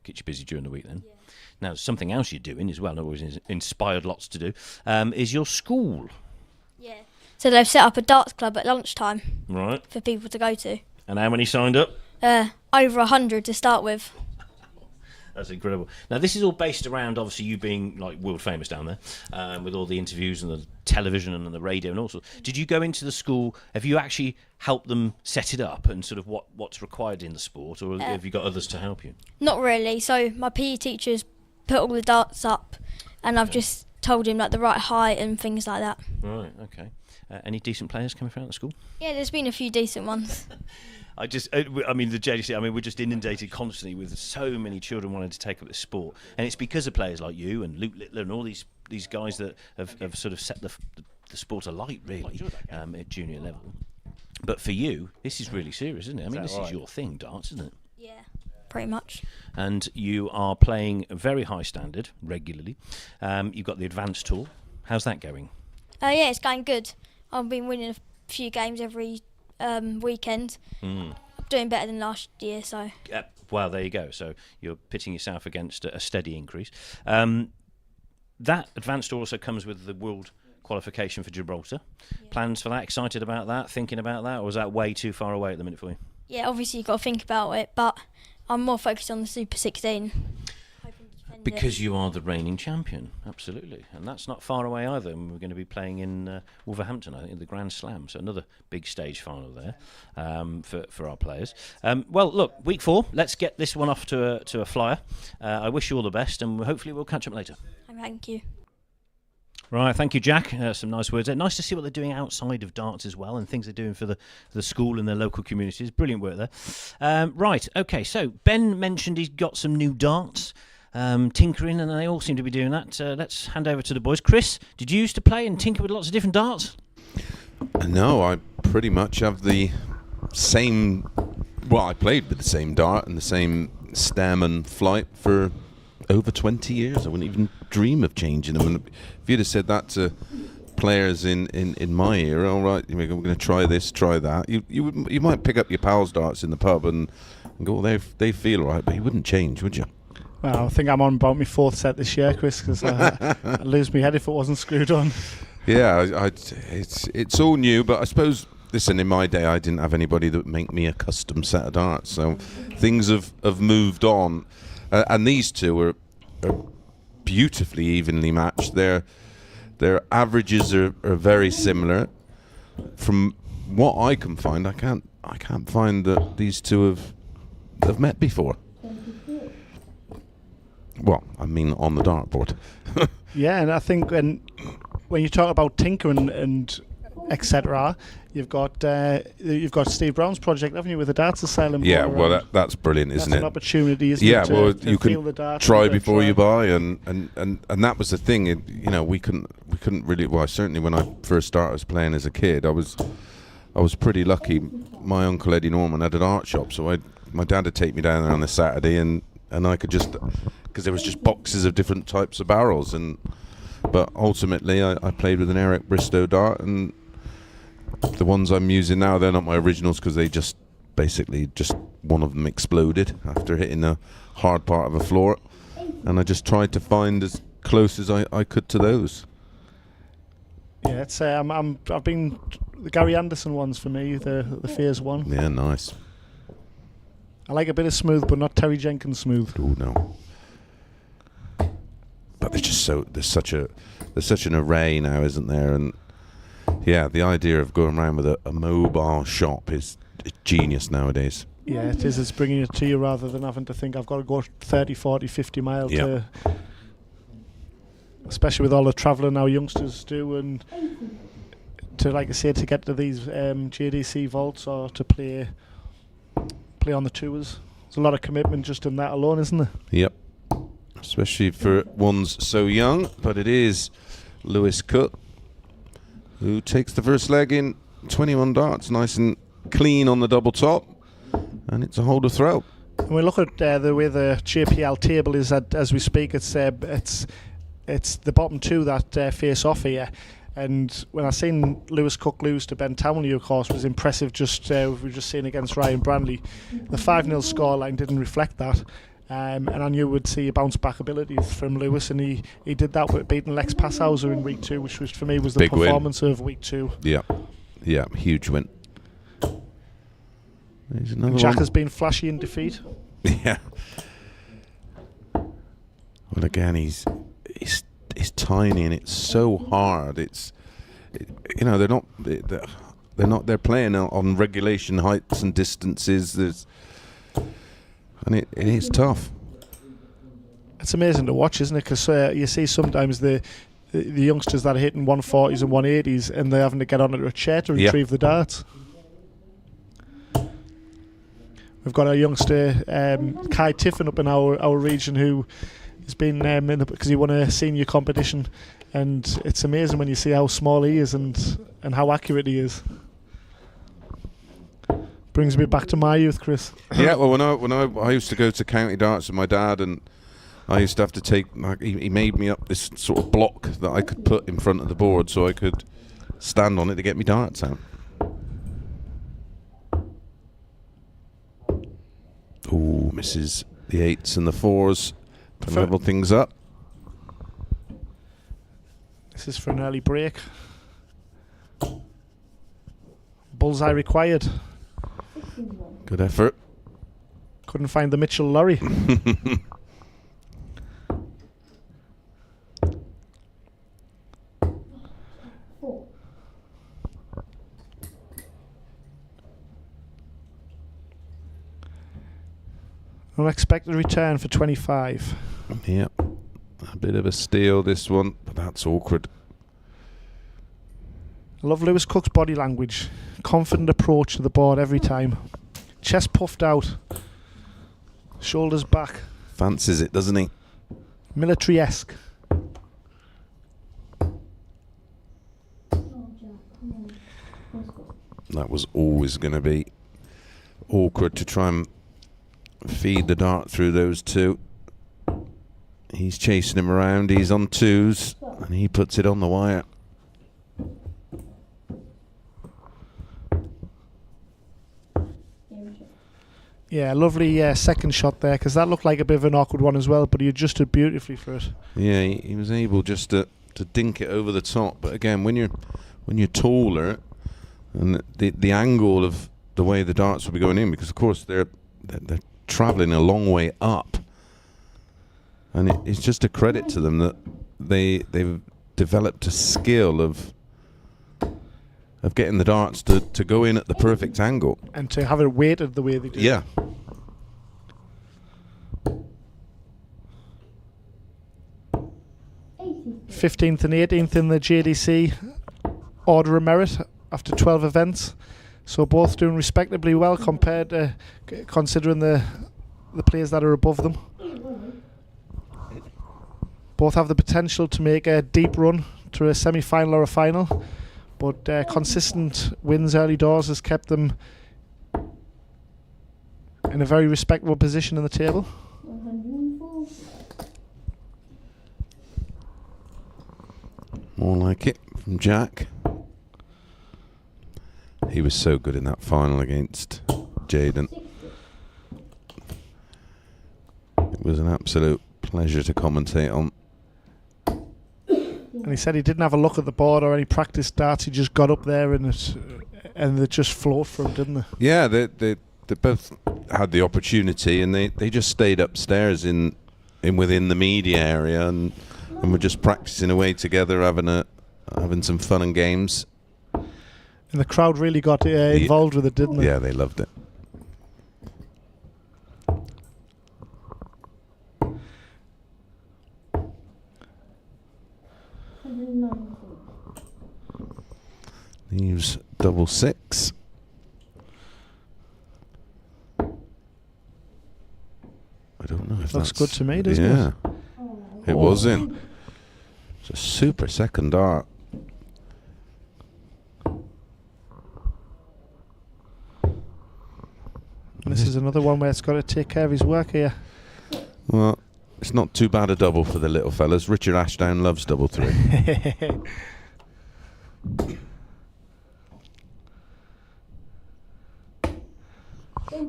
Get you busy during the week then. Yeah. Now, something else you're doing as well, and always inspired lots to do, is your school. Yeah. So they've set up a darts club at lunchtime. Right. For people to go to. And how many signed up? Over 100 to start with. That's incredible. Now, this is all based around, obviously, you being like world famous down there, with all the interviews and the television and the radio and all sorts. Did you go into the school? Have you actually helped them set it up and sort of what's required in the sport, or have you got others to help you? Not really. So my PE teachers put all the darts up, and I've just told him like the right height and things like that. Right. Okay. Any decent players coming from out of the school? Yeah, there's been a few decent ones. the JDC, we're just inundated constantly with so many children wanting to take up this sport, and it's because of players like you and Luke Littler and all these guys that have sort of set the sport alight, really, at junior level. But for you, this is really serious, isn't it? I mean, this is your thing, darts, isn't it? Yeah, pretty much. And you are playing a very high standard regularly. You've got the advanced tour. How's that going? Yeah, it's going good. I've been winning a few games every weekend. I'm doing better than last year, so. Well, there you go. So you're pitting yourself against a steady increase. That advanced tour also comes with the world qualification for Gibraltar. Yeah. Plans for that? Excited about that? Thinking about that? Or is that way too far away at the minute for you? Yeah, obviously you've got to think about it, but I'm more focused on the Super 16. Because you are the reigning champion, absolutely. And that's not far away either. And we're going to be playing in Wolverhampton, I think, in the Grand Slam. So another big stage final there for our players. Well, look, week 4, let's get this one off to a flyer. I wish you all the best, and hopefully we'll catch up later. Thank you. Right, thank you, Jack. Some nice words there. Nice to see what they're doing outside of darts as well, and things they're doing for the school and their local communities. Brilliant work there. Right, okay, so Ben mentioned he's got some new darts. Tinkering, and they all seem to be doing that. Let's hand over to the boys. Chris, did you used to play and tinker with lots of different darts? No, I pretty much have the same. Well, I played with the same dart and the same stem and flight for over 20 years. I wouldn't even dream of changing them. And if you'd have said that to players in my era, all right, we're going to try this, try that. You might pick up your pals' darts in the pub and go, well, they feel all right, but you wouldn't change, would you? Well, I think I'm on about my 4th set this year, Chris, because I'd lose my head if it wasn't screwed on. Yeah, it's all new, but I suppose, listen, in my day I didn't have anybody that would make me a custom set of darts, so things have moved on. And these two are beautifully evenly matched. Their averages are very similar. From what I can find, I can't find that these two have met before. Well, I mean on the dartboard. Yeah, and I think when you talk about tinkering and etc. You've got Steve Brown's project, haven't you, with the darts asylum? Yeah, well, that's brilliant, isn't it? That's an opportunity, isn't yeah, it? well, to you feel the can dart try and before try. you buy, and that was the thing. We couldn't really. Well, certainly when I first started playing as a kid, I was pretty lucky. My uncle Eddie Norman had an art shop, so my dad would take me down there on a Saturday, and I could just, because there was just boxes of different types of barrels, but ultimately I played with an Eric Bristow dart, and the ones I'm using now, they're not my originals because they just basically one of them exploded after hitting a hard part of a floor, and I just tried to find as close as I could to those. Yeah, it's I've been the Gary Anderson ones for me, the Phase 1. Yeah, nice. I like a bit of smooth, but not Terry Jenkins smooth. Oh no. But there's such an array now, isn't there? And yeah, the idea of going around with a mobile shop is genius nowadays. Yeah, it is. It's bringing it to you rather than having to think I've got to go 30, 40, 50 miles to, especially with all the travelling our youngsters do, and to, like I say, to get to these JDC vaults or to play on the tours. There's a lot of commitment just in that alone, isn't there? Yep. Especially for ones so young, but it is Lewis Cook who takes the first leg in 21 darts, nice and clean on the double top, and it's a hold of throw. When we look at the way the JPL table is as we speak, it's the bottom two that face off here. And when I seen Lewis Cook lose to Ben Townley, of course, was impressive. We've just seen against Ryan Branley, the 5-0 scoreline didn't reflect that. And I knew we'd see a bounce back abilities from Lewis, and he did that with beating Lex Paeshuyse in week 2, which was for me was the big performance win of week 2. Yeah, huge win. There's another and Jack one. has been flashy in defeat. Yeah. Well, again, he's tiny and it's so hard. They're playing on regulation heights and distances. And it is tough. It's amazing to watch, isn't it? Because you see sometimes the youngsters that are hitting 140s and 180s, and they're having to get onto a chair to retrieve the darts. We've got our youngster Kai Tiffin up in our region who has been because he won a senior competition, and it's amazing when you see how small he is and how accurate he is. Brings me back to my youth, Chris. Yeah, well, when I used to go to county darts with my dad, and I used to have to take, he made me up this sort of block that I could put in front of the board so I could stand on it to get me darts out. Ooh, misses the 8s and the 4s to level things up. This is for an early break. Bullseye required. Good effort. Couldn't find the Mitchell Lawrie. Unexpected return for 25. Yep. A bit of a steal, this one, but that's awkward. I love Lewis Cook's body language. Confident approach to the board every time. Chest puffed out. Shoulders back. Fancies it, doesn't he? Military-esque. That was always going to be awkward to try and feed the dart through those two. He's chasing him around. He's on 2s, and he puts it on the wire. Yeah, lovely second shot there, because that looked like a bit of an awkward one as well, but he adjusted beautifully for it. Yeah, he was able just to dink it over the top. But again, when you're taller, and the angle of the way the darts will be going in, because of course they're travelling a long way up, and it's just a credit to them that they've developed a skill of getting the darts to go in at the perfect angle. And to have it weighted the way they do. Yeah. '15th and 18th in the JDC Order of Merit. after 12 events. So both doing respectably well compared to considering the players that are above them. Both have the potential to make a deep run to a semi-final or a final, but consistent wins early doors has kept them in a very respectable position in the table. More like it from Jack. He was so good in that final against Jaden. It was an absolute pleasure to commentate on. And he said he didn't have a look at the board or any practice darts. He just got up there and they just flowed for him, didn't they? Yeah, they both had the opportunity, and they just stayed upstairs in within the media area and were just practicing away together, having some fun and games. And the crowd really got involved with it, didn't they? Yeah, they loved it. Leaves double six. I don't know if looks that's good to me, doesn't it? It was in. It's a super second dart. And this is another one where it's got to take care of his work here. Well, it's not too bad a double for the little fellas. Richard Ashdown loves double three.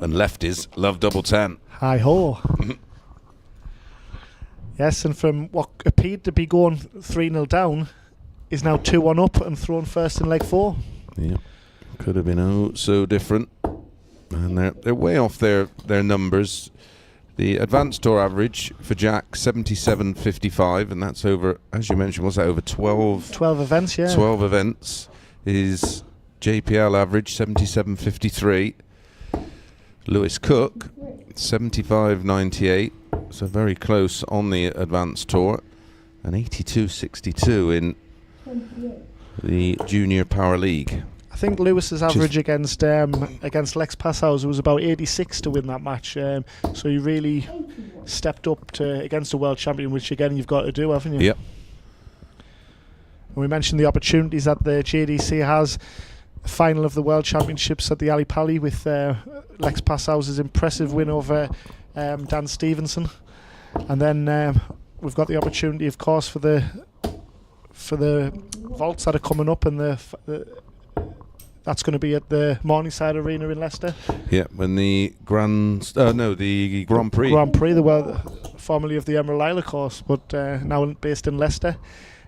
And lefties love double 10. Hi ho. Yes, and from what appeared to be going 3-0 down, is now 2-1 up and thrown first in leg 4. Yeah, could have been so different. And they're way off their numbers. The advanced tour average for Jack 77.55, and that's over, as you mentioned, was that over 12 events? Yeah, 12 events. Is JPL average 77.53. Lewis Cook 75.98, so very close on the advanced tour, and 82.62 in the junior power league. I think Lewis's average against Lex Paeshuyse was about 86 to win that match. So he really stepped up against a world champion, which again you've got to do, haven't you? Yep. And we mentioned the opportunities that the JDC has. Final of the World Championships at the Ali Pali with Lex Paeshuyse's impressive win over Dan Stevenson, and then we've got the opportunity, of course, for the vaults that are coming up, and that's going to be at the Morningside Arena in Leicester. Yeah, when the Grand Prix. Grand Prix, formerly of the Emerald Isle course, but now based in Leicester.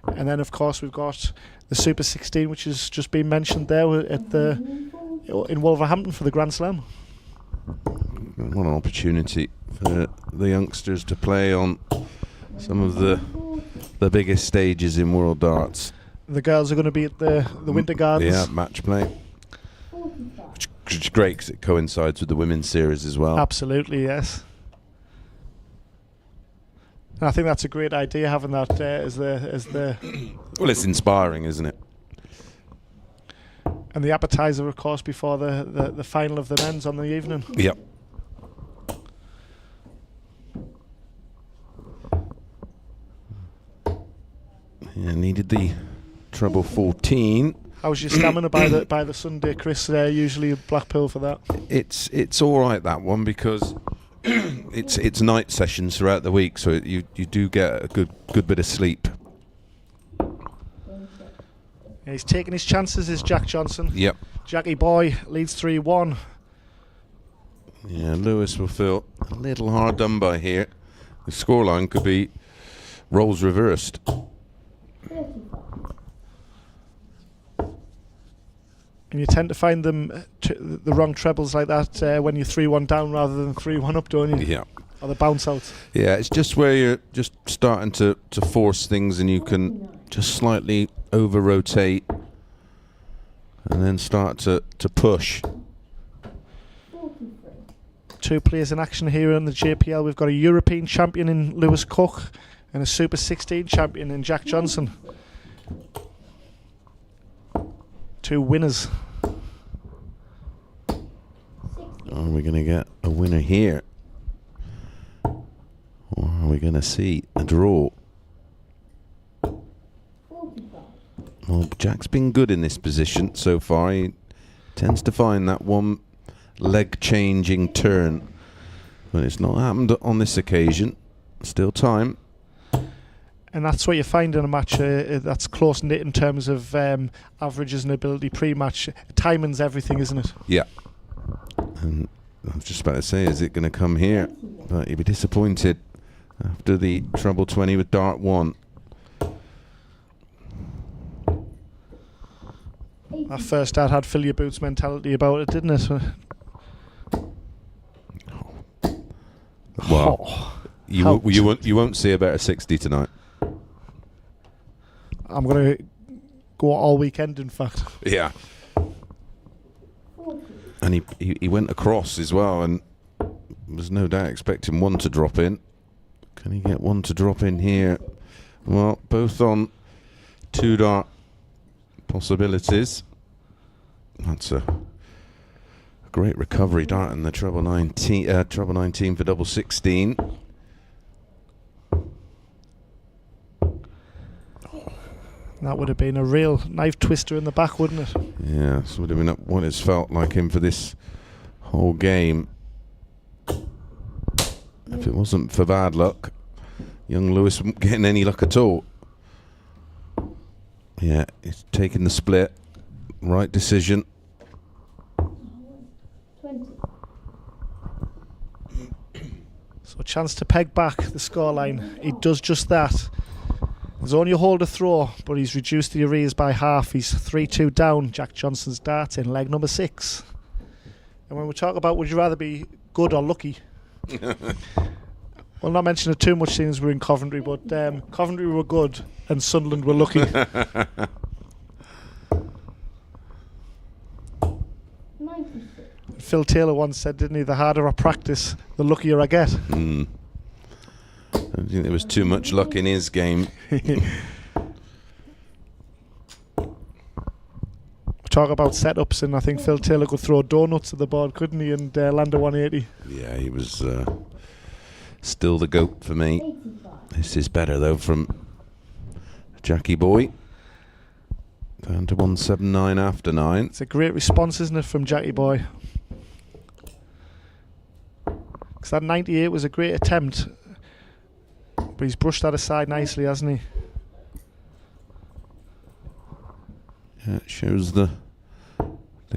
And then, of course, we've got the Super 16, which has just been mentioned there in Wolverhampton for the Grand Slam. What an opportunity for the youngsters to play on some of the biggest stages in world darts. The girls are going to be at the Winter Gardens. Yeah, match play. Which is great because it coincides with the women's series as well. Absolutely, yes. And I think that's a great idea, having that as the. Well, it's inspiring, isn't it? And the appetizer, of course, before the final of the men's on the evening. Yep. Yeah, needed the treble 14. How's your stamina by the Sunday, Chris? Usually a black pill for that. It's all right, that one, because it's night sessions throughout the week, so you do get a good bit of sleep. Yeah, he's taking his chances, is Jack Johnson. Yep. Jackie Boy leads 3-1. Yeah, Lewis will feel a little hard done by here. The scoreline could be roles reversed. And you tend to find them the wrong trebles like that when you're 3-1 down rather than 3-1 up, don't you? Yeah. Or the bounce outs. Yeah, it's just where you're just starting to force things, and you can just slightly over-rotate and then start to push. Two players in action here in the JPL. We've got a European champion in Lewis Cook and a Super 16 champion in Jack Johnson. 2 winners. Are we going to get a winner here? Or are we going to see a draw? Well, Jack's been good in this position so far. He tends to find that one leg-changing turn. But it's not happened on this occasion. Still time. And that's what you find in a match that's close-knit in terms of averages and ability pre-match. Timing's everything, isn't it? Yeah. And I was just about to say, is it going to come here? But you'd be disappointed after the treble 20 with dart 1. That first dart had fill your boots mentality about it, didn't it? Well, you won't see a better 60 tonight. I'm going to go all weekend, in fact. Yeah. And he went across as well, and was no doubt expecting one to drop in. Can he get one to drop in here? Well, both on 2 dart possibilities. That's a great recovery dart in the treble 19 for double 16. That would have been a real knife twister in the back, wouldn't it? Yeah, this would have been what it's felt like him for this whole game. If it wasn't for bad luck, young Lewis wouldn't getting any luck at all. Yeah, he's taking the split. Right decision. 20. So a chance to peg back the scoreline. He does just that. There's only a hole to throw, but he's reduced the arrears by half. He's 3-2 down. Jack Johnson's dart in leg number 6. And when we talk about would you rather be good or lucky, we'll not mention it too much since we're in Coventry, but Coventry were good and Sunderland were lucky. Phil Taylor once said, didn't he, the harder I practice, the luckier I get. Mm. I think there was too much luck in his game. Talk about setups, and I think Phil Taylor could throw donuts at the board, couldn't he, and land a 180. Yeah, he was still the GOAT for me. This is better, though, from Jackie Boy. Down to 179 after 9. It's a great response, isn't it, from Jackie Boy? Because that 98 was a great attempt, but he's brushed that aside nicely, hasn't he? Yeah, it shows the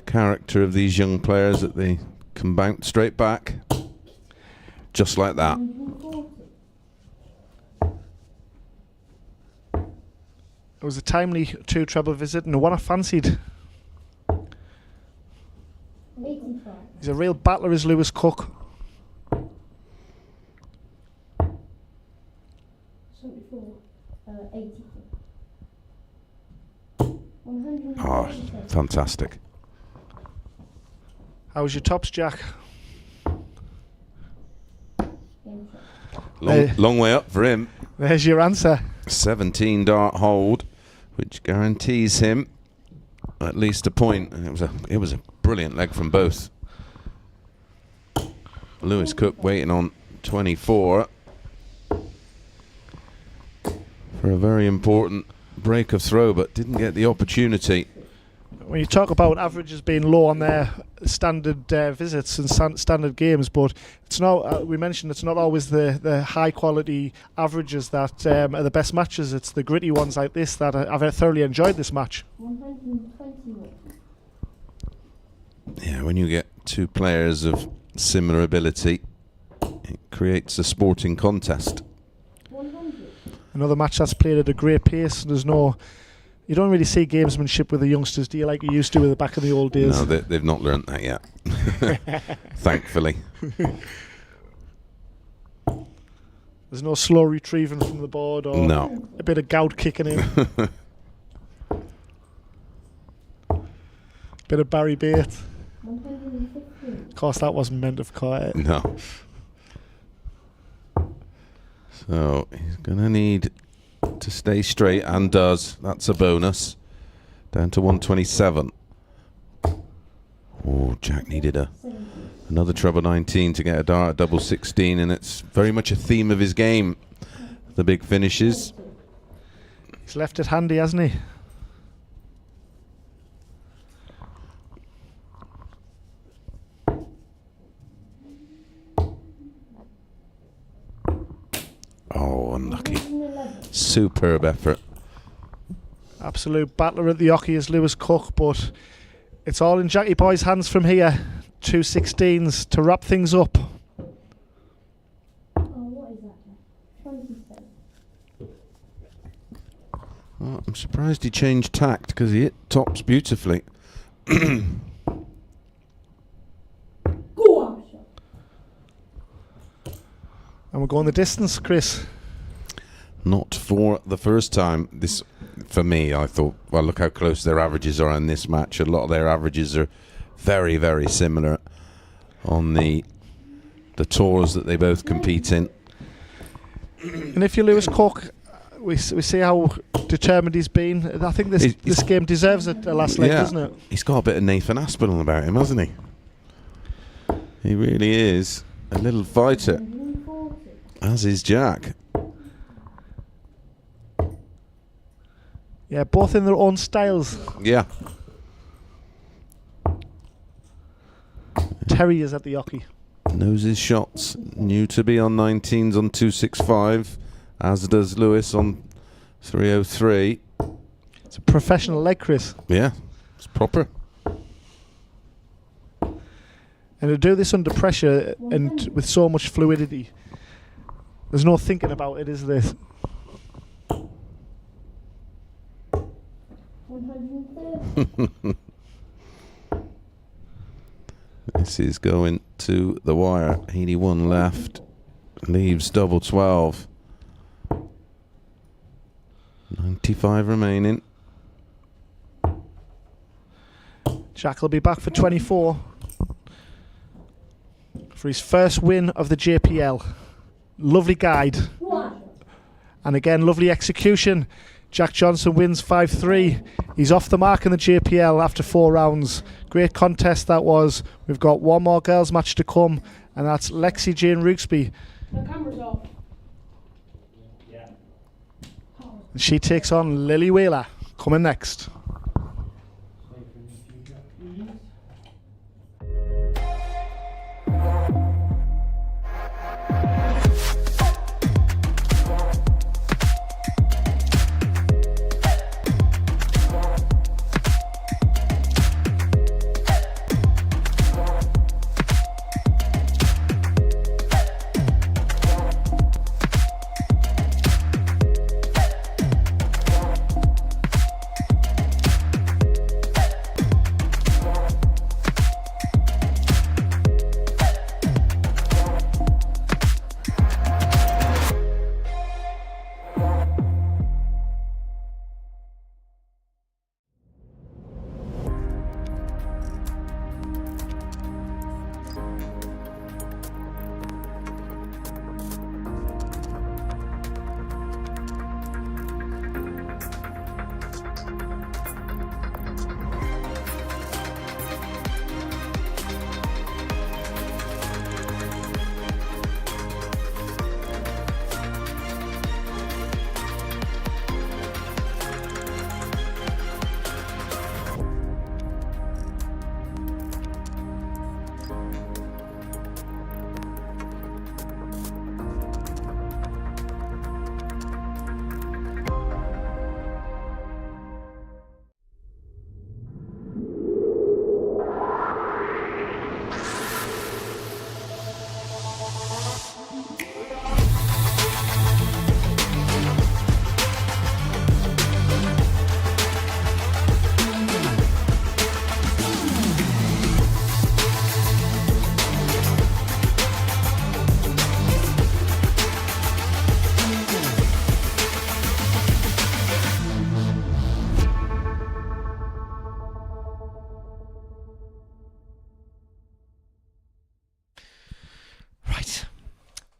character of these young players that they can bounce straight back, just like that. It was a timely 2 treble visit and one I fancied. 85. He's a real battler, is Lewis Cook. 74. 84. Oh, fantastic. How's your tops, Jack? Long way up for him. There's your answer. 17 dart hold, which guarantees him at least a point. And it was a brilliant leg from both. Lewis Cook waiting on 24 for a very important break of throw, but didn't get the opportunity. When you talk about averages being low on their standard visits and standard games, but it's not. We mentioned it's not always the high quality averages that are the best matches. It's the gritty ones like this that I've thoroughly enjoyed this match. 121. Yeah, when you get 2 players of similar ability, it creates a sporting contest. 100. Another match that's played at a great pace. There's no. You don't really see gamesmanship with the youngsters, do you, like you used to with the back in the old days? No, they've not learnt that yet. Thankfully. There's no slow retrieving from the board or no. A bit of gout kicking in. Bit of Barry Bate. 115. Of course, that wasn't meant, of course. No. So he's going to need to stay straight, and does. That's a bonus. Down to 127. Oh, Jack needed another treble 19 to get a dart at double 16, and it's very much a theme of his game, the big finishes. He's left it handy, hasn't he? Oh, unlucky. Superb effort. Absolute battler at the hockey is Lewis Cook, but it's all in Jackie Boy's hands from here. 2 16s to wrap things up. What is that? 27. Oh, I'm surprised he changed tact because he hit tops beautifully. Go on. And we're going the distance, Chris. Not for the first time. This, for me, I thought, well, look how close their averages are in this match. A lot of their averages are very, very similar on the tours that they both compete in. And if you're Lewis Cook, we see how determined he's been. I think this game deserves a last leg, doesn't it? He's got a bit of Nathan Aspinall about him, hasn't he? He really is a little fighter, as is Jack. Yeah, both in their own styles. Yeah. Terry is at the hockey. Knows his shots. New to be on 19s on 265, as does Lewis on 303. It's a professional leg, Chris. Yeah, it's proper. And to do this under pressure and with so much fluidity, there's no thinking about it, is there? 130. This is going to the wire. 81 left. Leaves double 12. 95 remaining. Jack will be back for 24 for his first win of the JPL. Lovely guide. And again, lovely execution. Jack Johnson wins 5-3. He's off the mark in the JPL after 4 rounds. Great contest that was. We've got one more girls match to come, and that's Lexi Jane Rookby. The camera's off. And she takes on Lily Wheeler, coming next.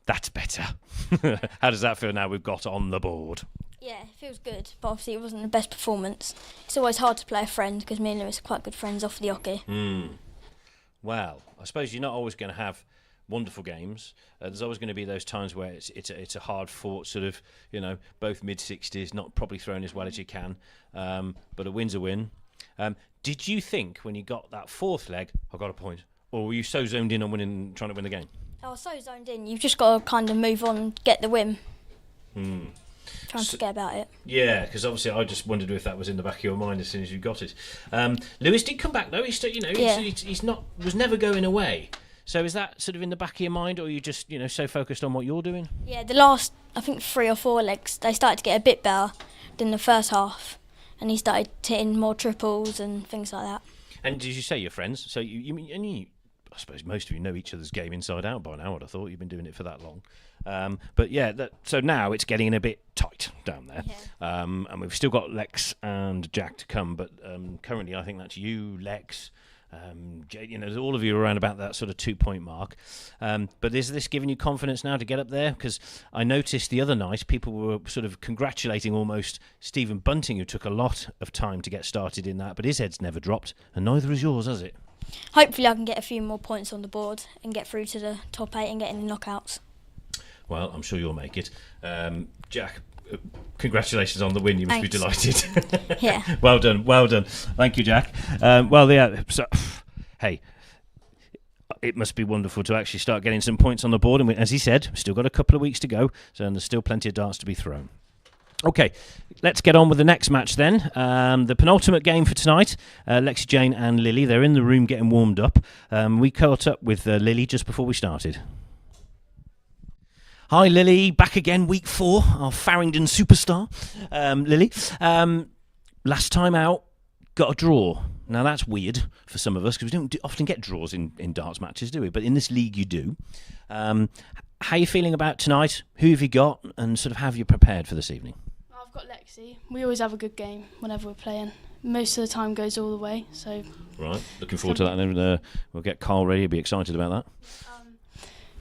That's better. How does that feel now we've got on the board? Yeah, it feels good, but obviously it wasn't the best performance. It's always hard to play a friend because me and Lewis are quite good friends off the hockey. Well, I suppose you're not always going to have wonderful games. There's always going to be those times where it's a hard fought sort of, both mid-60s, not probably thrown as well as you can, but a win's a win. Did you think when you got that fourth leg, I got a point, or were you so zoned in on trying to win the game? I was so zoned in. You've just got to kind of move on, get the win. Try and forget about it. Yeah, because obviously I just wondered if that was in the back of your mind as soon as you got it. Lewis did come back though. He's still, was never going away. So is that sort of in the back of your mind, or are you just, so focused on what you're doing? Yeah, the last, I think 3 or 4 legs, they started to get a bit better than the first half, and he started hitting more triples and things like that. And did you say you're friends? So I suppose most of you know each other's game inside out by now. I'd have thought you've been doing it for that long. But yeah, so now it's getting a bit tight down there. Yeah. And we've still got Lex and Jack to come, but currently I think that's you, Lex, all of you are around about that sort of 2-point mark. But is this giving you confidence now to get up there? Because I noticed the other night people were sort of congratulating almost Stephen Bunting, who took a lot of time to get started in that, but his head's never dropped, and neither has yours, has it? Hopefully I can get a few more points on the board and get through to the top 8 and get in the knockouts. Well, I'm sure you'll make it. Jack, congratulations on the win. You must be delighted. Yeah. Well done. Thank you, Jack. Hey, it must be wonderful to actually start getting some points on the board. And as he said, we've still got a couple of weeks to go, so there's still plenty of darts to be thrown. Okay, let's get on with the next match then. The penultimate game for tonight, Lexi, Jane and Lily. They're in the room getting warmed up. We caught up with Lily just before we started. Hi Lily, back again, week 4, our Farringdon superstar. Lily, last time out, got a draw. Now that's weird for some of us because we don't often get draws in darts matches, do we? But in this league you do. How are you feeling about tonight? Who have you got? And sort of how have you prepared for this evening? I've got Lexi. We always have a good game whenever we're playing. Most of the time goes all the way. So right, looking forward to that. And then we'll get Carl ready. He'll be excited about that.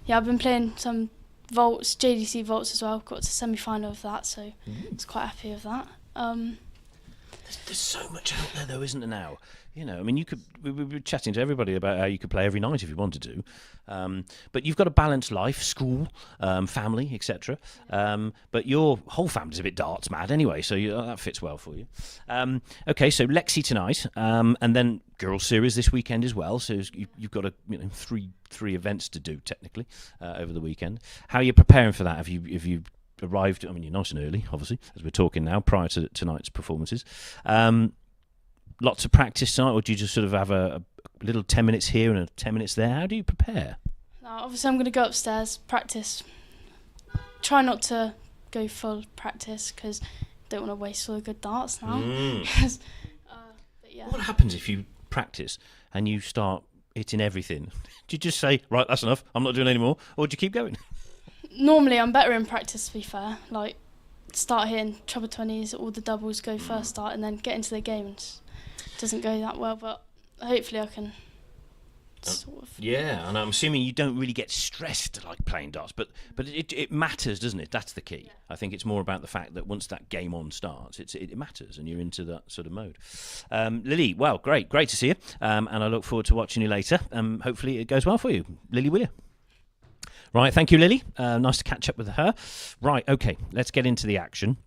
Yeah, I've been playing some vaults, JDC vaults as well. Got to semi-final of that, so I was quite happy with that. There's so much out there, though, isn't there now? We were chatting to everybody about how you could play every night if you wanted to. But you've got a balanced life, school, family, etc. But your whole family's a bit darts mad anyway, so that fits well for you. Okay, so Lexi tonight, and then girls series this weekend as well. So you've got three events to do technically over the weekend. How are you preparing for that? Have you arrived? I mean, you're nice and early, obviously, as we're talking now, prior to tonight's performances. Lots of practice tonight, or do you just sort of have a little 10 minutes here and 10 minutes there? How do you prepare? Obviously, I'm going to go upstairs, practice. Try not to go full practice because I don't want to waste all the good darts now. But yeah. What happens if you practice and you start hitting everything? Do you just say, right, that's enough, I'm not doing any more, or do you keep going? Normally, I'm better in practice, to be fair. Like, start hitting treble 20s, all the doubles go first start, and then get into the game. And it doesn't go that well, but hopefully I can sort of... Yeah, and I'm assuming you don't really get stressed like playing darts, but it matters, doesn't it? That's the key. Yeah. I think it's more about the fact that once that game on starts, it matters, and you're into that sort of mode. Lily, well, great to see you, and I look forward to watching you later. Hopefully it goes well for you. Lily, will you? Right, thank you, Lily. Nice to catch up with her. Right, okay, let's get into the action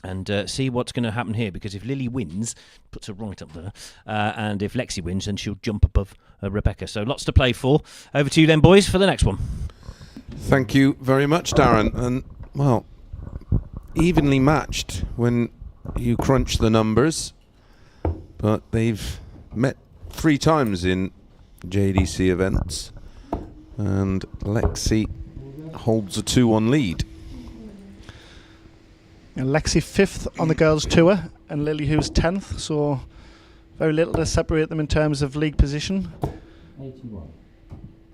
and see what's going to happen here, because if Lily wins, puts her right up there, and if Lexi wins, then she'll jump above Rebecca. So lots to play for. Over to you then, boys, for the next one. Thank you very much, Darren. And, well, evenly matched when you crunch the numbers, but they've met 3 times in JDC events. And Lexi holds a 2-1 lead. And Lexi 5th on the girls' tour, and Lily who's 10th, so very little to separate them in terms of league position. 81.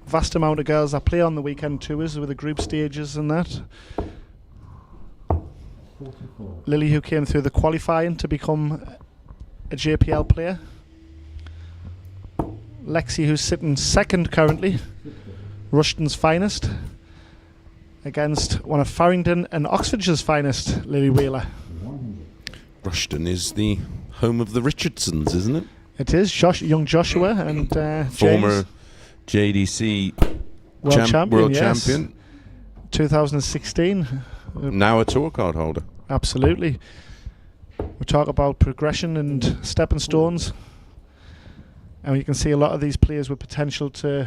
Vast amount of girls that play on the weekend tours with the group stages and that. 44. Lily who came through the qualifying to become a JPL player. Lexi who's sitting 2nd currently. Rushton's finest against one of Farringdon and Oxfordshire's finest, Lily Wheeler. Rushton is the home of the Richardsons, isn't it? It is. Young Joshua and former James. JDC World World yes. champion. 2016. Now a tour card holder. Absolutely. We talk about progression and stepping stones. And you can see a lot of these players with potential to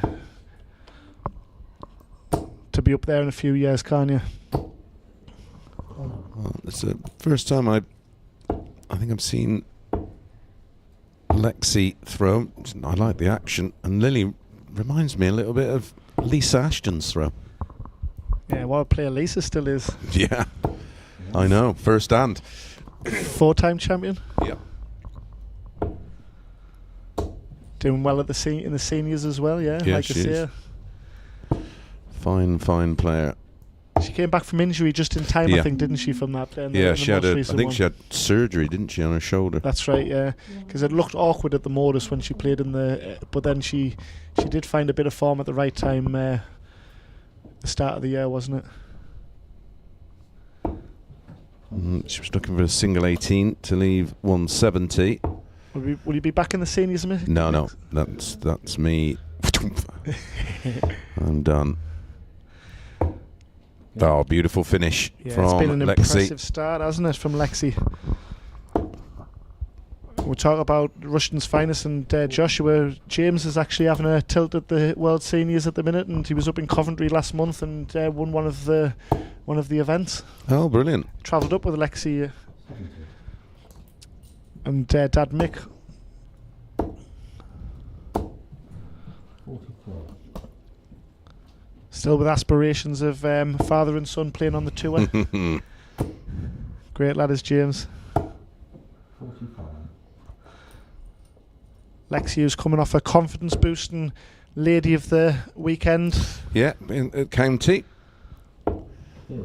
be up there in a few years, can't you? Well, it's the first time I think I've seen Lexi throw. I like the action, and Lily reminds me a little bit of Lisa Ashton's throw. Yeah, what a player Lisa still is. Yeah, I know, first hand. 4-time champion. Yeah. Doing well at in the seniors as well, yeah. Yeah, like I she say. is. Fine player. She came back from injury just in time, I think, didn't she, from that? Yeah, she had. I think she had surgery, didn't she, on her shoulder? That's right, yeah. Because it looked awkward at the Modus when she played in the. But then she did find a bit of form at the right time. The start of the year, wasn't it? She was looking for a single 18 to leave 170. Will you be back in the seniors? No, that's me. I'm done. Oh, beautiful finish from it's been an Lexi. Impressive start, hasn't it, from Lexi? We'll talk about Rushton's finest and Joshua. James is actually having a tilt at the World Seniors at the minute, and he was up in Coventry last month and won one of the events. Oh, brilliant! Travelled up with Lexi and Dad Mick. 44. Still with aspirations of father and son playing on the tour. Great lad is James. 45. Lexi, who's coming off a confidence boosting lady of the weekend. Yeah, at County. 30.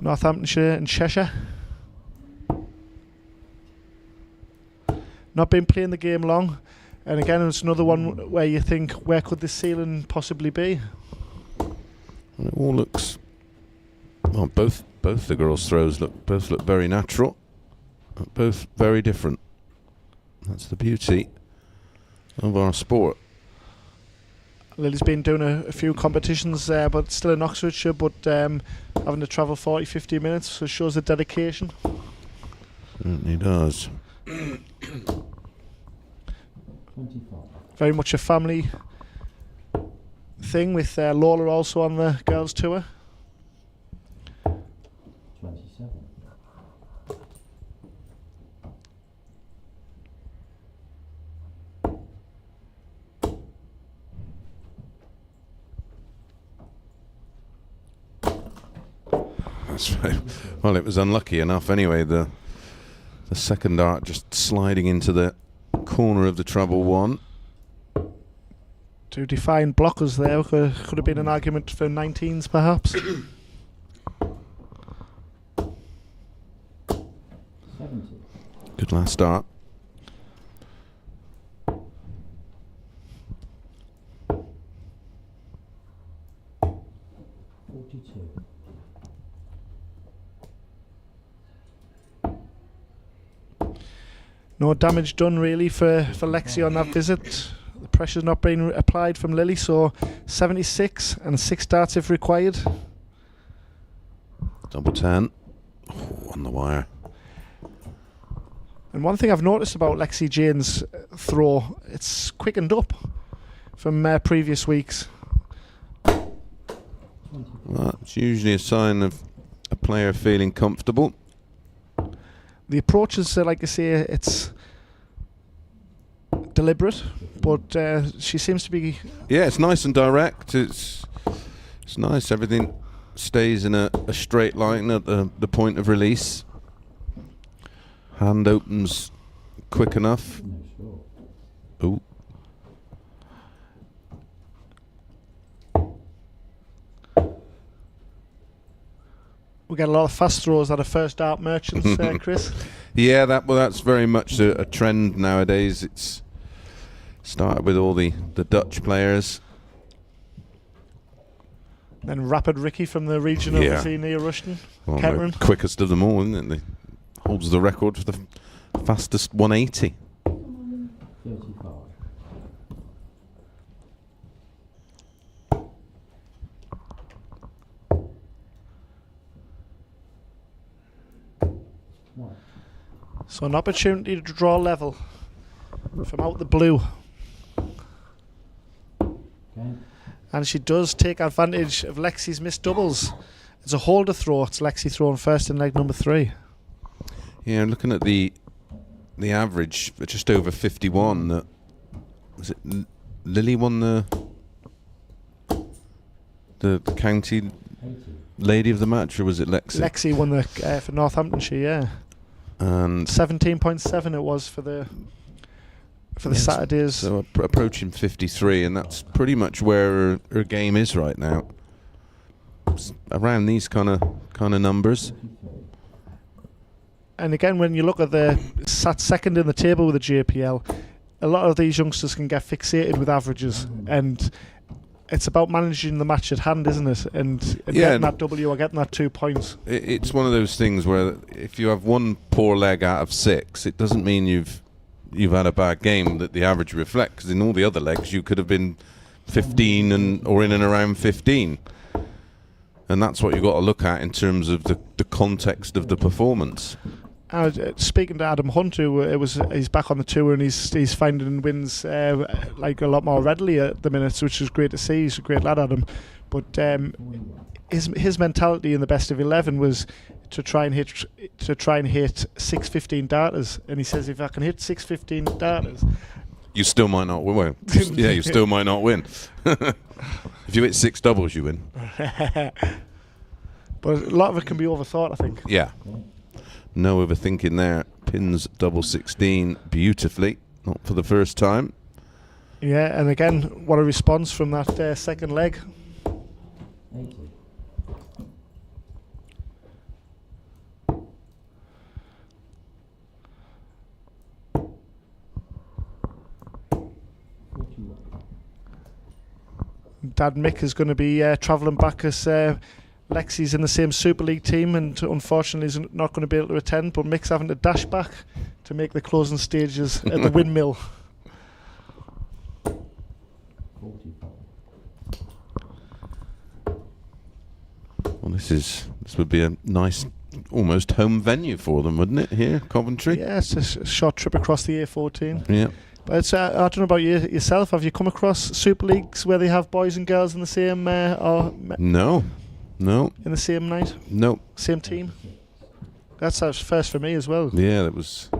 Northamptonshire and Cheshire. Not been playing the game long. And again, it's another one where you think, where could this ceiling possibly be? And it all looks. Well, both the girls' throws look very natural, both very different. That's the beauty of our sport. Lily's been doing a few competitions, but still in Oxfordshire, but having to travel 40-50 minutes, so shows the dedication. Certainly does. 25. Very much a family thing, with Lola also on the girls' tour. 27. That's right. Well, it was unlucky enough anyway. The second dart just sliding into the corner of the treble one. To define blockers there, could have been an argument for 19s perhaps. 70. Good last dart. No damage done really for Lexi on that visit. The pressure's not being applied from Lily, so 76 and 6 darts if required. Double 10. Oh, on the wire. And one thing I've noticed about Lexi Jane's throw, it's quickened up from previous weeks. Well, it's usually a sign of a player feeling comfortable. The approach is, like I say, it's deliberate, but she seems to be... Yeah, it's nice and direct. It's nice. Everything stays in a straight line at the point of release. Hand opens quick enough. Ooh. We get a lot of fast throws that are first dart merchants, Chris. Yeah, that's very much a trend nowadays. It's started with all the Dutch players. Then Rapid Ricky from the region obviously near Rushton. Well, Kettering. the quickest of them all, isn't it? Holds the record for the fastest 180. 35. So an opportunity to draw level from out the blue. Okay. And she does take advantage of Lexi's missed doubles. It's a holder throw. It's Lexi throwing first in leg number 3. Yeah, looking at the average, just over 51. Was it Lily won the county lady of the match, or was it Lexi? Lexi won the for Northamptonshire, yeah. And 17.7 it was for the Saturdays. So approaching 53, and that's pretty much where her game is right now. Around these kind of numbers. And again, when you look at sat second in the table with the JPL, a lot of these youngsters can get fixated with averages, and it's about managing the match at hand, isn't it? And getting that W or getting that 2 points. It's one of those things where if you have one poor leg out of 6, it doesn't mean you've had a bad game that the average reflects. Because in all the other legs, you could have been 15 or in and around 15. And that's what you've got to look at in terms of the context of the performance. Speaking to Adam Hunt, he's back on the tour and he's finding wins like a lot more readily at the minutes, which is great to see. He's a great lad, Adam. But his mentality in the best of 11 was to try and hit 6-15 darters, and he says if I can hit 6-15 darters, you still might not win. Yeah, you still might not win. If you hit 6 doubles, you win. But a lot of it can be overthought, I think. Yeah. No overthinking there. Pins double 16 beautifully, not for the first time. Yeah, and again, what a response from that second leg. 80. Dad Mick is going to be travelling back as Lexi's in the same Super League team, and unfortunately is not going to be able to attend, but Mick's having to dash back to make the closing stages at the windmill. 45. Well, this would be a nice, almost home venue for them, wouldn't it? Here, Coventry. Yeah, it's a short trip across the A14. Yeah. But it's, I don't know about yourself. Have you come across Super Leagues where they have boys and girls in the same No. in the same night? No. Same team? That's first for me as well. Yeah, there was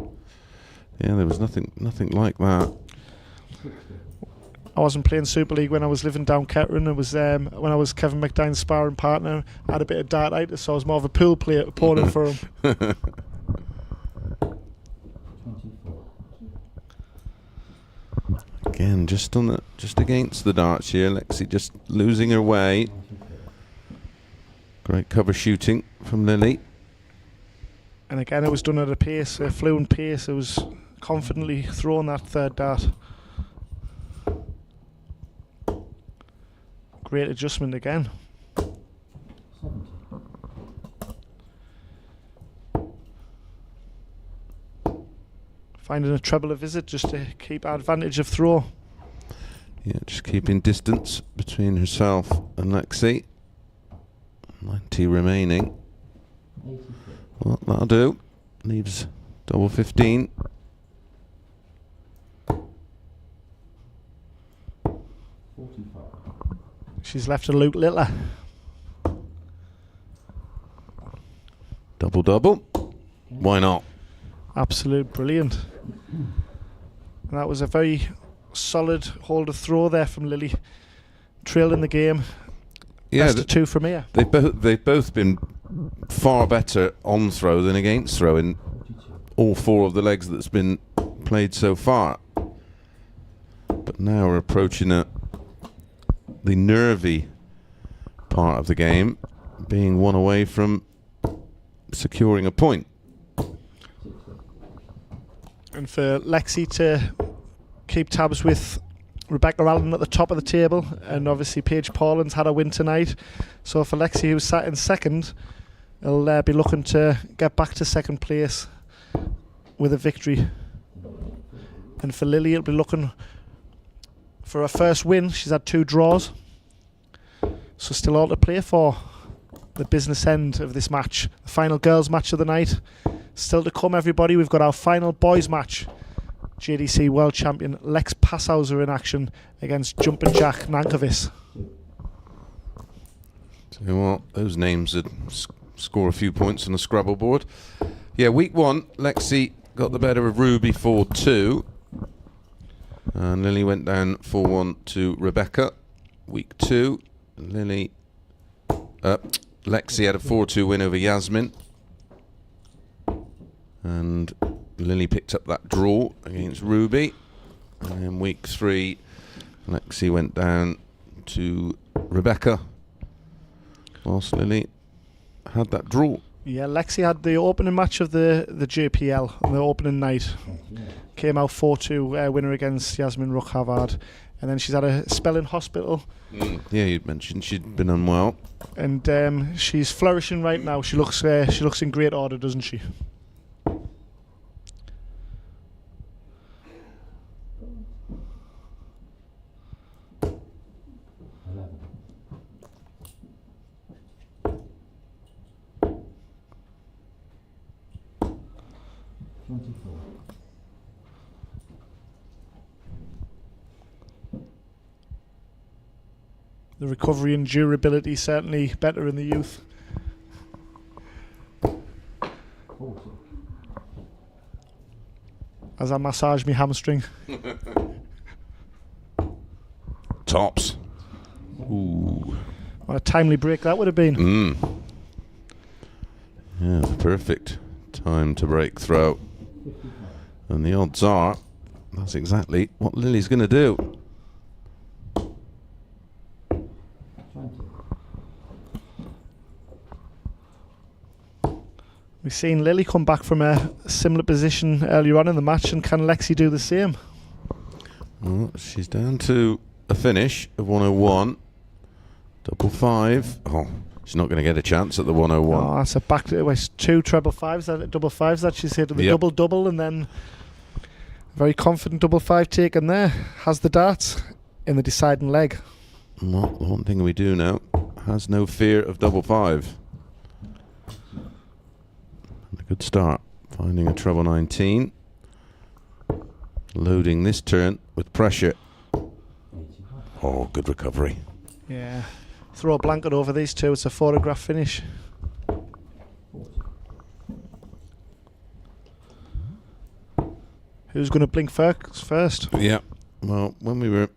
nothing like that. I wasn't playing Super League when I was living down Kettering. It was when I was Kevin McDine's sparring partner. I had a bit of dartitis, so I was more of a pool player opponent for him. 24. Again, just against the darts here. Lexi just losing her way. Great cover shooting from Lily. And again, it was done at a pace, a fluent pace. It was confidently throwing that third dart. Great adjustment again. 70. Finding a treble a visit just to keep advantage of throw. Yeah, just keeping distance between herself and Lexi. 90 remaining. 84. Well, that'll do. Leaves double 15. 45. She's left a Luke Littler. Double. Why not? Absolute brilliant. And that was a very solid hold of throw there from Lily. Trailing the game. Yeah, Best of 2 from here. They've both been far better on throw than against throw in all 4 of the legs that's been played so far. But now we're approaching the nervy part of the game, being one away from securing a point. And for Lexi to keep tabs with Rebecca Allen at the top of the table, and obviously Paige Pauling's had a win tonight. So for Lexi, who's sat in second, he'll be looking to get back to second place with a victory. And for Lily, he'll be looking for her first win. She's had 2 draws, so still all to play for. The business end of this match, the final girls match of the night. Still to come, everybody, we've got our final boys match. JDC World Champion Lex Paeshuyse in action against Jumping Jack Nankervis. So what, those names would score a few points on the Scrabble board. Yeah, week 1, Lexi got the better of Ruby 4-2. And Lily went down 4-1 to Rebecca. Week 2, Lexi had a 4-2 win over Yasmin. And Lily picked up that draw against Ruby. And then week 3, Lexi went down to Rebecca, whilst Lily had that draw. Yeah, Lexi had the opening match of the JPL on the opening night. Came out 4-2 winner against Yasmin Ruck-Havard. And then she's had a spell in hospital. Yeah, you'd mentioned she'd been unwell. And she's flourishing right now. She looks in great order, doesn't she? The recovery and durability certainly better in the youth. As I massage my hamstring. Tops. Ooh. What a timely break that would have been. Yeah, perfect time to break throw. And the odds are that's exactly what Lily's going to do. We've seen Lily come back from a similar position earlier on in the match, and can Lexi do the same? Well, she's down to a finish of 101. Double 5. Oh, she's not going to get a chance at the 101. Oh, that's a back to 2 treble 5s, double 5s that she's hit, the double, and then very confident double 5 taken there. Has the darts in the deciding leg. Well, the one thing we do know, has no fear of double 5. A good start, finding a treble 19. Loading this turn with pressure. Oh, good recovery. Yeah. Throw a blanket over these two, it's a photograph finish. Who's going to blink first? Yeah. Well, when we were,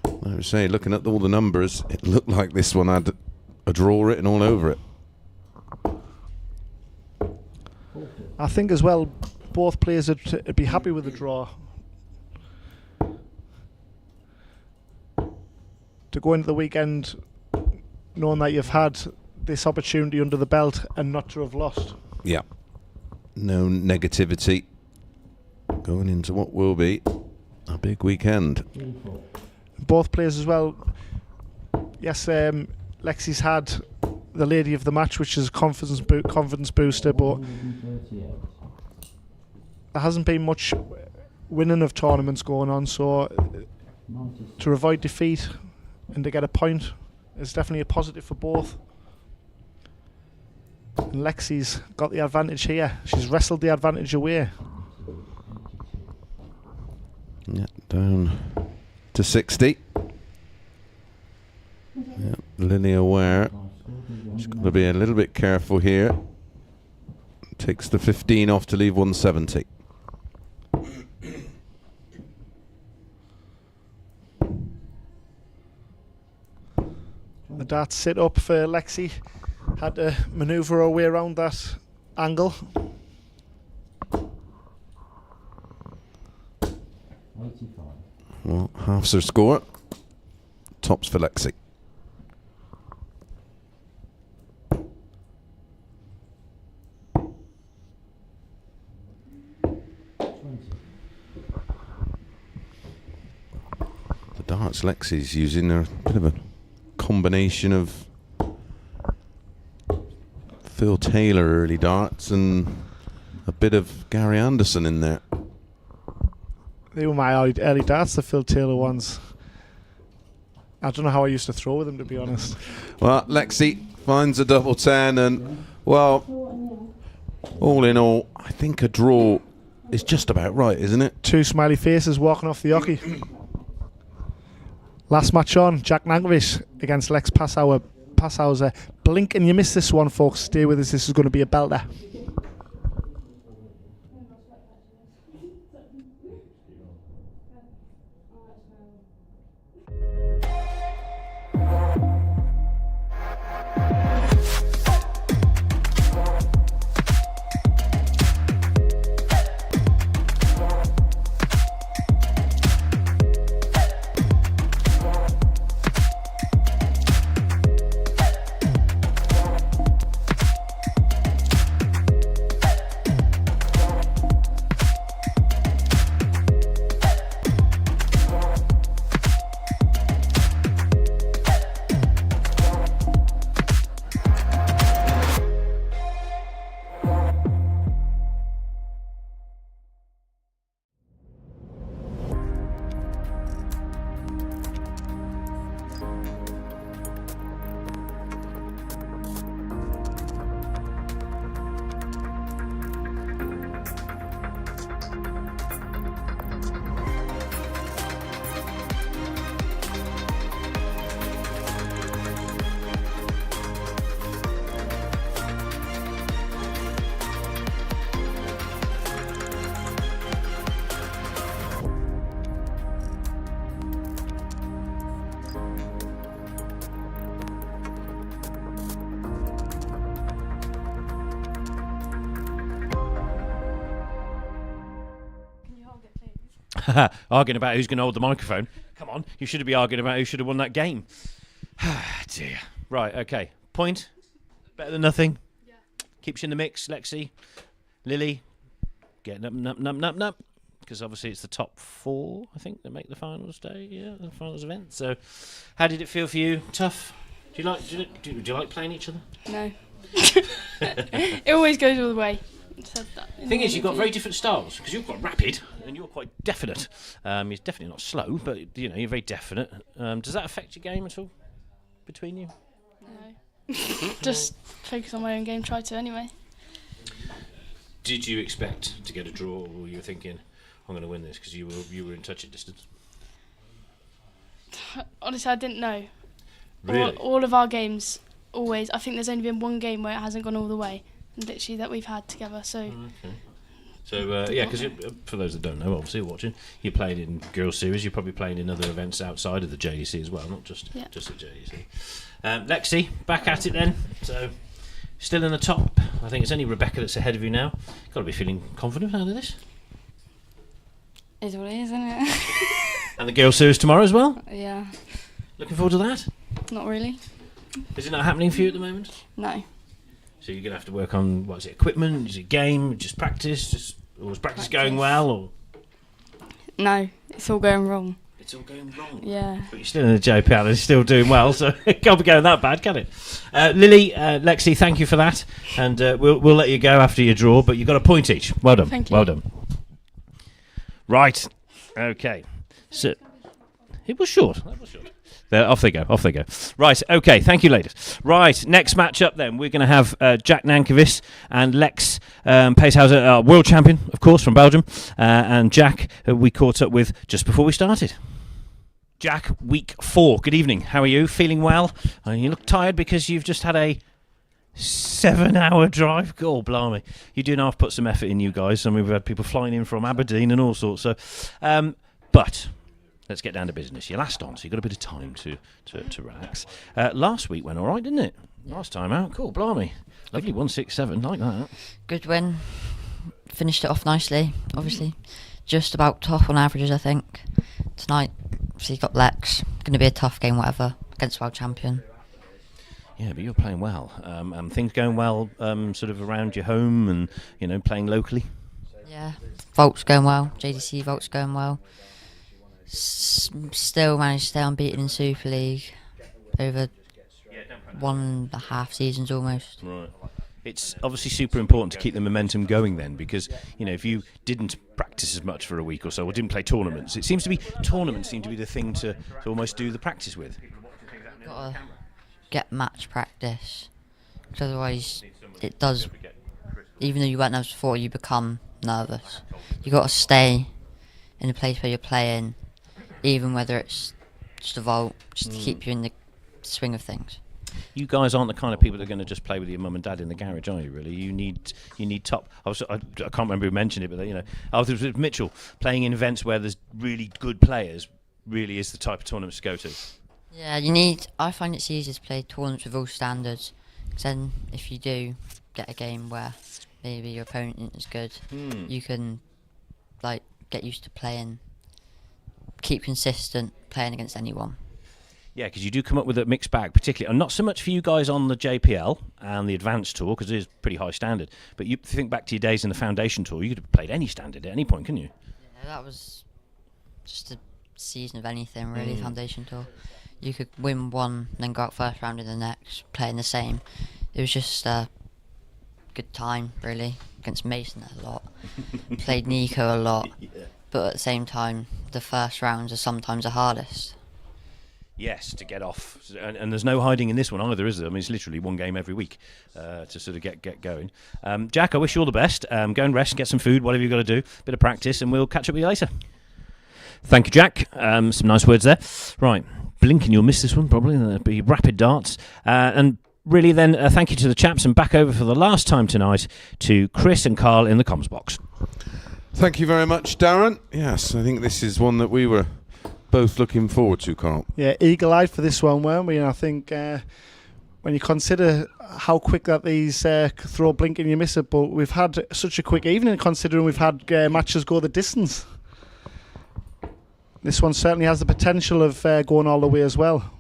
I was saying, looking at all the numbers, it looked like this one had a draw written all over it. I think as well, both players would be happy with the draw. To go into the weekend knowing that you've had this opportunity under the belt and not to have lost. Yeah. No negativity going into what will be a big weekend. Both players as well. Yes, Lexi's had the lady of the match, which is a confidence booster, but there hasn't been much winning of tournaments going on, so to avoid defeat and to get a point is definitely a positive for both. And Lexi's got the advantage here. She's wrestled the advantage away. Yeah, down to 60. Yeah, Lily aware. She's got to be a little bit careful here. Takes the 15 off to leave 170. The darts sit up for Lexi. Had to manoeuvre her way around that angle. Well, half's her score. Tops for Lexi. The darts Lexi's using are a bit of a combination of Phil Taylor early darts and a bit of Gary Anderson in there. They were my early darts, the Phil Taylor ones. I don't know how I used to throw with them, to be honest. Well, Lexi finds a double 10 and, well, All in all, I think a draw is just about right, isn't it? 2 smiley faces walking off the hockey. Last match on, Jack Nankervis against Lex Paeshuyse. Blink and you miss this one, folks. Stay with us, this is going to be a belter. Arguing about who's going to hold the microphone. Come on, you should be arguing about who should have won that game. Dear. Right, okay. Point. Better than nothing. Yeah. Keeps you in the mix, Lexi. Lily. Getting up. Because obviously it's the top 4, I think, that make the finals day. Yeah, the finals event. So, how did it feel for you? Tough? Do you like playing each other? No. It always goes all the way. The thing is, you've got very different styles, because you're quite rapid and you're quite definite. He's definitely not slow, but you're very definite. Does that affect your game at all between you? No. Just focus on my own game, try to anyway. Did you expect to get a draw, or were you thinking, I'm going to win this, because you were in touching distance? Honestly, I didn't know. Really? All of our games, always, I think there's only been one game where it hasn't gone all the way. Literally that we've had together, so. Okay. So yeah, because for those that don't know, obviously watching, you played in Girls Series. You're probably playing in other events outside of the JDC as well, not just the JDC. Lexi, back at it then. So still in the top. I think it's only Rebecca that's ahead of you now. Got to be feeling confident out of this. Is what it is, isn't it? And the Girls Series tomorrow as well. Yeah. Looking forward to that. Not really. Is it not happening for you at the moment? No. So you're going to have to work on, what is it, equipment? Is it game? Just practice? Or is practice going well? Or no, it's all going wrong. It's all going wrong? Yeah. But you're still in the JPL and it's still doing well, so it can't be going that bad, can it? Lily, Lexi, thank you for that. And we'll let you go after your draw, but you've got a point each. Well done. Thank you. Well done. Right. Okay. So it was short. That was short. Off they go. Right, okay, thank you, ladies. Right, next match up then, we're going to have Jack Nankervis and Lex Paeshuyse, world champion, of course, from Belgium, and Jack, we caught up with just before we started. Jack, week 4, good evening. How are you? Feeling well? You look tired because you've just had a 7-hour drive. God, blimey. You do know I've put some effort in, you guys. I mean, we've had people flying in from Aberdeen and all sorts. So, but let's get down to business. You're last on, so you've got a bit of time to relax. Last week went all right, didn't it? Last time out. Cool, blimey. Lovely 167, like that. Good win. Finished it off nicely, obviously. Just about top on averages, I think. Tonight, obviously, you've got Lex. Going to be a tough game, whatever, against world champion. Yeah, but you're playing well. Things going well sort of around your home and, playing locally? Yeah. Vault's going well. JDC Vault's going well. Still managed to stay unbeaten in Super League over 1.5 seasons almost. Right. It's obviously super important to keep the momentum going then, because if you didn't practice as much for a week or so, or didn't play tournaments, tournaments seem to be the thing to almost do the practice with. Got to get match practice, because otherwise it does even though you weren't nervous before, you become nervous. You got to stay in the place where you're playing, even whether it's just a vault, just to keep you in the swing of things. You guys aren't the kind of people that are going to just play with your mum and dad in the garage, are you? Really, you need top. I can't remember who mentioned it, but I was with Mitchell playing in events where there's really good players. Really, is the type of tournaments to go to. Yeah, I find it's easier to play tournaments with all standards. Because then, if you do get a game where maybe your opponent isn't as good, you can get used to playing, keep consistent, playing against anyone. Yeah, because you do come up with a mixed bag, particularly, and not so much for you guys on the JPL and the Advanced Tour, because it is pretty high standard. But you think back to your days in the Foundation Tour, you could have played any standard at any point, couldn't you? Yeah, that was just a season of anything, really, Foundation Tour. You could win one, then go out first round in the next, playing the same. It was just a good time, really, against Mason a lot. Played Nico a lot, but at the same time, the first rounds are sometimes the hardest. Yes, to get off, and there's no hiding in this one either, is there? I mean, it's literally one game every week to sort of get going. Jack, I wish you all the best. Go and rest, get some food, whatever you've got to do, bit of practice, and we'll catch up with you later. Thank you, Jack. Some nice words there. Right, blinking, you'll miss this one probably. There'll be rapid darts, and really then thank you to the chaps, and back over for the last time tonight to Chris and Carl in the comms box. Thank you very much, Darren. Yes, I think this is one that we were both looking forward to, Carl. Yeah, eagle-eyed for this one, weren't we? And I think when you consider how quick that these throw blink and you miss it, but we've had such a quick evening considering we've had matches go the distance. This one certainly has the potential of going all the way as well.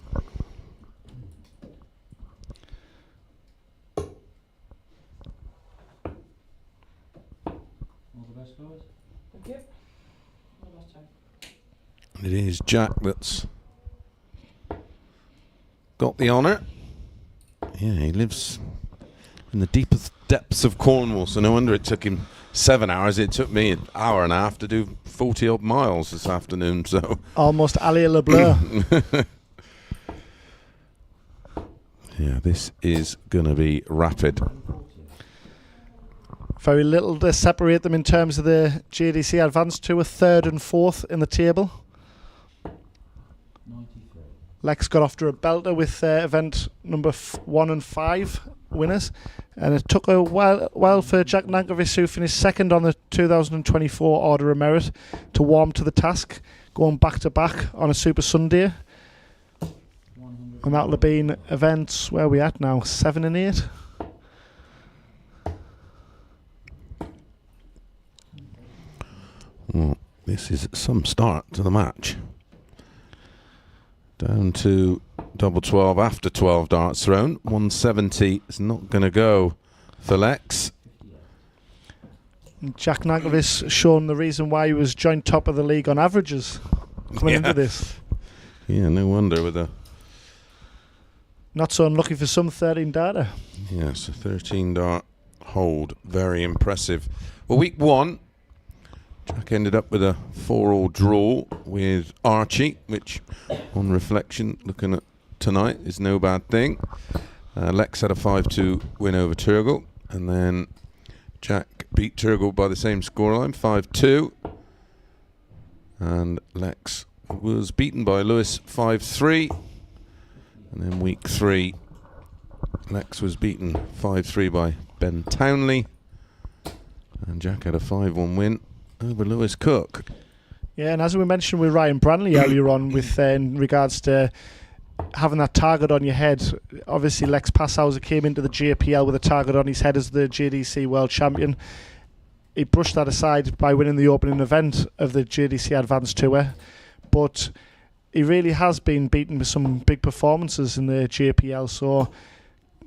It is Jack that's got the honour. Yeah, he lives in the deepest depths of Cornwall, so no wonder it took him 7 hours. It took me an hour and a half to do 40 odd miles this afternoon. So almost Alley Le Bleu. Yeah, this is going to be rapid. Very little to separate them in terms of the JDC Advanced Tour, 3rd and 4th in the table. Lex got off to a belter with event number 1 and 5 winners, and it took a while for Jack Nankervis, who finished 2nd on the 2024 Order of Merit, to warm to the task, going back to back on a Super Sunday. And that'll have been events, where are we at now, 7 and 8? Well, this is some start to the match. Down to double 12 after 12 darts thrown. 170 is not going to go for Lex. Jack Nankervis shown the reason why he was joint top of the league on averages coming into this. Yeah, no wonder with a... Not so unlucky for some 13 darter. Yes, a 13 dart hold. Very impressive. Well, week 1, Jack ended up with a 4-all draw with Archie, which, on reflection, looking at tonight, is no bad thing. Lex had a 5-2 win over Tergel, and then Jack beat Tergel by the same scoreline, 5-2. And Lex was beaten by Lewis 5-3. And then week 3, Lex was beaten 5-3 by Ben Townley. And Jack had a 5-1 win over Lewis Cook. Yeah, and as we mentioned with Ryan Branley earlier on, with in regards to having that target on your head, obviously Lex Paeshuyse came into the JPL with a target on his head as the JDC World Champion. He brushed that aside by winning the opening event of the JDC Advanced Tour, but he really has been beaten with some big performances in the JPL, so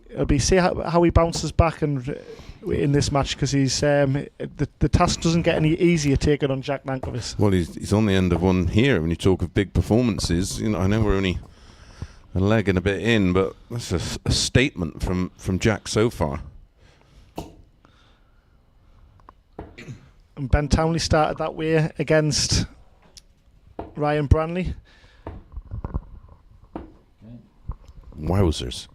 it'll be see how he bounces back and in this match, because he's the task doesn't get any easier taking on Jack Nankervis. Well, he's on the end of one here. When you talk of big performances, you know, I know we're only a leg and a bit in, but that's a statement from Jack so far. And Ben Townley started that way against Ryan Branley. Wowzers.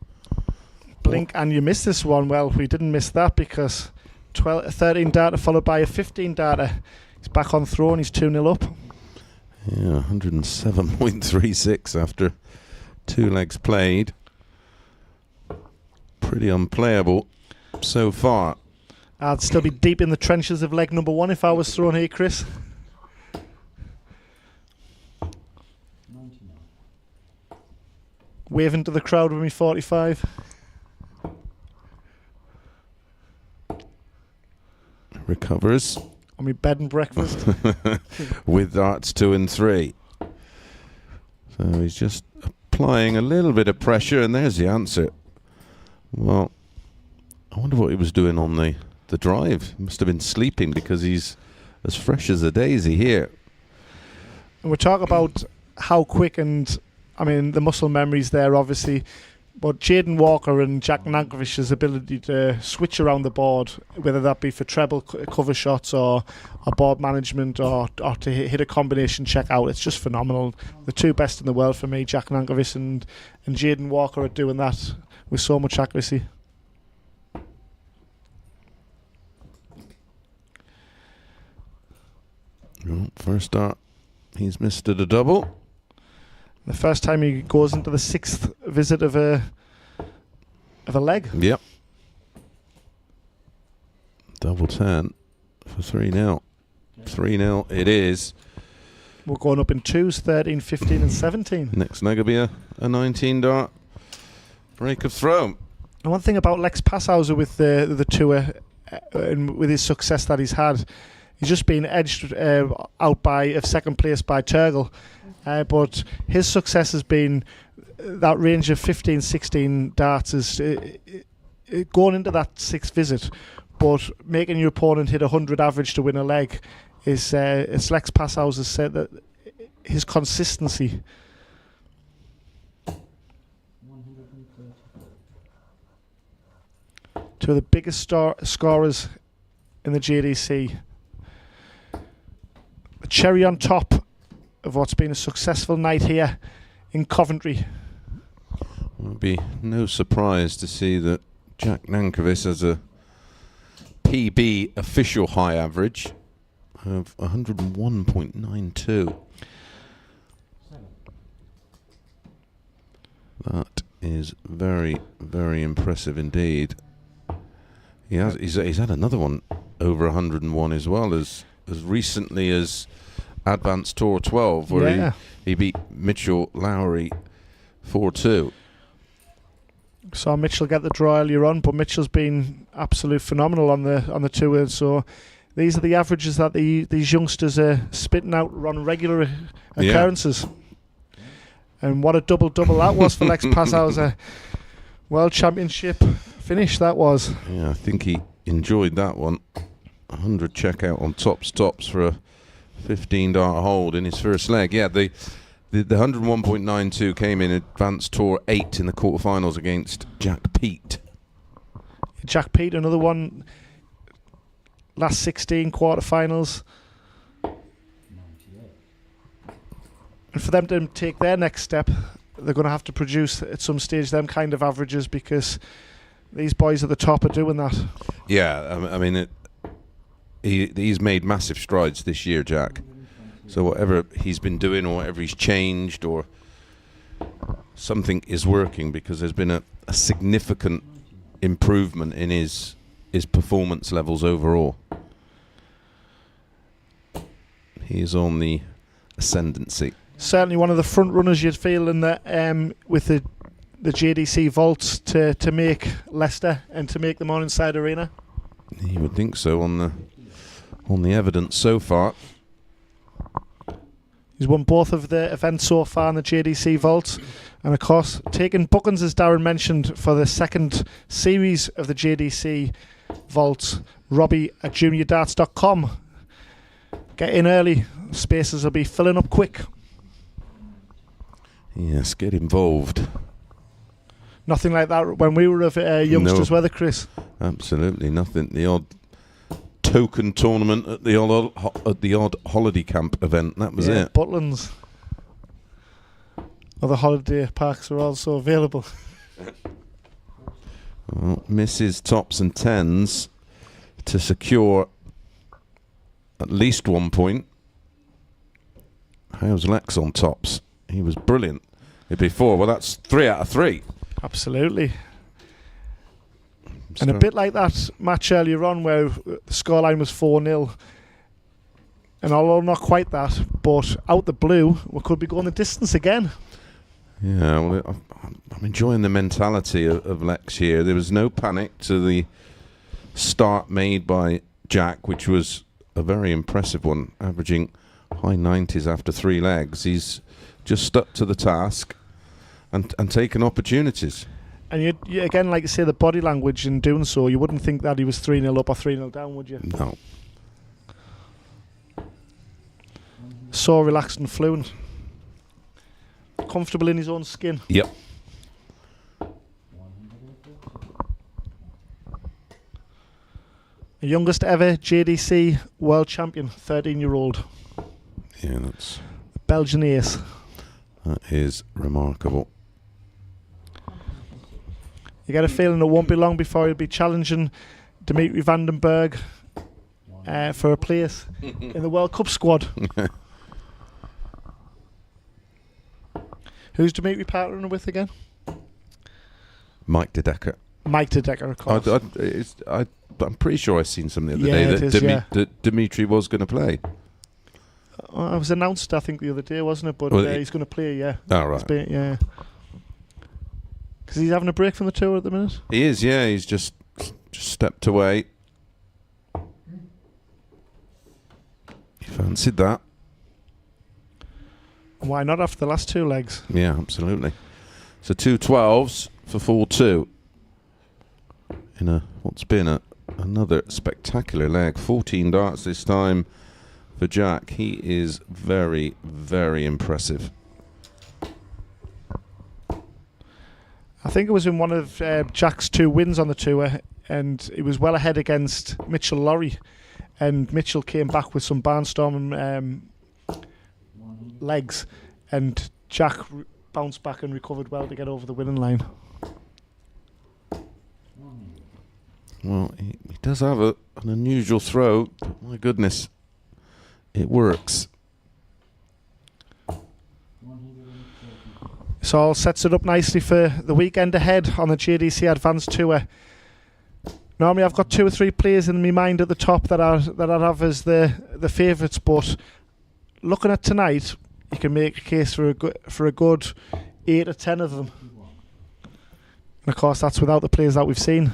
Blink and you missed this one. Well, we didn't miss that because 13 data followed by a 15 data. He's back on throw and he's 2-0 up. Yeah, 107.36 after 2 legs played. Pretty unplayable so far. I'd still be deep in the trenches of leg number 1 if I was thrown here, Chris. Waving to the crowd with me 45. Recovers. On my bed and breakfast. With darts 2 and 3. So he's just applying a little bit of pressure, and there's the answer. Well, I wonder what he was doing on the drive. He must have been sleeping because he's as fresh as a daisy here. And we talk about how quick and, I mean, the muscle memory's there, obviously. But Jaden Walker and Jack Nankervis's ability to switch around the board, whether that be for treble cover shots or board management or to hit a combination check out, it's just phenomenal. The 2 best in the world for me, Jack Nankervis and Jaden Walker, are doing that with so much accuracy. Well, first dart, he's missed it a double. The first time he goes into the 6th visit of a leg. Yep. Double 10 for 3-0. 3-0 it is. We're going up in 2s, 13, 15 and 17. Next leg will be a 19 dart break of throw. And one thing about Lex Paeshuyse with the tour and with his success that he's had, he's just been edged out of second place by Tergel. But his success has been that range of 15, 16 darts is going into that 6th visit, but making your opponent hit 100 average to win a leg is, as Lex Paeshuyse has said, that his consistency. Two of the biggest scorers in the JDC. The cherry on top of what's been a successful night here in Coventry. It would be no surprise to see that Jack Nankervis has a PB official high average of 101.92. That is very, very impressive indeed. He's had another one over 101 as well, as recently as Advanced Tour 12, where he beat Mitchell Lawrie 4-2. Saw Mitchell get the draw earlier on, but Mitchell's been absolute phenomenal on the tour. So these are the averages that these youngsters are spitting out on regular occurrences. And what a double-double that was for Lex Paeshuyse. World Championship finish that was. Yeah, I think he enjoyed that one. 100 checkout on tops for a 15 dart hold in his first leg. Yeah, the 101.92 came in Advanced Tour 8 in the quarterfinals against Jack Pete. Jack Pete, another one. Last 16 quarterfinals. And for them to take their next step, they're going to have to produce at some stage them kind of averages, because these boys at the top are doing that. Yeah, I mean, he's made massive strides this year, Jack. So whatever he's been doing or whatever he's changed or something is working, because there's been a significant improvement in his performance levels overall. He is on the ascendancy. Certainly one of the front runners, you'd feel, in the with the JDC vaults to make Leicester and to make the Morningside Arena. You would think so on the evidence so far. He's won both of the events so far in the JDC vault, and of course taking bookings, as Darren mentioned, for the second series of the JDC vault. Robbie at juniordarts.com. Get in early, spaces will be filling up quick. Yes, get involved. Nothing like that when we were youngsters, were there, Chris? Absolutely nothing. The odd token tournament at the odd holiday camp event. That was it. Butlands. Other holiday parks are also available. Well, misses, tops and tens to secure at least 1 point. How's Lex on tops? He was brilliant. It'd be 4. Well, that's 3 out of 3. Absolutely. And a bit like that match earlier on where the scoreline was 4-0. And although not quite that, but out the blue, we could be going the distance again. Yeah, well, I'm enjoying the mentality of Lex here. There was no panic to the start made by Jack, which was a very impressive one, averaging high 90s after 3 legs. He's just stuck to the task and taken opportunities. And you again, like you say, the body language in doing so, you wouldn't think that he was 3-0 up or 3-0 down, would you? No. So relaxed and fluent. Comfortable in his own skin. Yep. The youngest ever JDC world champion, 13-year-old. Yeah, that's... Belgian ace. That is remarkable. You get a feeling it won't be long before he'll be challenging Dimitri Vandenberg for a place in the World Cup squad. Who's Dimitri partnering with again? Mike De Decker. Mike De Decker, of course. I'm pretty sure I've seen something the other day that Dimitri was going to play. It was announced, I think, the other day, wasn't it? But he's going to play, yeah. Oh, right. Yeah. Because he's having a break from the tour at the minute. He is, yeah. He's just stepped away. He fancied that. Why not after the last 2 legs? Yeah, absolutely. So 2 12s for 4-2 in what's been another spectacular leg. 14 darts this time for Jack. He is very, very impressive. I think it was in one of Jack's 2 wins on the tour, and he was well ahead against Mitchell Lawrie, and Mitchell came back with some barnstorming legs, and Jack bounced back and recovered well to get over the winning line. Well, he does have an unusual throw. My goodness, it works. This all sets it up nicely for the weekend ahead on the JDC Advanced Tour. Normally I've got 2 or 3 players in my mind at the top that I'd have as the favourites, but looking at tonight, you can make a case for a good 8 or 10 of them. And of course that's without the players that we've seen.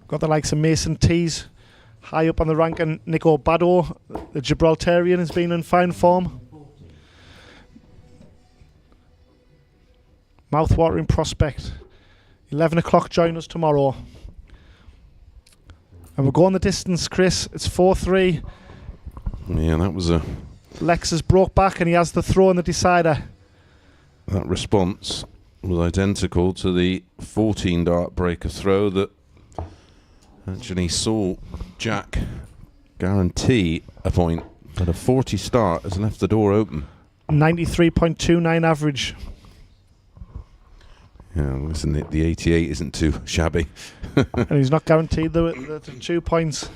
Got the likes of Mason Tees high up on the rank, and Nico Bado, the Gibraltarian, has been in fine form. Mouth-watering prospect. 11 o'clock, join us tomorrow. And we're going the distance, Chris. It's 4-3. Yeah, that was a... Lex has broke back and he has the throw in the decider. That response was identical to the 14 dart breaker throw that actually saw Jack guarantee a point, but a 40 start has left the door open. 93.29 average. Yeah, listen, the 88 isn't too shabby. And he's not guaranteed the 2 points.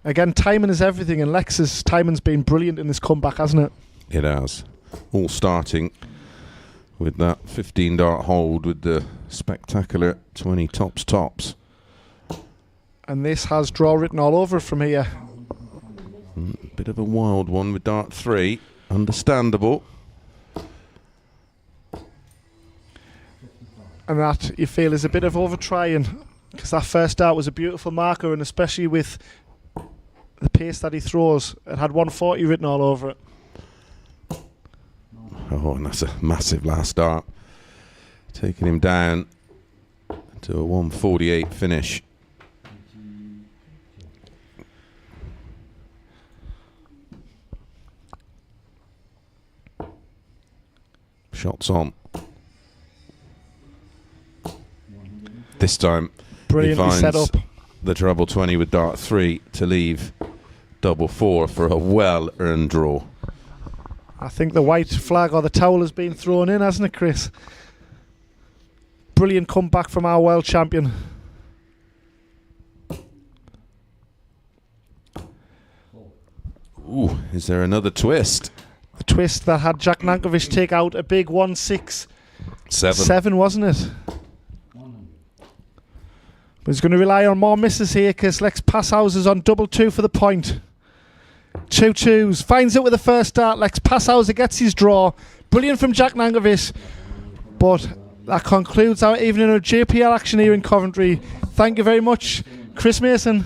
Again, timing is everything, and Lex's timing's been brilliant in this comeback, hasn't it? It has. All starting with that 15 dart hold with the spectacular 20 tops. And this has draw written all over it from here. Bit of a wild one with dart 3. Understandable. And that, you feel, is a bit of over-trying, because that first dart was a beautiful marker, and especially with the pace that he throws, it had 140 written all over it. Oh, and that's a massive last dart, taking him down to a 148 finish. Shots on. This time Brilliantly he finds set up. the treble 20 with dart 3 to leave double 4 for a well-earned draw. I think the white flag or the towel has been thrown in, hasn't it, Chris? Brilliant comeback from our world champion. Ooh, is there another twist? The twist that had Jack Nankervis take out a big 1-6. 7, wasn't it? But he's going to rely on more misses here because Lex Paeshuyse is on double 2 for the point. 2-2s. Finds it with the first dart. Lex Paeshuyse gets his draw. Brilliant from Jack Nankervis. But that concludes our evening of JPL action here in Coventry. Thank you very much, Chris Mason.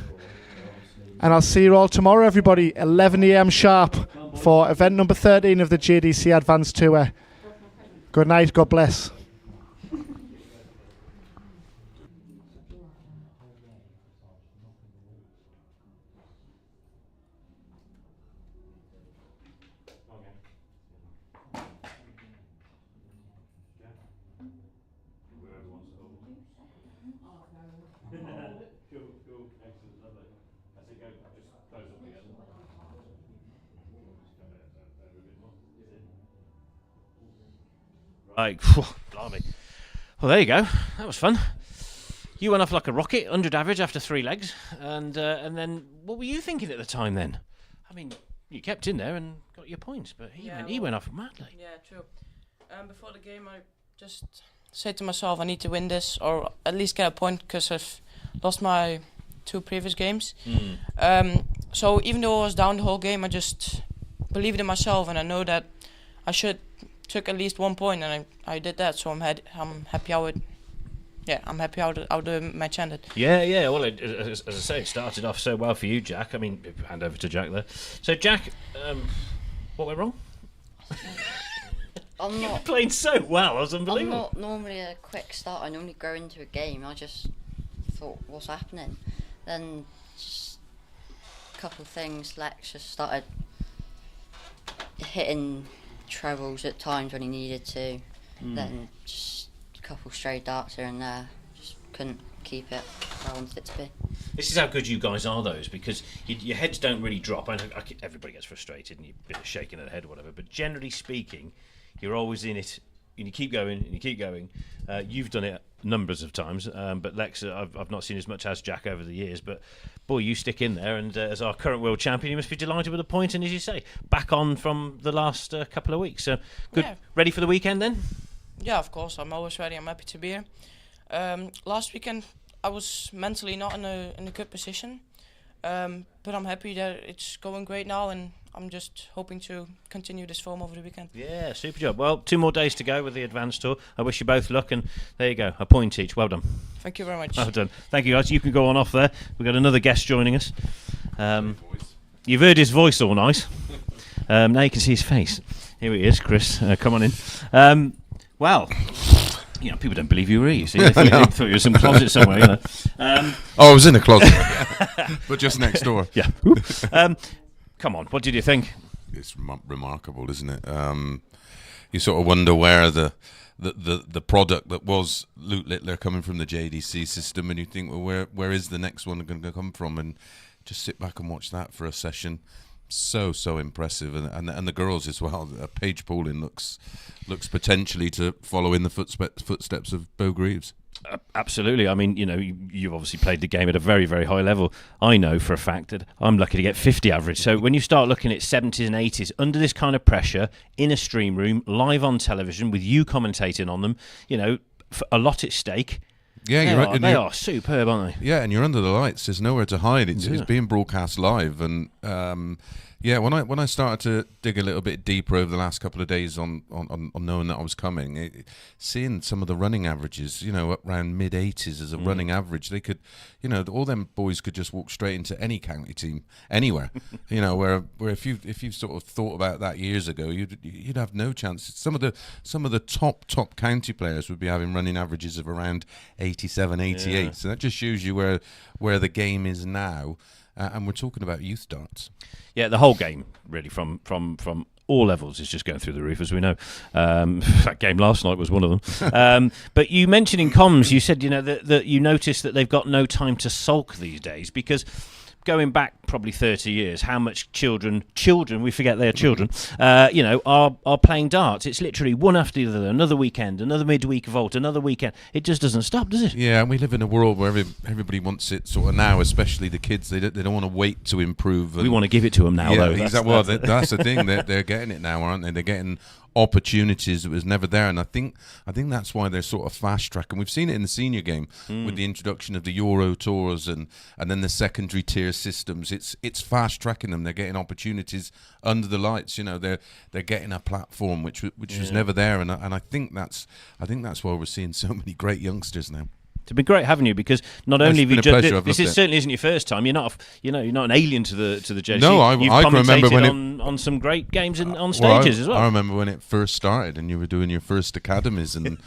And I'll see you all tomorrow, everybody, 11 AM sharp for event number 13 of the JDC Advanced Tour. Good night. God bless. Like, blimey. Well, there you go. That was fun. You went off like a rocket, 100 average after 3 legs, and then what were you thinking at the time then? I mean, you kept in there and got your points, but he went off madly. Yeah, true. Before the game, I just said to myself, I need to win this or at least get a point because I've lost my 2 previous games. So even though I was down the whole game, I just believed in myself, and I know that I should took at least 1 point, and I did that. So I'm happy how it. Yeah, I'm happy how the match ended. Yeah. Well, as I say, it started off so well for you, Jack. I mean, hand over to Jack there. So, Jack, what went wrong? I'm not playing so well. I was unbelievable. I'm not normally a quick start. I normally go into a game. I just thought, what's happening? Then just a couple of things. Lex just started hitting trebles at times when he needed to. Then just a couple stray darts here and there. Just couldn't keep it where I wanted it to be. This is how good you guys are, though, is because your heads don't really drop. Everybody gets frustrated and you're a bit of shaking of the head or whatever, but generally speaking, you're always in it and you keep going and you keep going. You've done it numbers of times, but Lex, I've not seen as much as Jack over the years, but boy, you stick in there, and as our current world champion, you must be delighted with the point, and as you say, back on from the last couple of weeks. So good. Yeah. Ready for the weekend then? Yeah, of course. I'm always ready. I'm happy to be here. Last weekend, I was mentally not in a good position, but I'm happy that it's going great now, and I'm just hoping to continue this form over the weekend. Yeah, super job. Well, 2 more days to go with the Advanced Tour. I wish you both luck, and there you go, a point each. Well done. Thank you very much. Well done. Thank you, guys. You can go on off there. We've got another guest joining us. You've heard his voice all night. Now you can see his face. Here he is, Chris. Come on in. Well, you know, people don't believe you were here, you see. They thought you were some closet somewhere, you know. I was in a closet, but just next door. Yeah. Come on, what did you think? It's remarkable, isn't it? You sort of wonder where the product that was Luke Littler coming from the JDC system, and you think, well, where is the next one going to come from? And just sit back and watch that for a session. So impressive, and the girls as well. Paige Pauling looks potentially to follow in the footsteps of Beau Greaves. Absolutely. I mean, you know, you've obviously played the game at a very, very high level. I know for a fact that I'm lucky to get 50 average. So when you start looking at 70s and 80s under this kind of pressure in a stream room, live on television with you commentating on them, you know, a lot at stake. Yeah, they are superb, aren't they? Yeah, and you're under the lights. There's nowhere to hide. It's being broadcast live, and when I started to dig a little bit deeper over the last couple of days on knowing that I was coming, seeing some of the running averages, you know, up around mid-80s as a running average, they could, you know, all them boys could just walk straight into any county team anywhere, you know, where if you sort of thought about that years ago, you'd have no chance. Some of the top county players would be having running averages of around 87, 88. Yeah. So that just shows you where the game is now. And we're talking about youth darts. Yeah, the whole game, really, from all levels is just going through the roof, as we know. That game last night was one of them. But you mentioned in comms, you said that you noticed that they've got no time to sulk these days, because going back probably 30 years, how much children, we forget they're children, are playing darts. It's literally one after the other, another weekend, another midweek vault, another weekend. It just doesn't stop, does it? Yeah, and we live in a world where everybody wants it sort of now, especially the kids. They don't want to wait to improve. We want to give it to them now, though. That's the thing. They're getting it now, aren't they? They're getting opportunities that was never there, and I think that's why they're sort of fast track. And we've seen it in the senior game with the introduction of the Euro tours and then the secondary tier systems. It's fast tracking them. They're getting opportunities under the lights. They're getting a platform which was never there, and I think that's why we're seeing so many great youngsters now. It's been great having you, because not only have you this certainly isn't your first time. You're not an alien to the JDC. No, You've I can remember when on some great games and on stages as well. I remember when it first started and you were doing your first academies and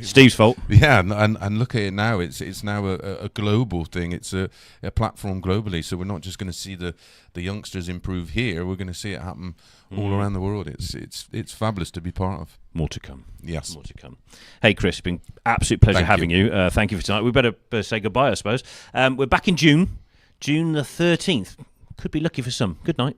Steve's fault. Yeah, and look at it now. It's now a global thing. It's a platform globally. So we're not just going to see the youngsters improve here. We're going to see it happen all around the world. It's fabulous to be part of. More to come. Yes. More to come. Hey, Chris, it's been absolute pleasure having you. Thank you for tonight. We better say goodbye, I suppose. We're back in June the 13th. Could be lucky for some. Good night.